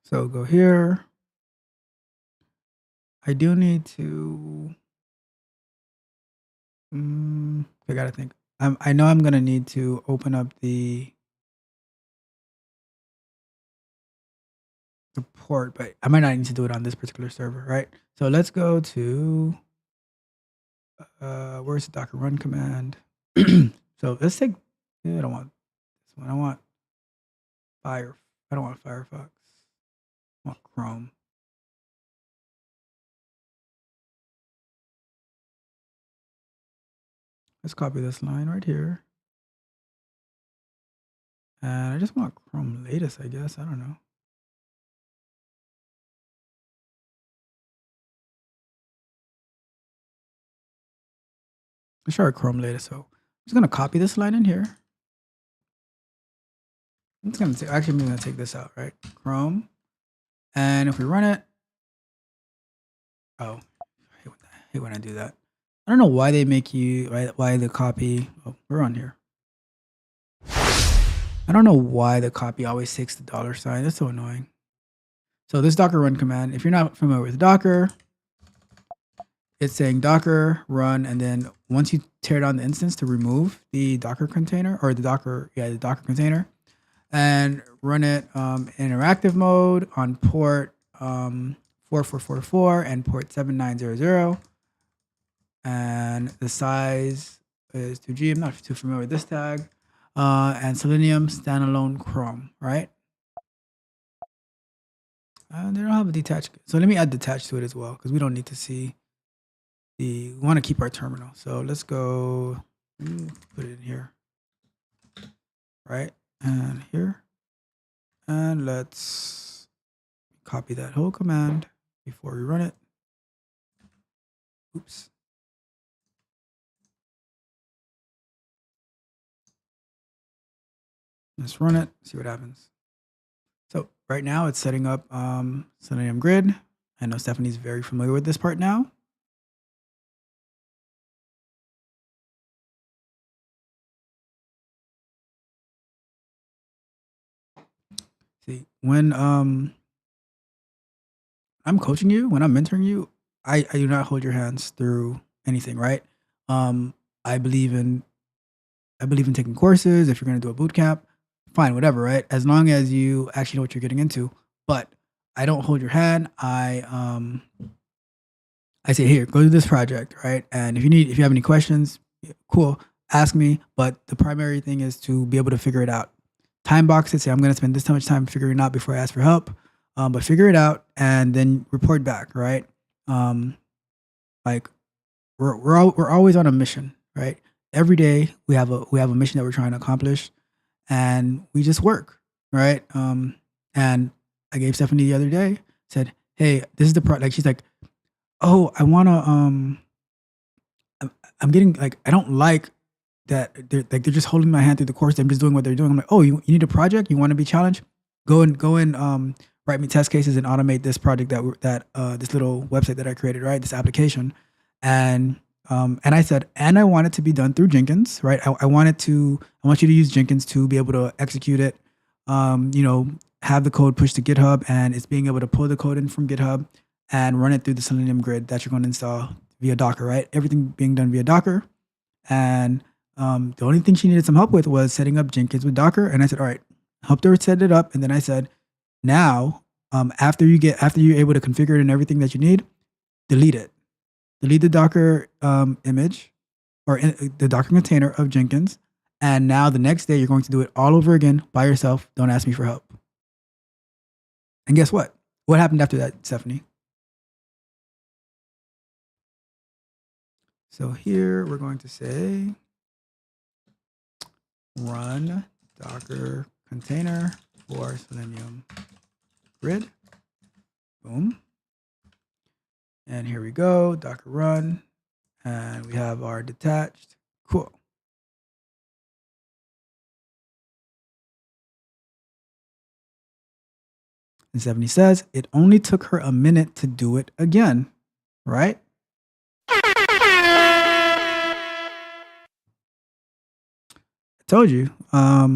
So go here. I do need to, I gotta think. I know I'm gonna need to open up the port, but I might not need to do it on this particular server, right? So let's go to, where's the Docker run command? So let's take, I don't want this one. I want I don't want Firefox. I want Chrome. Let's copy this line right here. And I just want Chrome latest, I guess. I don't know. Let's try Chrome latest. So I'm just gonna copy this line in here. I'm gonna take this out, right? Chrome. And if we run it, I hate when I do that. I don't know why they make you, why the copy, we're on here. I don't know why the copy always takes the $sign. That's so annoying. So this Docker run command, if you're not familiar with Docker, it's saying Docker run, and then once you tear down the instance to remove the Docker container or the Docker container, and run it in interactive mode on port 4444 and port 7900. And the size is 2G. I'm not too familiar with this tag. And Selenium standalone Chrome, right? They don't have a detached. So let me add detached to it as well, because we don't need to see we want to keep our terminal. So let's go put it in here, right? And here. And let's copy that whole command before we run it. Oops. Let's run it, see what happens. So right now it's setting up Selenium Grid. I know Stephanie's very familiar with this part now. See, when I'm coaching you, when I'm mentoring you, I do not hold your hands through anything, right? I believe in taking courses. If you're going to do a boot camp, fine, whatever, right? As long as you actually know what you're getting into. But I don't hold your hand. I say, here, go do this project, right? And if you have any questions, cool, ask me. But the primary thing is to be able to figure it out. Time box it, say I'm going to spend this much time figuring it out before I ask for help. But figure it out and then report back, right? Like we're always on a mission, right? Every day we have a mission that we're trying to accomplish, and we just work, right? And I gave Stephanie the other day, said, hey, this is the like she's like, oh, I wanna I'm getting like, I don't like that they're just holding my hand through the course. I'm just doing what they're doing. I'm like, oh, you need a project? You want to be challenged? Go and write me test cases and automate this project that this little website that I created, right? This application. And I said, and I want it to be done through Jenkins, right? I want you to use Jenkins to be able to execute it, have the code pushed to GitHub, and it's being able to pull the code in from GitHub and run it through the Selenium Grid that you're going to install via Docker, right? Everything being done via Docker. And the only thing she needed some help with was setting up Jenkins with Docker. And I said, all right, helped her set it up. And then I said, now, after you're able to configure it and everything that you need, delete it. Delete the Docker image or the Docker container of Jenkins. And now the next day, you're going to do it all over again by yourself. Don't ask me for help. And guess what? What happened after that, Stephanie? So here we're going to say run Docker container for Selenium grid. Boom. And here we go, Docker run. And we have our detached. Cool. And 70 says it only took her a minute to do it again, right? I told you. I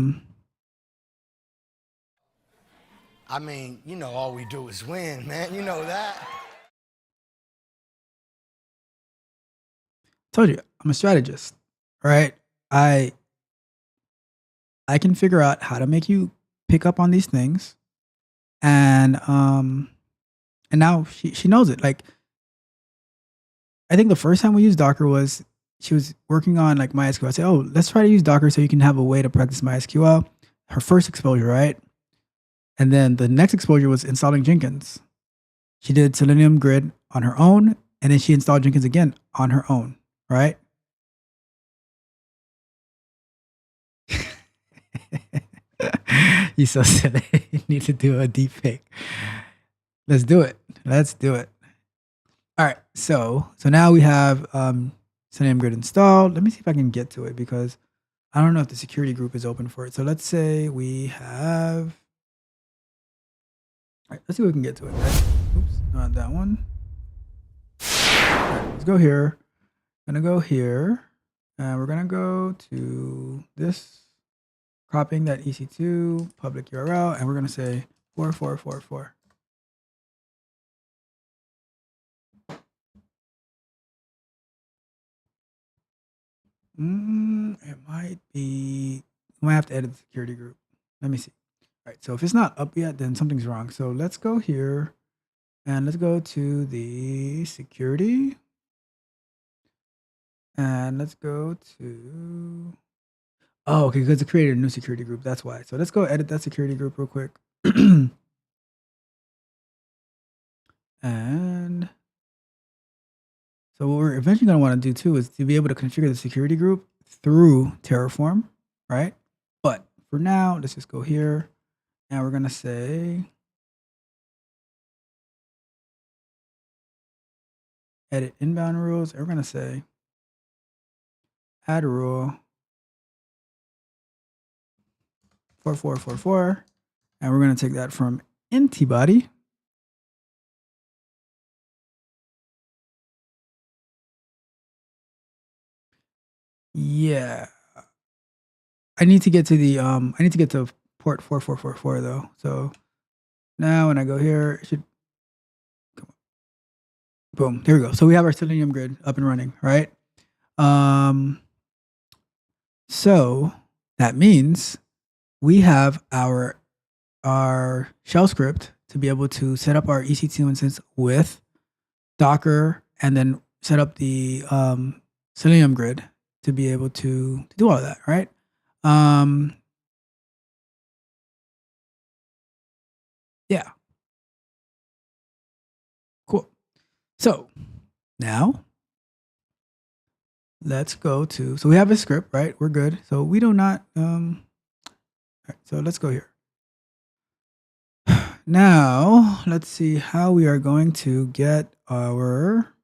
mean, you know, all we do is win, man. You know that. Told you, I'm a strategist, right? I can figure out how to make you pick up on these things, and now she knows it. Like, I think the first time we used Docker was she was working on like MySQL. I said, oh, let's try to use Docker so you can have a way to practice MySQL. Her first exposure, right? And then the next exposure was installing Jenkins. She did Selenium Grid on her own, and then she installed Jenkins again on her own, right? You so silly. You need to do a deep fake. Let's do it. Let's do it. All right. So now we have Selenium Grid installed. Let me see if I can get to it because I don't know if the security group is open for it. So let's say we have. All right, let's see if we can get to it. Right? Oops, not that one. All right, let's go here. Gonna go here, and we're gonna go to this, copying that EC2 public URL, and we're gonna say 4444. It might be. I might have to edit the security group. Let me see. All right, so if it's not up yet, then something's wrong. So let's go here and let's go to the security. And let's go to, oh, okay, because it created a new security group. That's why. So let's go edit that security group real quick. And so what we're eventually going to want to do too is to be able to configure the security group through Terraform, right? But for now, let's just go here. And we're going to say edit inbound rules. And we're going to say add rule 4444. And we're going to take that from antibody. Yeah. I need to get to the port 4444 though. So now when I go here, it should come on. Boom. There we go. So we have our Selenium Grid up and running, right? So that means we have our shell script to be able to set up our EC2 instance with Docker and then set up the Selenium Grid to be able to do all of that, right? Yeah. Cool. So now let's go to, so we have a script, right? We're good. So we do not, all right, so let's go here. Now let's see how we are going to get our,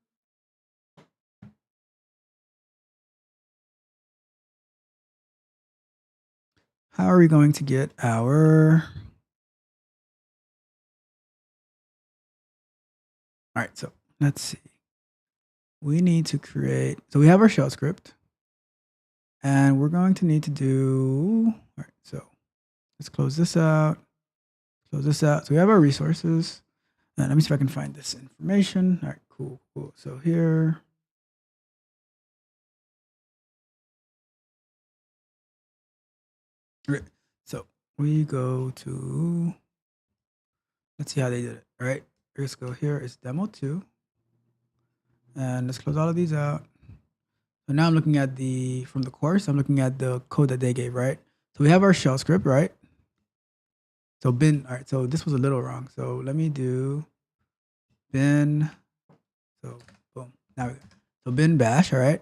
how are we going to get our, all right, so let's see. We need to create, so we have our shell script and we're going to need to do, all right, so let's close this out, close this out. So we have our resources and let me see if I can find this information. All right, cool. So here, Okay. So we go to, let's see how they did it. All right. Let's go here. It's demo 2. And let's close all of these out. So now I'm looking at from the course, I'm looking at the code that they gave, right? So we have our shell script, right? So bin, all right, so this was a little wrong. So let me do bin, so boom, now we go. So bin bash, all right?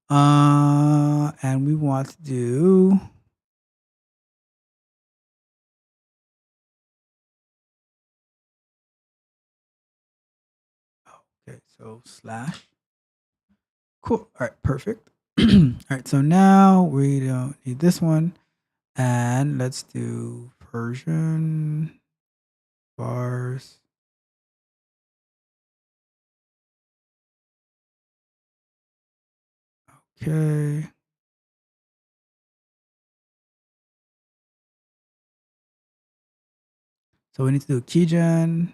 And we want to do, okay, so slash, cool, all right, perfect. All right, so now we don't need this one. And let's do version bars. Okay. So we need to do keygen,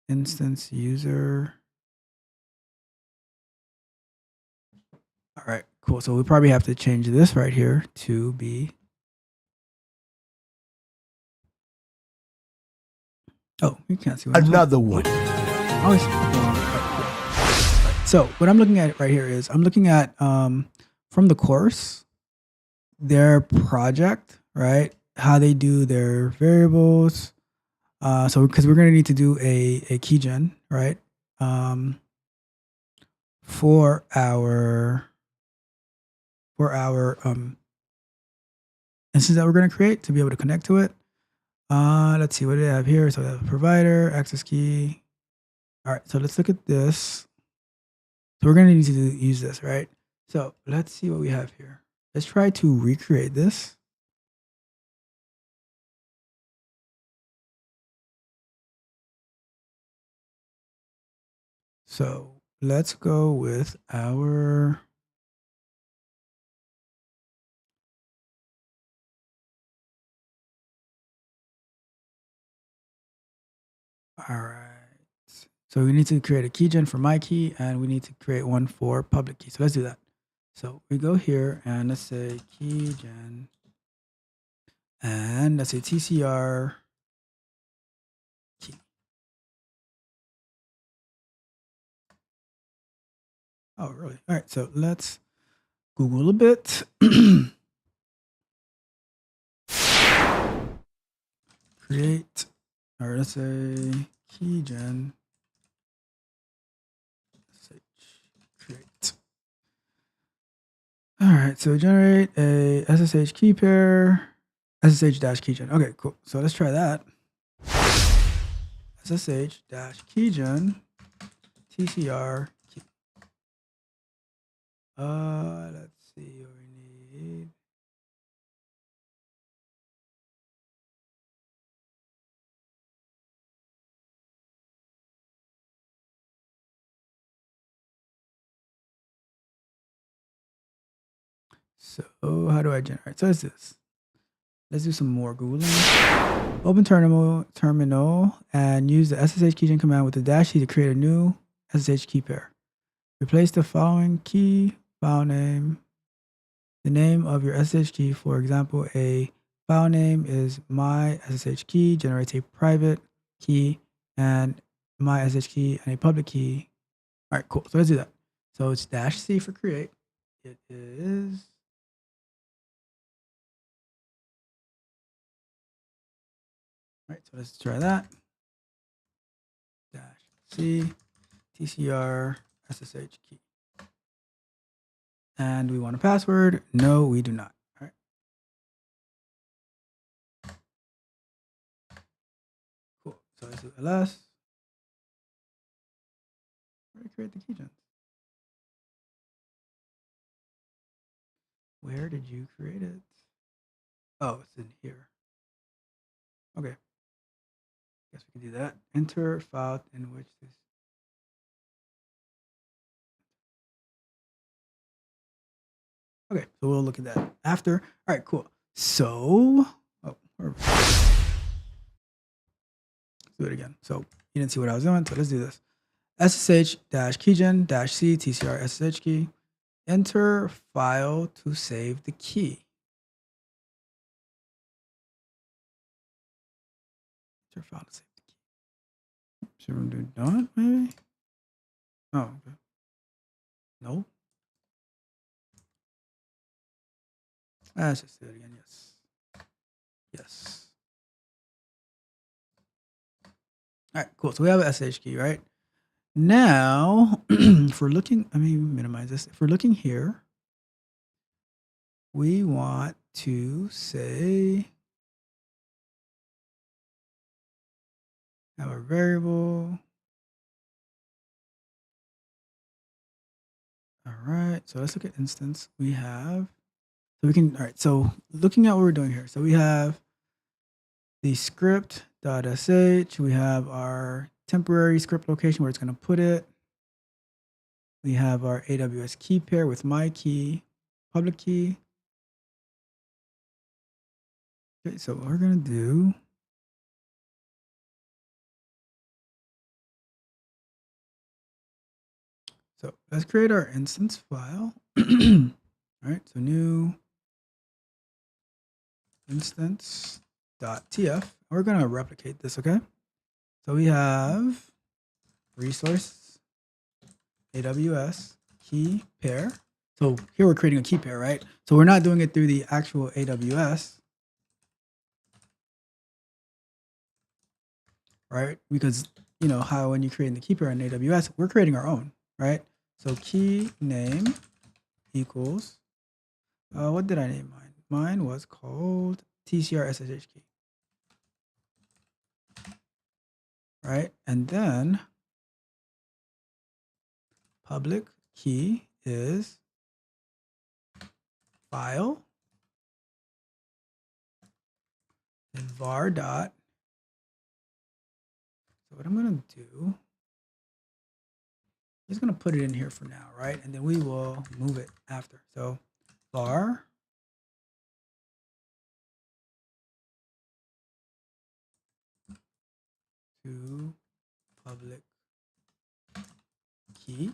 instance user. All right, cool. So we probably have to change this right here to be. Oh, you can't see what I'm Another one. always. So what I'm looking at right here is I'm looking at from the course, their project, right? How they do their variables. So because we're gonna need to do a keygen, right? For our instance that we're gonna create to be able to connect to it. Let's see what do they have here. So we have a provider, access key. All right, so let's look at this. So we're gonna need to use this, right? So let's see what we have here. Let's try to recreate this. So let's go with our all right. So we need to create a keygen for my key, and we need to create one for public key. So let's do that. So we go here and let's say keygen, and let's say TCR key. Oh, really? All right. So let's Google a bit. Create, or let's say keygen. Create. All right, so generate a SSH key pair, SSH dash keygen. Okay, cool. So let's try that. SSH dash keygen TCR key. Let's see what we need. So how do I generate? So it's this. Let's do some more Googling. Open terminal and use the SSH keygen command with the dash key to create a new SSH key pair. Replace the following key file name. The name of your SSH key, for example, a file name is my SSH key, generates a private key and my SSH key and a public key. All right, cool. So let's do that. So it's -C for create. It is. All right, so let's try that. -C TCR SSH key. And we want a password. No, we do not. All right. Cool. So let's do ls. Where to create the keygen? Where did you create it? Oh, it's in here. Okay. Guess we can do that. Enter file in which this. Okay, so we'll look at that after. All right, cool. So, let's do it again. So you didn't see what I was doing, so let's do this. SSH dash keygen dash C TCR SSH key. Enter file to save the key. your file to save the key. Should we do dot maybe? Oh, okay. No. Let's just do it again. Yes. Yes. All right, cool. So we have a SH key, right? Now, if we're looking, let me minimize this. If we're looking here, we want to say, have a variable. All right, so let's look at instance. We have, so we can, all right, so looking at what we're doing here. So we have the script.sh. We have our temporary script location where it's going to put it. We have our AWS key pair with my key, public key. Okay, so what we're going to do, so let's create our instance file. All right, so new instance.tf. We're going to replicate this, okay? So we have resource AWS key pair. So here we're creating a key pair, right? So we're not doing it through the actual AWS, right? Because you know how when you create the key pair in AWS, we're creating our own, right? So key name equals, what did I name mine? Mine was called TCR SSH key, right? And then public key is file and var dot. So what I'm going to do, I'm just going to put it in here for now, right? And then we will move it after. So var to public key.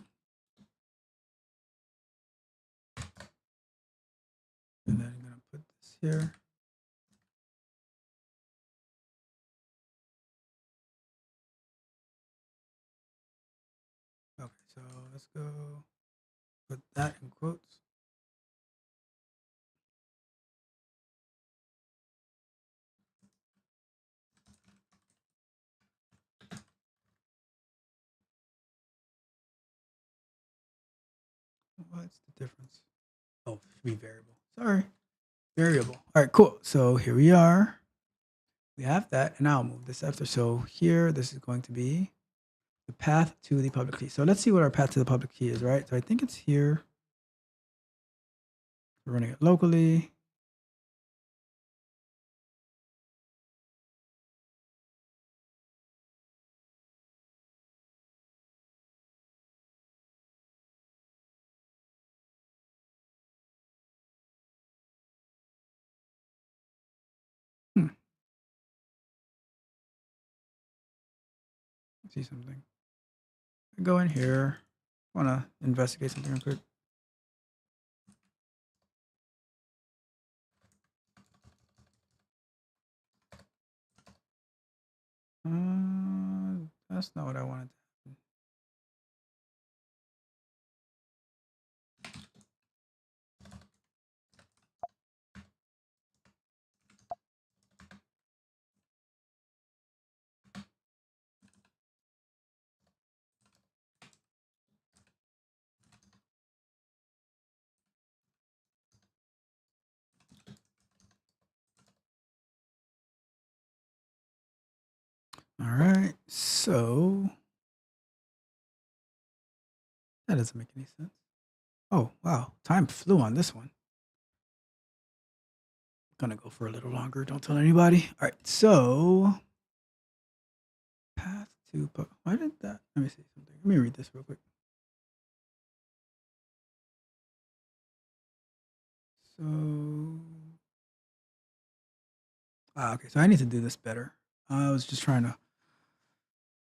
And then I'm going to put this here. Okay, so let's go put that in quotes. What's the difference? Oh, it should be variable. Sorry, variable. All right, cool. So here we are. We have that, and I'll move this after. So here, this is going to be the path to the public key. So let's see what our path to the public key is, right? So I think it's here. We're running it locally. See something. Go in here. Want to investigate something real quick. That's not what I wanted. All right, so that doesn't make any sense. Oh, wow, time flew on this one. Gonna go for a little longer, don't tell anybody. All right, so path to, why did that, let me see something. Let me read this real quick. So, okay, so I need to do this better. I was just trying to,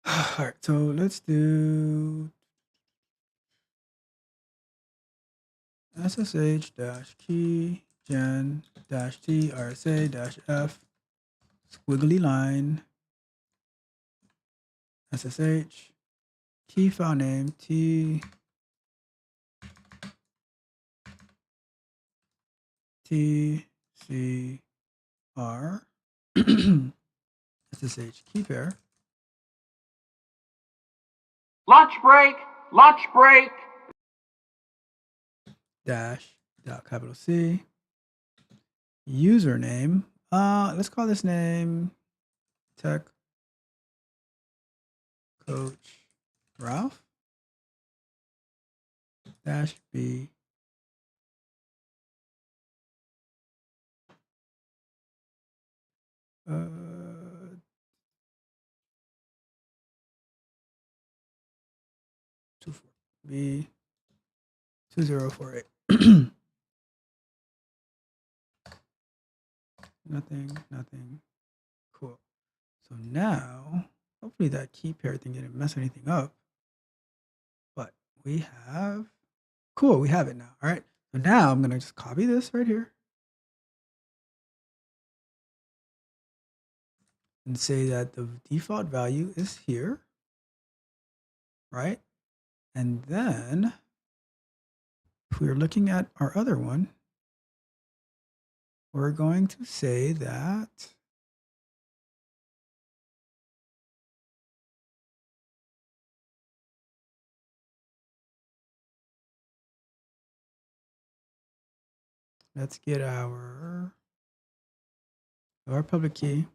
all right, so let's do SSH-key gen -t rsa -f squiggly line SSH, key file name, TCR, SSH key pair, Lunch break! Lunch break! dash, dot capital C, username. Let's call this name Tech Coach Ralph dash B. B 2048. Nothing. Cool. So now, hopefully that key pair thing didn't mess anything up. But we have, cool, we have it now. All right. So now I'm going to just copy this right here and say that the default value is here, right? And then if we're looking at our other one, we're going to say that let's get our public key.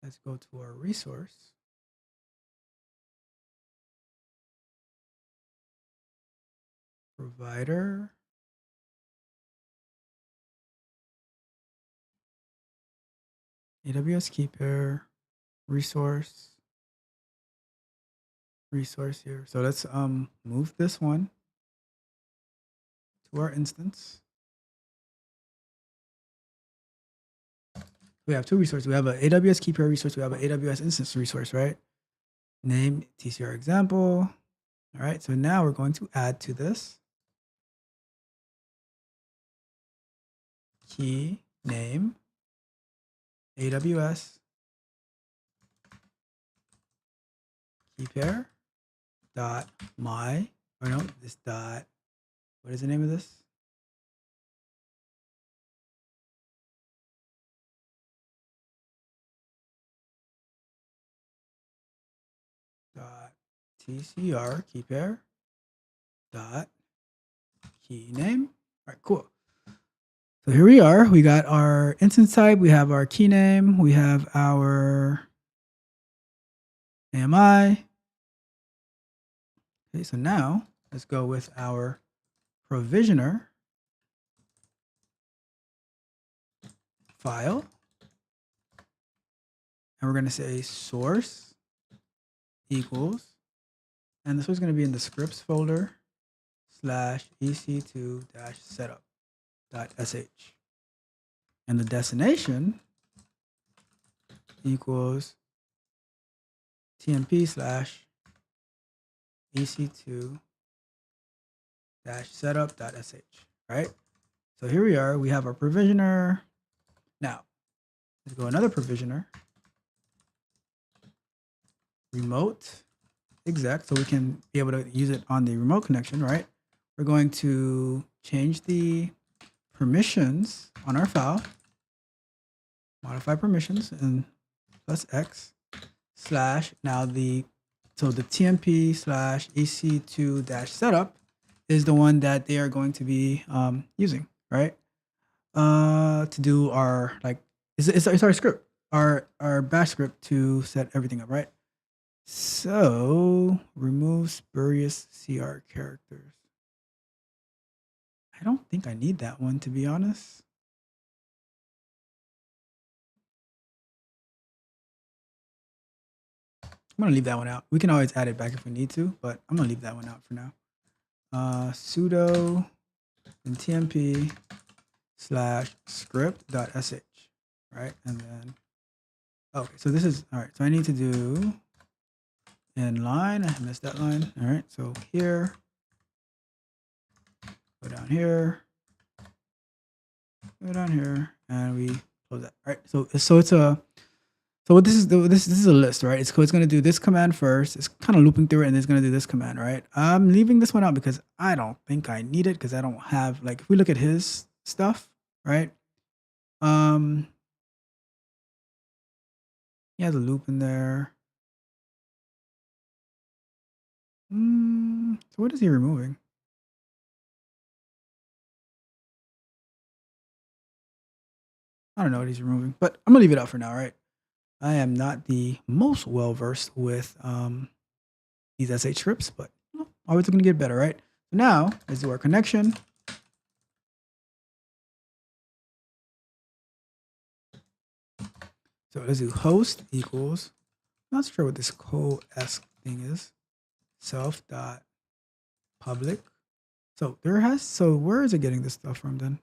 Let's go to our resource. Provider. AWS key pair. Resource here. So let's move this one to our instance. We have two resources. We have an AWS key pair resource. We have an AWS instance resource, right? Name TCR example. All right. So now we're going to add to this key name AWS key pair dot my, or no, this dot, what is the name of this? Dot TCR key pair dot key name. All right, cool. So here we are. We got our instance type. We have our key name. We have our AMI. Okay, so now let's go with our provisioner file. And we're going to say source equals, and this was going to be in the scripts folder /ec2-setup.sh. And the destination equals tmp/ec2-setup.sh, right? So here we are. We have our provisioner. Now, let's go another provisioner. Remote exec, so we can be able to use it on the remote connection, right? We're going to change the permissions on our file, modify permissions, and plus X / now the tmp/ec2-setup is the one that they are going to be using, right? To do our, like, it's our script, our bash script to set everything up, right? So remove spurious CR characters. I don't think I need that one, to be honest. I'm gonna leave that one out. We can always add it back if we need to, but I'm gonna leave that one out for now. Sudo and tmp/script.sh, right? And then, okay, so this is, all right, so I need to do in line. I missed that line. All right, so here, go down here, Go down here and we close that. All right. So it's a so what this is this is a list, right? It's going to do this command first. It's kind of looping through it, and it's going to do this command, right? I'm leaving this one out because I don't think I need it because I don't have like if we look at his stuff, right? He has a loop in there. So what is he removing? I don't know what he's removing, but I'm gonna leave it out for now, right? I am not the most well versed with these SH scripts, but always going to get better, right? So now let's do our connection. So let's do host equals. I'm not sure what this co-esque thing is. Self dot public. So where is it getting this stuff from then?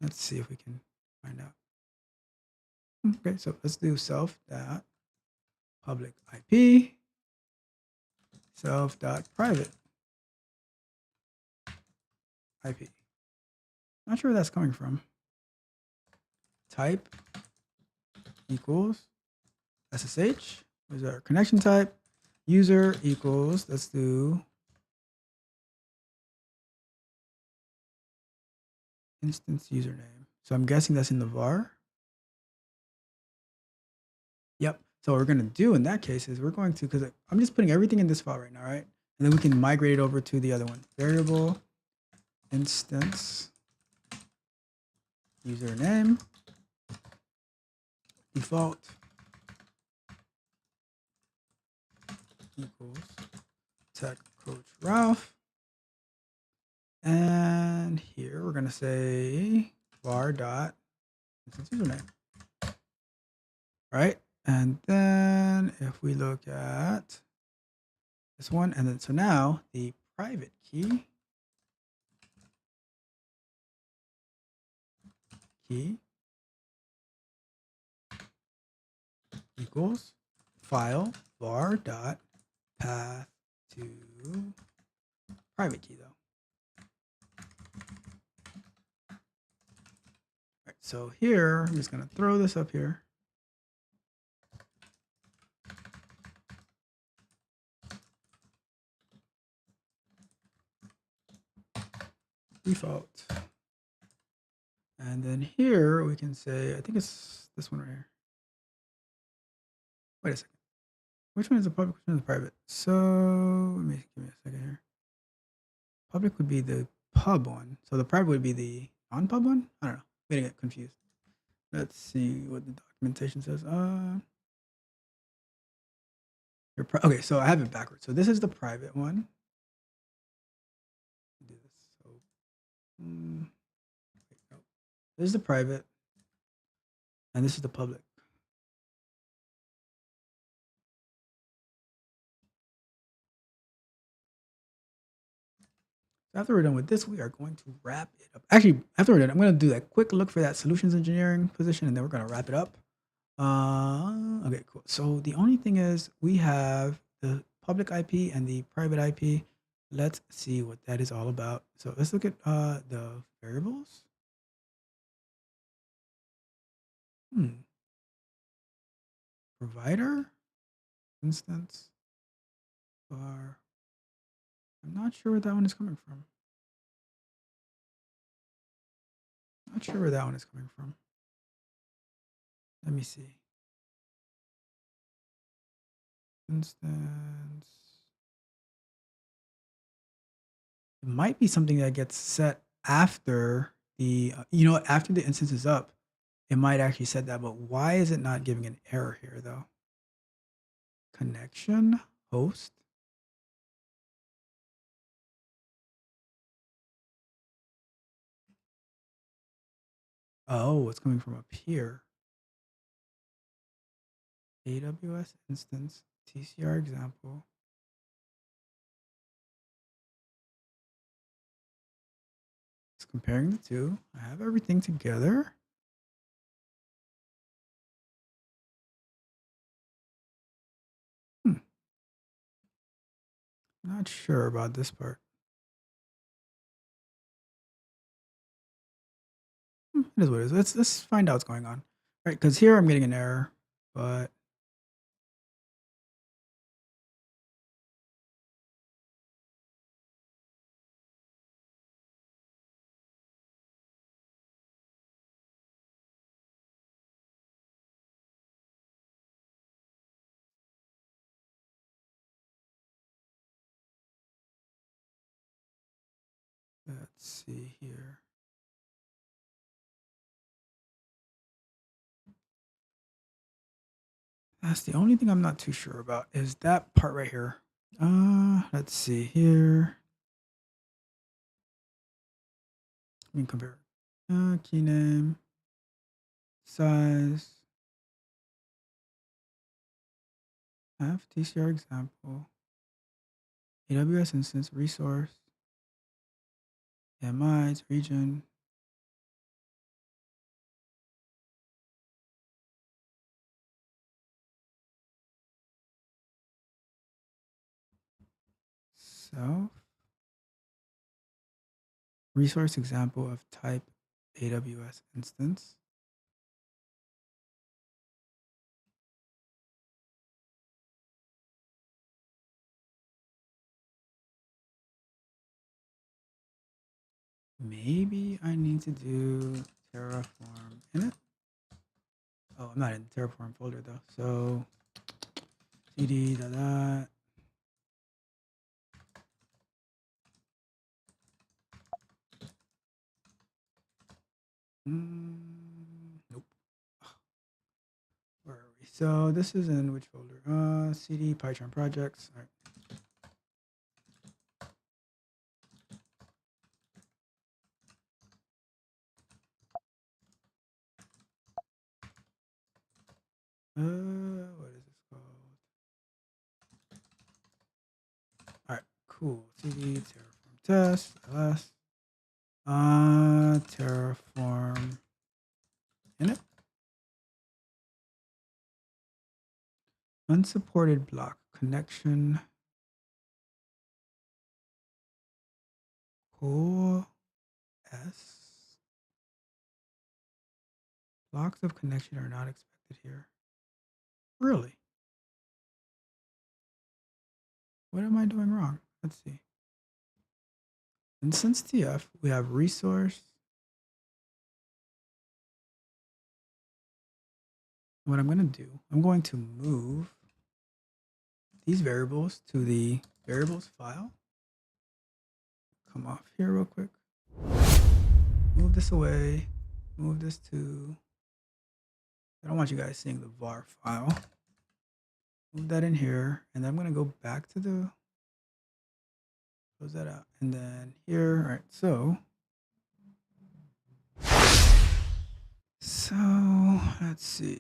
Let's see if we can find out. Okay, so let's do self dot public IP, self dot private IP. Not sure where that's coming from. Type equals SSH. Where's our connection type? User equals, let's do instance username. So I'm guessing that's in the var. Yep. So what we're going to do in that case is we're going to, because I'm just putting everything in this file right now, right? And then we can migrate it over to the other one. Variable instance username default equals tech coach Ralph. And here we're going to say var dot instance username. Right? And then if we look at this one, and then so now the private key equals file var dot path to private key though. All right, so here I'm just gonna throw this up here. Default. And then here we can say, I think it's this one right here. Wait a second. Which one is the public? Which one is the private? So give me a second here. Public would be the pub one. So the private would be the non-pub one? I don't know. I'm gonna get confused. Let's see what the documentation says. Okay, so I have it backwards. So this is the private one. Do this. So no. This is the private, and this is the public. So after we're done with this, we are going to wrap it up. Actually, after we're done, I'm going to do that quick look for that solutions engineering position, and then we're going to wrap it up. Okay, cool. So the only thing is we have the public IP and the private IP. Let's see what that is all about. So let's look at the variables. Provider instance var. I'm not sure where that one is coming from. Not sure where that one is coming from. Let me see. Instance. It might be something that gets set after the, after the instance is up. It might actually set that, but why is it not giving an error here though? Connection, host. Oh, it's coming from up here. AWS instance, TCR example. It's comparing the two. I have everything together. Not sure about this part. It is what it is. Let's find out what's going on. Right, because here I'm getting an error, but let's see here. That's the only thing I'm not too sure about is that part right here. Let's see here. Let me compare. Key name, size, have TCR example, AWS instance, resource, MI, it's region. Self. Resource example of type AWS instance. Maybe I need to do Terraform in it. Oh, I'm not in the Terraform folder though. So cd da. Nope. Where are we? So this is in which folder? CD Python projects. All right. What is this called? All right, cool. CD Terraform test ls. Terraform init. Unsupported block connection. Cool. S. Blocks of connection are not expected here. Really? What am I doing wrong? Let's see. Instance TF, we have resource. What I'm going to do, I'm going to move these variables to the variables file. Come off here real quick. Move this away. Move this to, I don't want you guys seeing the var file. Move that in here. And then I'm going to go back to the, close that out. And then here, all right, so let's see.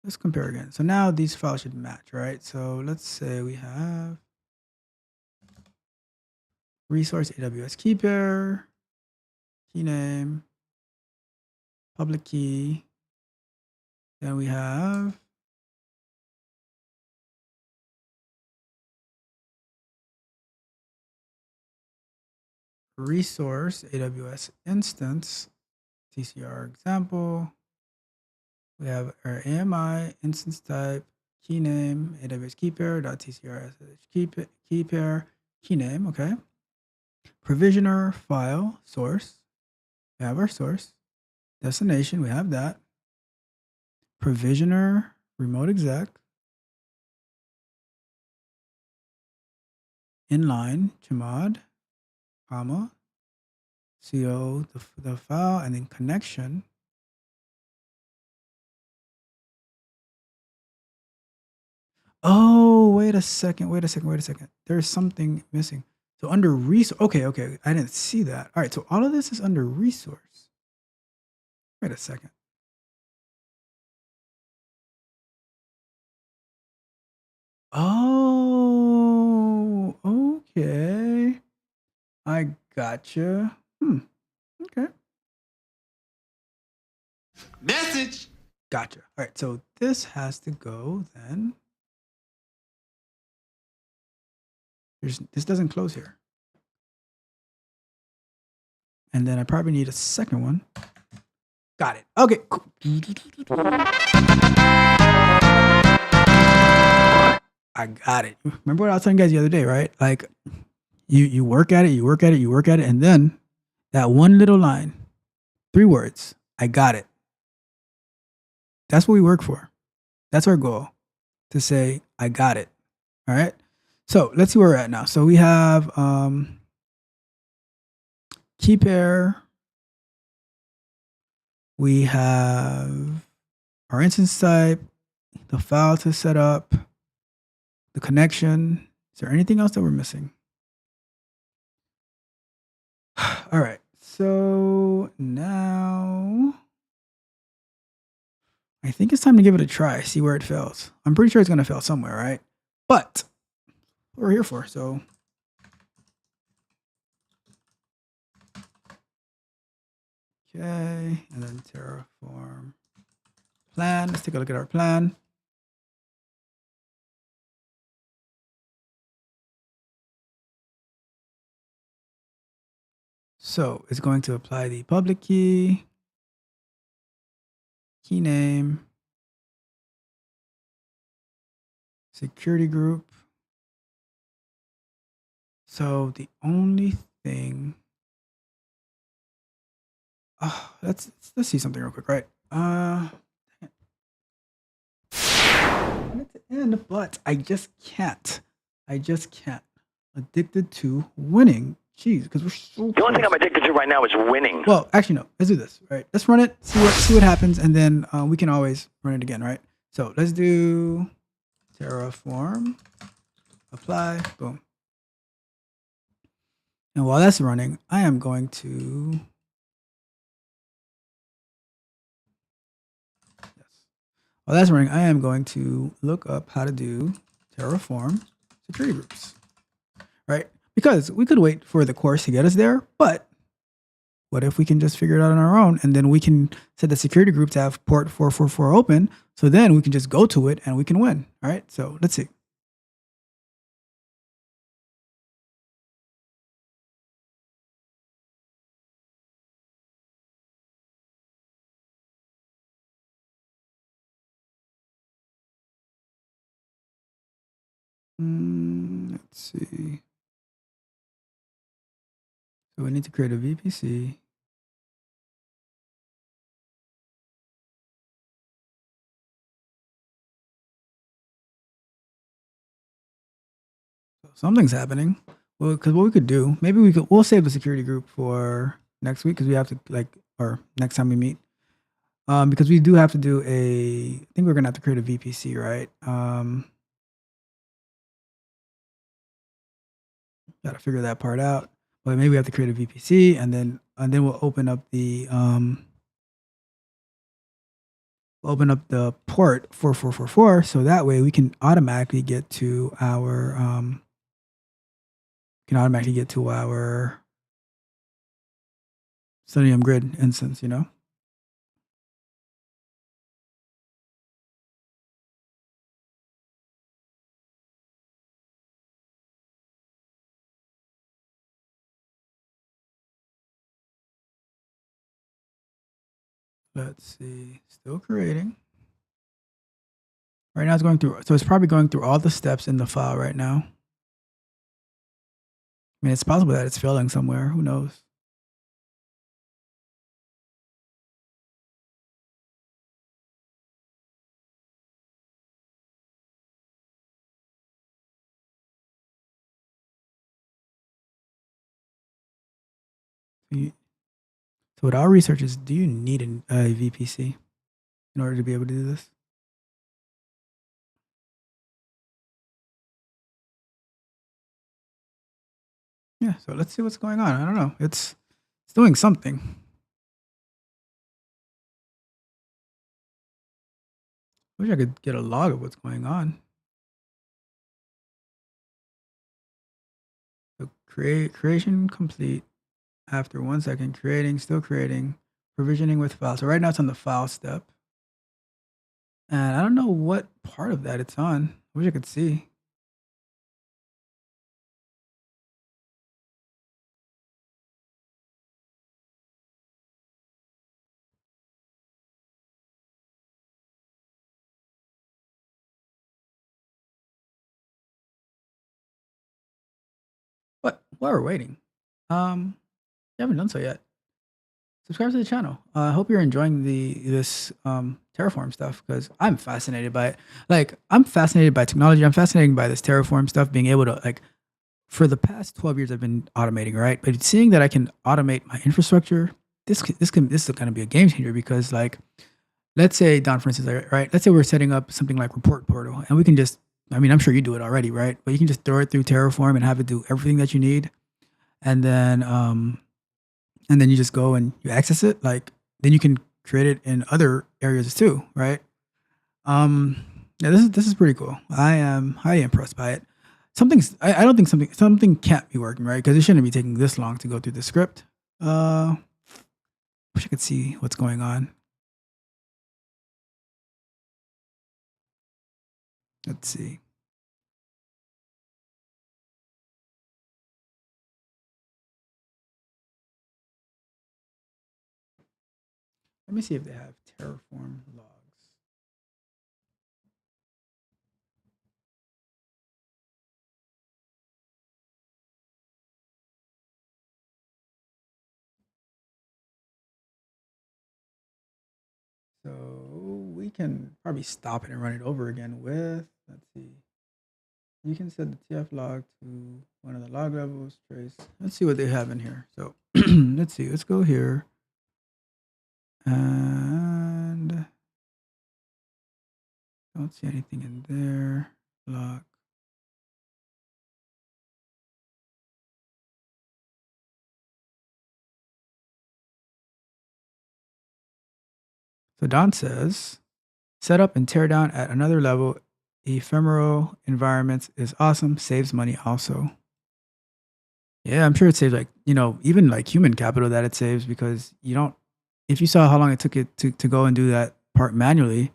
Let's compare again. So now these files should match, right? So let's say we have resource AWS key pair, key name, public key. Then we have resource AWS instance, TCR example. We have our AMI instance type, key name, AWS key pair, .tcr, key pair, key name, okay. Provisioner file, source. We have our source. Destination, we have that. Provisioner, remote exec. Inline, chmod, comma, co, the file, and then connection. Oh, wait a second. There's something missing. So under resource, okay. I didn't see that. All right, so all of this is under resource. Wait a second. Oh, okay. I gotcha. Okay. Message. Gotcha. All right, so this has to go then. This doesn't close here. And then I probably need a second one. Got it. Okay, cool. I got it. Remember what I was telling you guys the other day, right? Like you work at it, you work at it, you work at it, and then that one little line, 3 words, I got it. That's what we work for. That's our goal, to say, I got it. All right. So let's see where we're at now. So we have key pair. We have our instance type, the file to set up, the connection. Is there anything else that we're missing? All right. So now I think it's time to give it a try, see where it fails. I'm pretty sure it's going to fail somewhere, right? But what we're here for, so. Okay, and then Terraform plan. Let's take a look at our plan. So it's going to apply the public key, key name, security group. So the only thing, let's see something real quick, right? I wanted to end, but I just can't. Addicted to winning. Jeez, because we're so The only thing close. I'm addicted to right now is winning. Well, actually, no. Let's do this. Right. Let's run it. See what happens, and then we can always run it again. Right. So let's do Terraform. Apply. Boom. And while that's running, I am going to. Yes. While that's running, I am going to look up how to do Terraform security groups. Right. Because we could wait for the course to get us there, but what if we can just figure it out on our own, and then we can set the security group to have port 444 open, so then we can just go to it and we can win. All right, so let's see. Let's see. So we need to create a VPC. So something's happening. Well, because what we could do, maybe we'll save the security group for next week, because we have to or next time we meet. Because we do have to do I think we're gonna have to create a VPC, right? Got to figure that part out. But maybe we have to create a VPC, and then we'll open up the port 4444, so that way we can automatically get to our Selenium Grid instance, you know. Let's see, still creating. Right now it's going through, so it's probably going through all the steps in the file right now. I mean, it's possible that it's failing somewhere, who knows? So what our research is, do you need a VPC in order to be able to do this? Yeah, so let's see what's going on. I don't know. It's doing something. Wish I could get a log of what's going on. So creation complete. After 1 second, creating, still creating, provisioning with file. So right now it's on the file step. And I don't know what part of that it's on. I wish I could see. while we're waiting, you haven't done so yet, subscribe to the channel. I hope you're enjoying this Terraform stuff because I'm fascinated by it. Like, I'm fascinated by technology. I'm fascinated by this Terraform stuff. Being able to, like, for the past 12 years, I've been automating, right? But seeing that I can automate my infrastructure, this is going to be a game changer because, like, let's say, Don, for instance, right? Let's say we're setting up something like Report Portal, and we can just, I mean, I'm sure you do it already, right? But you can just throw it through Terraform and have it do everything that you need, and then you just go and you access it. Like, then you can create it in other areas too, right? Um, yeah, this is pretty cool. I am highly impressed by it. I don't think something can't be working, right? Because it shouldn't be taking this long to go through the script. Wish I could see what's going on. Let's see. Let me see if they have Terraform logs. So we can probably stop it and run it over again with, let's see. You can set the TF log to one of the log levels, trace. Let's see what they have in here. So let's see, let's go here. And don't see anything in there. Log. So Don says, set up and tear down at another level. Ephemeral environments is awesome. Saves money also. Yeah, I'm sure it saves, like, even like human capital that it saves, because you don't, if you saw how long it took it to go and do that part manually,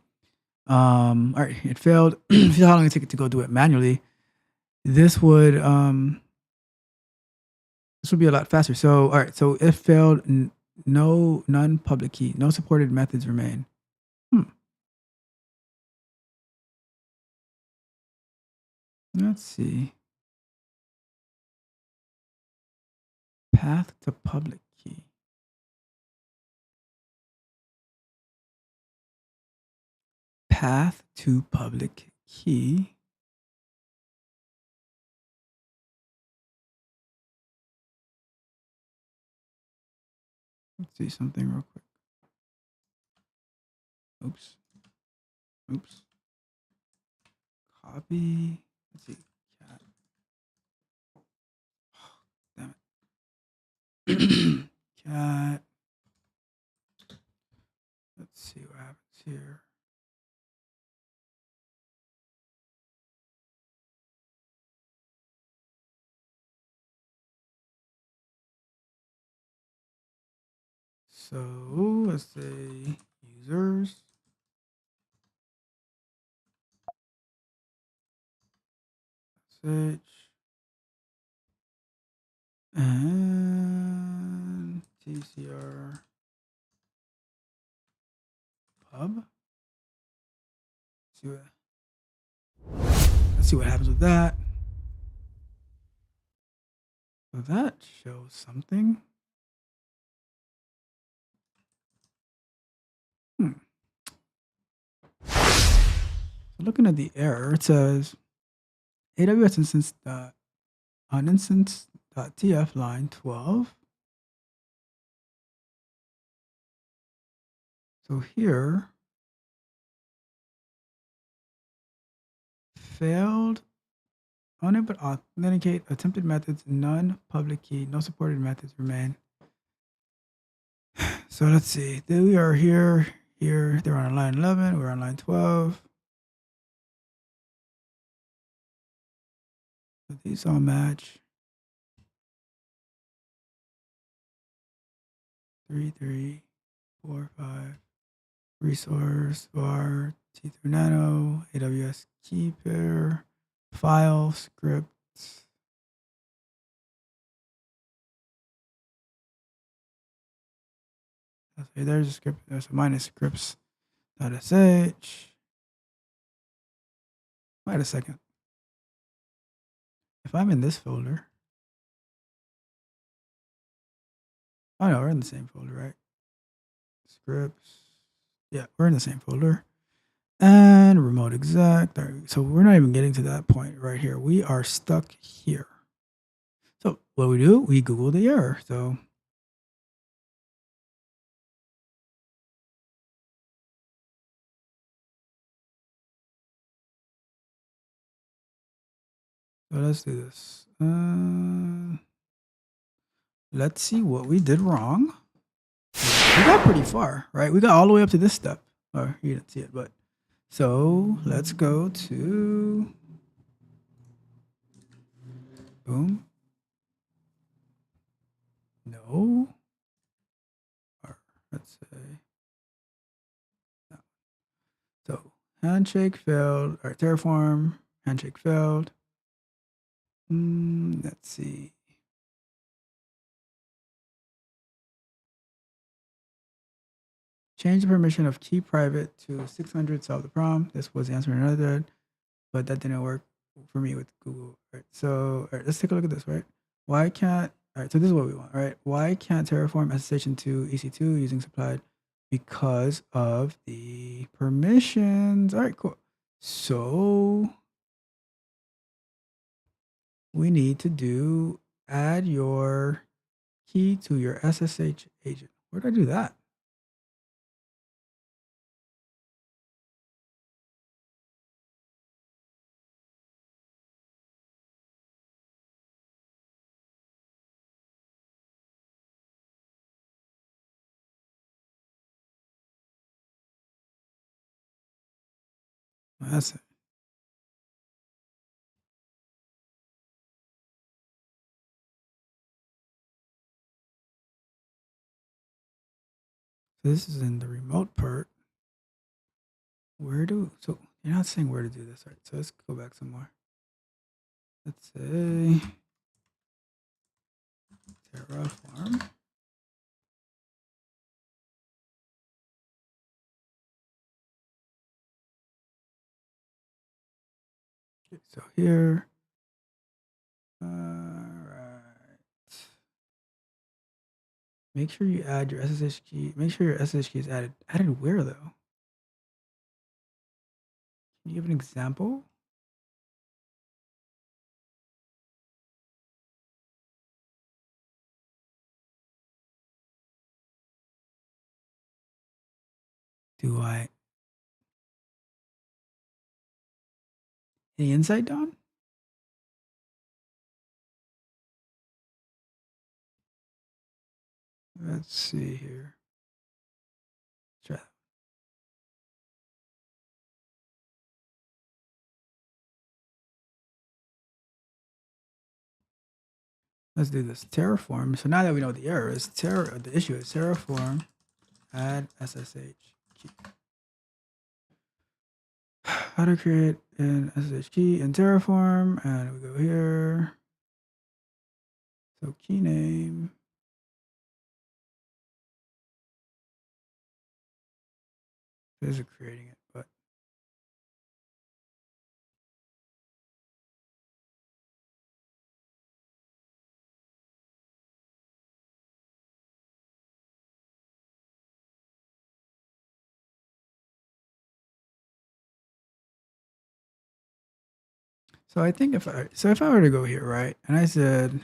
all right, it failed. If you saw how long it took it to go do it manually, this would be a lot faster. So, all right, so if failed, none public key, no supported methods remain. Let's see. Path to public key. Path to public key. Let's see something real quick. Oops. Copy. Let's see. Cat. Damn it. Cat. Let's see what happens here. So let's say users. Search. And TCR pub. Let's see what happens with that. So that shows something. So looking at the error, it says AWS instance on instance.tf line 12. So here, failed, unable to authenticate, attempted methods, none, public key, no supported methods remain. So let's see, then we are here, they're on line 11, we're on line 12. So these all match. 3, 3, 4, 5. Resource var T3 nano, AWS key pair, file scripts. Okay, there's a script. There's a minus scripts.sh. Wait a second. If I'm in this folder, Oh no, we're in the same folder, right? Scripts. Yeah, we're in the same folder. And remote exec. So we're not even getting to that point right here. We are stuck here. So what do? We Google the error. So let's do this. Let's see what we did wrong. We got pretty far, right? We got all the way up to this step. Or you didn't see it, but so let's go to boom. No. Or let's say no. So handshake failed. All right, Terraform, handshake failed. Let's see. Change the permission of key private to 600, solve the problem. This was answering another, but that didn't work for me with Google. All right, so all right, let's take a look at this, right? Why can't, all right, so this is what we want, right? Why can't Terraform SSH into EC2 using supplied? Because of the permissions. All right, cool. So we need to do add your key to your SSH agent. Where did I do that? That's it. So this is in the remote part. So you're not saying where to do this, right? So let's go back some more. Let's say Terraform. Okay, so here, all right. Make sure you add your SSH key. Make sure your SSH key is added. Added where though? Can you give an example? Do I? Any insight, Don? Let's see here. Try that. Let's do this. Terraform. So now that we know what the error is, the issue is Terraform add SSH key. How to create an SSH key in Terraform, and we go here. So key name. This is creating it, but so I think if I were to go here, right, and I said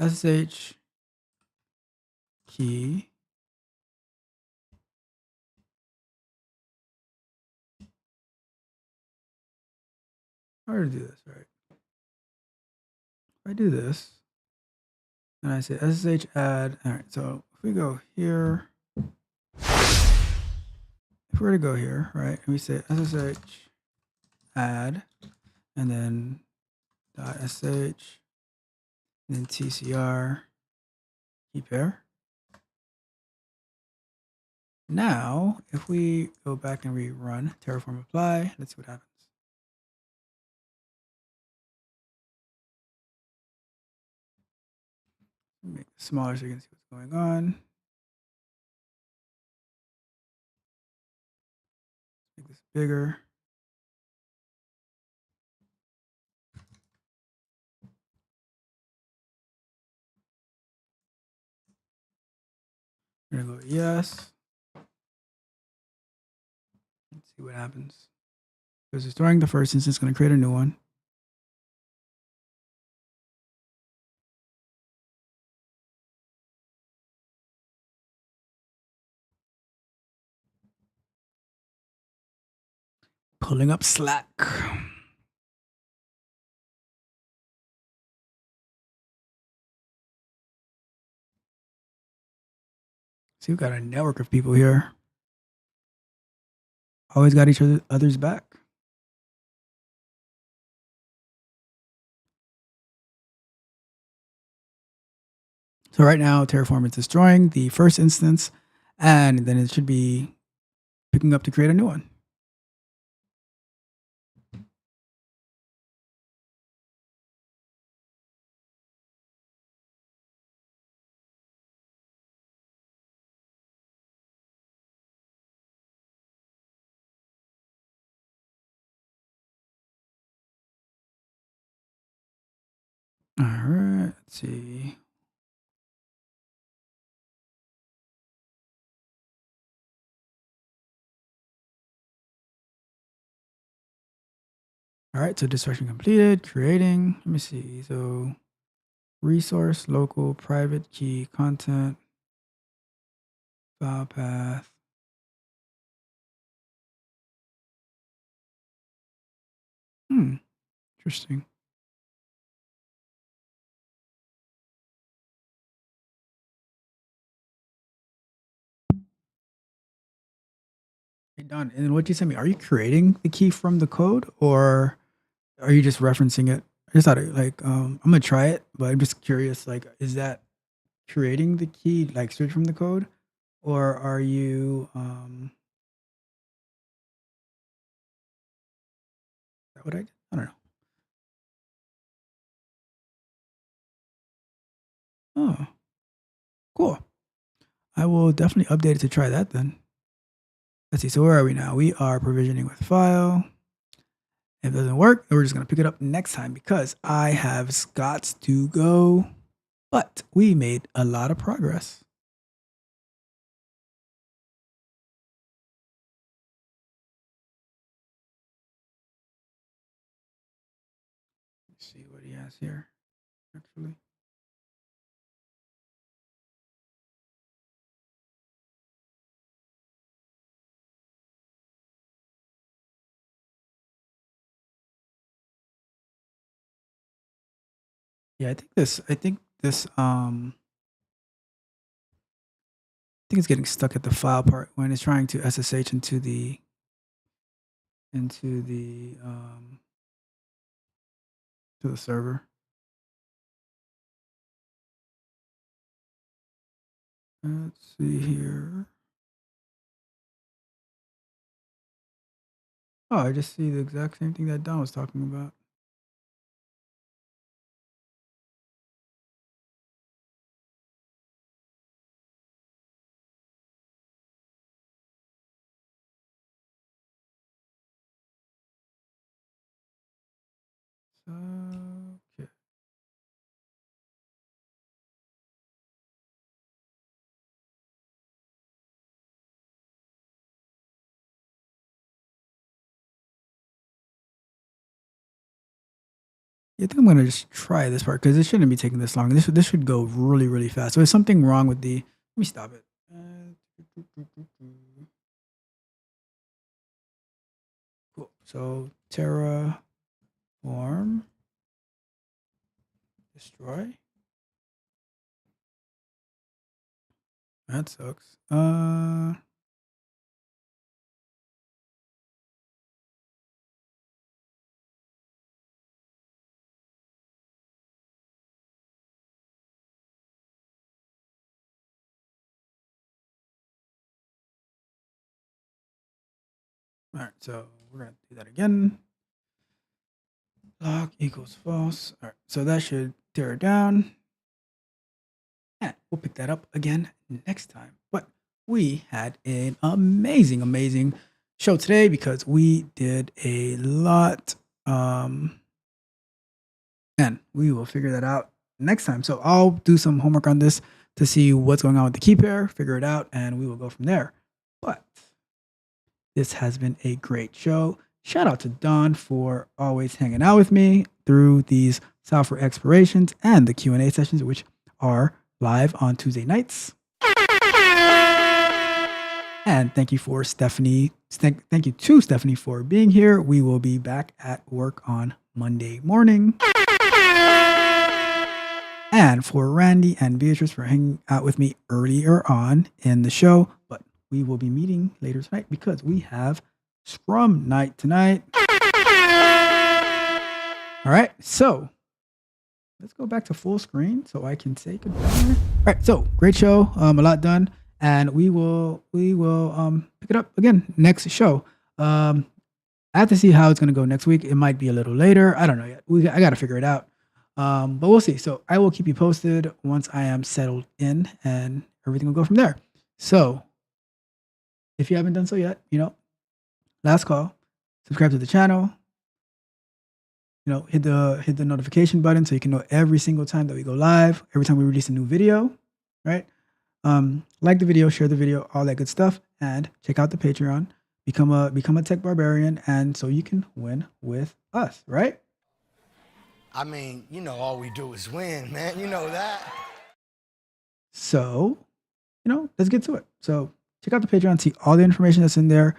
SSH key how to do this, right? If I do this, and I say SSH add, all right, so if we go here, if we were to go here, right, and we say SSH add, and then .sh, and then tcr key pair. Now, if we go back and rerun Terraform apply, let's see what happens. Make it smaller so you can see what's going on. Make this bigger. I'm gonna go yes. Let's see what happens. Because it's storing the first instance, it's gonna create a new one. Pulling up Slack. See, we got a network of people here. Always got each other's back. So right now, Terraform is destroying the first instance, and then it should be picking up to create a new one. All right, let's see. All right, so destruction completed, creating. Let me see. So resource, local, private key, content, file path. Interesting. Hey, Don, and what you sent me, are you creating the key from the code or are you just referencing it? I just thought I'm gonna try it, but I'm just curious, like, is that creating the key like straight from the code? Or are you is that what I did? I don't know. Oh, cool. I will definitely update it to try that then. Let's see. So where are we now? We are provisioning with file. If it doesn't work, we're just going to pick it up next time because I have Scott's to go. But we made a lot of progress. Let's see what he has here, actually. Yeah, I think it's getting stuck at the file part when it's trying to SSH into the to the server. Let's see here. Oh, I just see the exact same thing that Don was talking about. Okay. Yeah, I think I'm gonna just try this part because it shouldn't be taking this long. This should go really, really fast. So there's something wrong with the. Let me stop it. Cool. So Terraform destroy. That sucks. All right, so we're gonna do that again. Log equals false. All right, so that should tear it down. And we'll pick that up again next time. But we had an amazing, amazing show today because we did a lot. And we will figure that out next time. So I'll do some homework on this to see what's going on with the key pair, figure it out, and we will go from there. But this has been a great show. Shout out to Don for always hanging out with me through these software explorations and the Q&A sessions, which are live on Tuesday nights. And thank you for Stephanie. Thank you to Stephanie for being here. We will be back at work on Monday morning. And for Randy and Beatrice for hanging out with me earlier on in the show. But we will be meeting later tonight because we have Scrum night tonight. All right, so let's go back to full screen so I can say goodbye. All right, so great show, a lot done. And we will pick it up again next show. I have to see how it's going to go next week. It might be a little later. I don't know yet. I got to figure it out. But we'll see. So I will keep you posted once I am settled in, and everything will go from there. So if you haven't done so yet, last call, subscribe to the channel. Hit the notification button so you can know every single time that we go live, every time we release a new video, right? Like the video, share the video, all that good stuff, and check out the Patreon. Become a tech barbarian, and so you can win with us, right? I mean, all we do is win, man. You know that. So, let's get to it. So check out the Patreon, see all the information that's in there.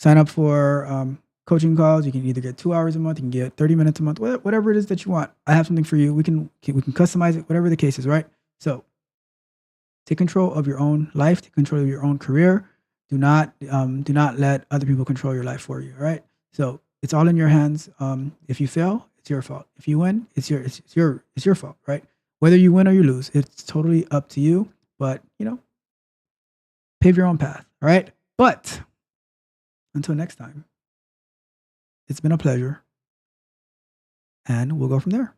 Sign up for coaching calls. You can either get 2 hours a month, you can get 30 minutes a month, whatever it is that you want. I have something for you. We can customize it, whatever the case is, right? So take control of your own life, take control of your own career. Do not let other people control your life for you. All right. So it's all in your hands. If you fail, it's your fault. If you win, it's your fault. Right. Whether you win or you lose, it's totally up to you. But pave your own path. All right. But until next time, it's been a pleasure, and we'll go from there.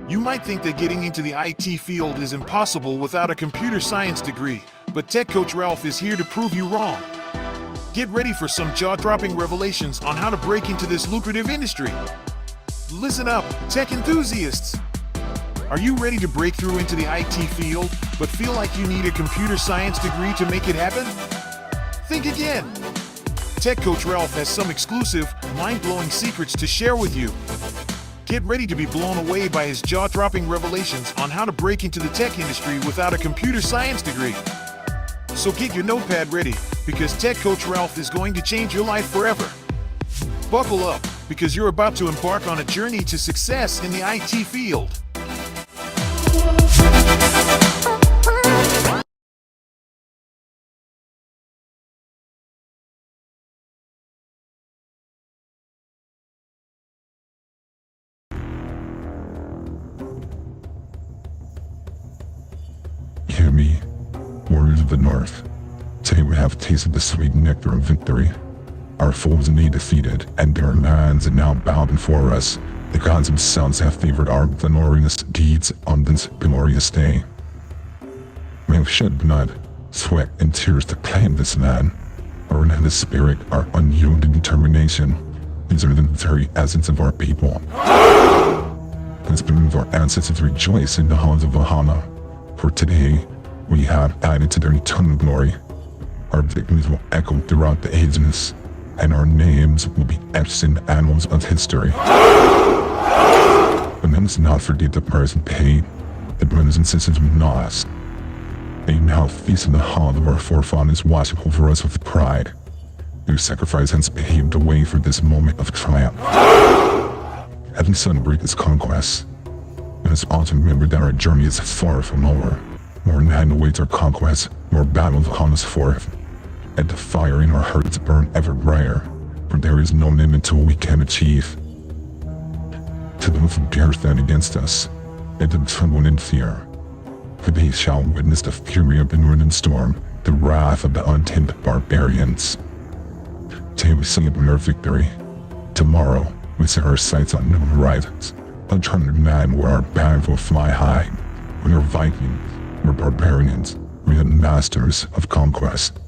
You might think that getting into the IT field is impossible without a computer science degree, but Tech Coach Ralph is here to prove you wrong. Get ready for some jaw-dropping revelations on how to break into this lucrative industry. Listen up, tech enthusiasts! Are you ready to break through into the IT field, but feel like you need a computer science degree to make it happen? Think again! Tech Coach Ralph has some exclusive, mind-blowing secrets to share with you. Get ready to be blown away by his jaw-dropping revelations on how to break into the tech industry without a computer science degree. So get your notepad ready, because Tech Coach Ralph is going to change your life forever. Buckle up, because you're about to embark on a journey to success in the IT field. Hear me, warriors of the North. Today we have tasted the sweet nectar of victory. Our foes indeed defeated, and their lands are now bowed before us. The gods themselves have favored our glorious deeds on this glorious day. We have shed blood, sweat, and tears to claim this land. Our relentless spirit, our unyielding determination. These are the very essence of our people. The spirit of our ancestors rejoice in the halls of Valhalla. For today, we have added to their eternal glory. Our victories will echo throughout the ages, and our names will be etched in the annals of history. But let us not forget the present pain the brothers and sisters we lost. They now feast in the hall of our forefathers, watching over us with pride. Their sacrifice has paved the way for this moment of triumph. Having celebrated this conquest, let us also remember that our journey is far from over. More land awaits our conquest, more battles upon us forth. And the fire in our hearts burn ever brighter, for there is no limit to what we can achieve. To those who dare stand against us, let them tremble in fear, for they shall witness the fury of the northern storm, the wrath of the untamed barbarians. Today we celebrate our victory. Tomorrow we set our sights on new horizons, uncharted land where our banners will fly high. We are Vikings, we're barbarians, we are masters of conquest.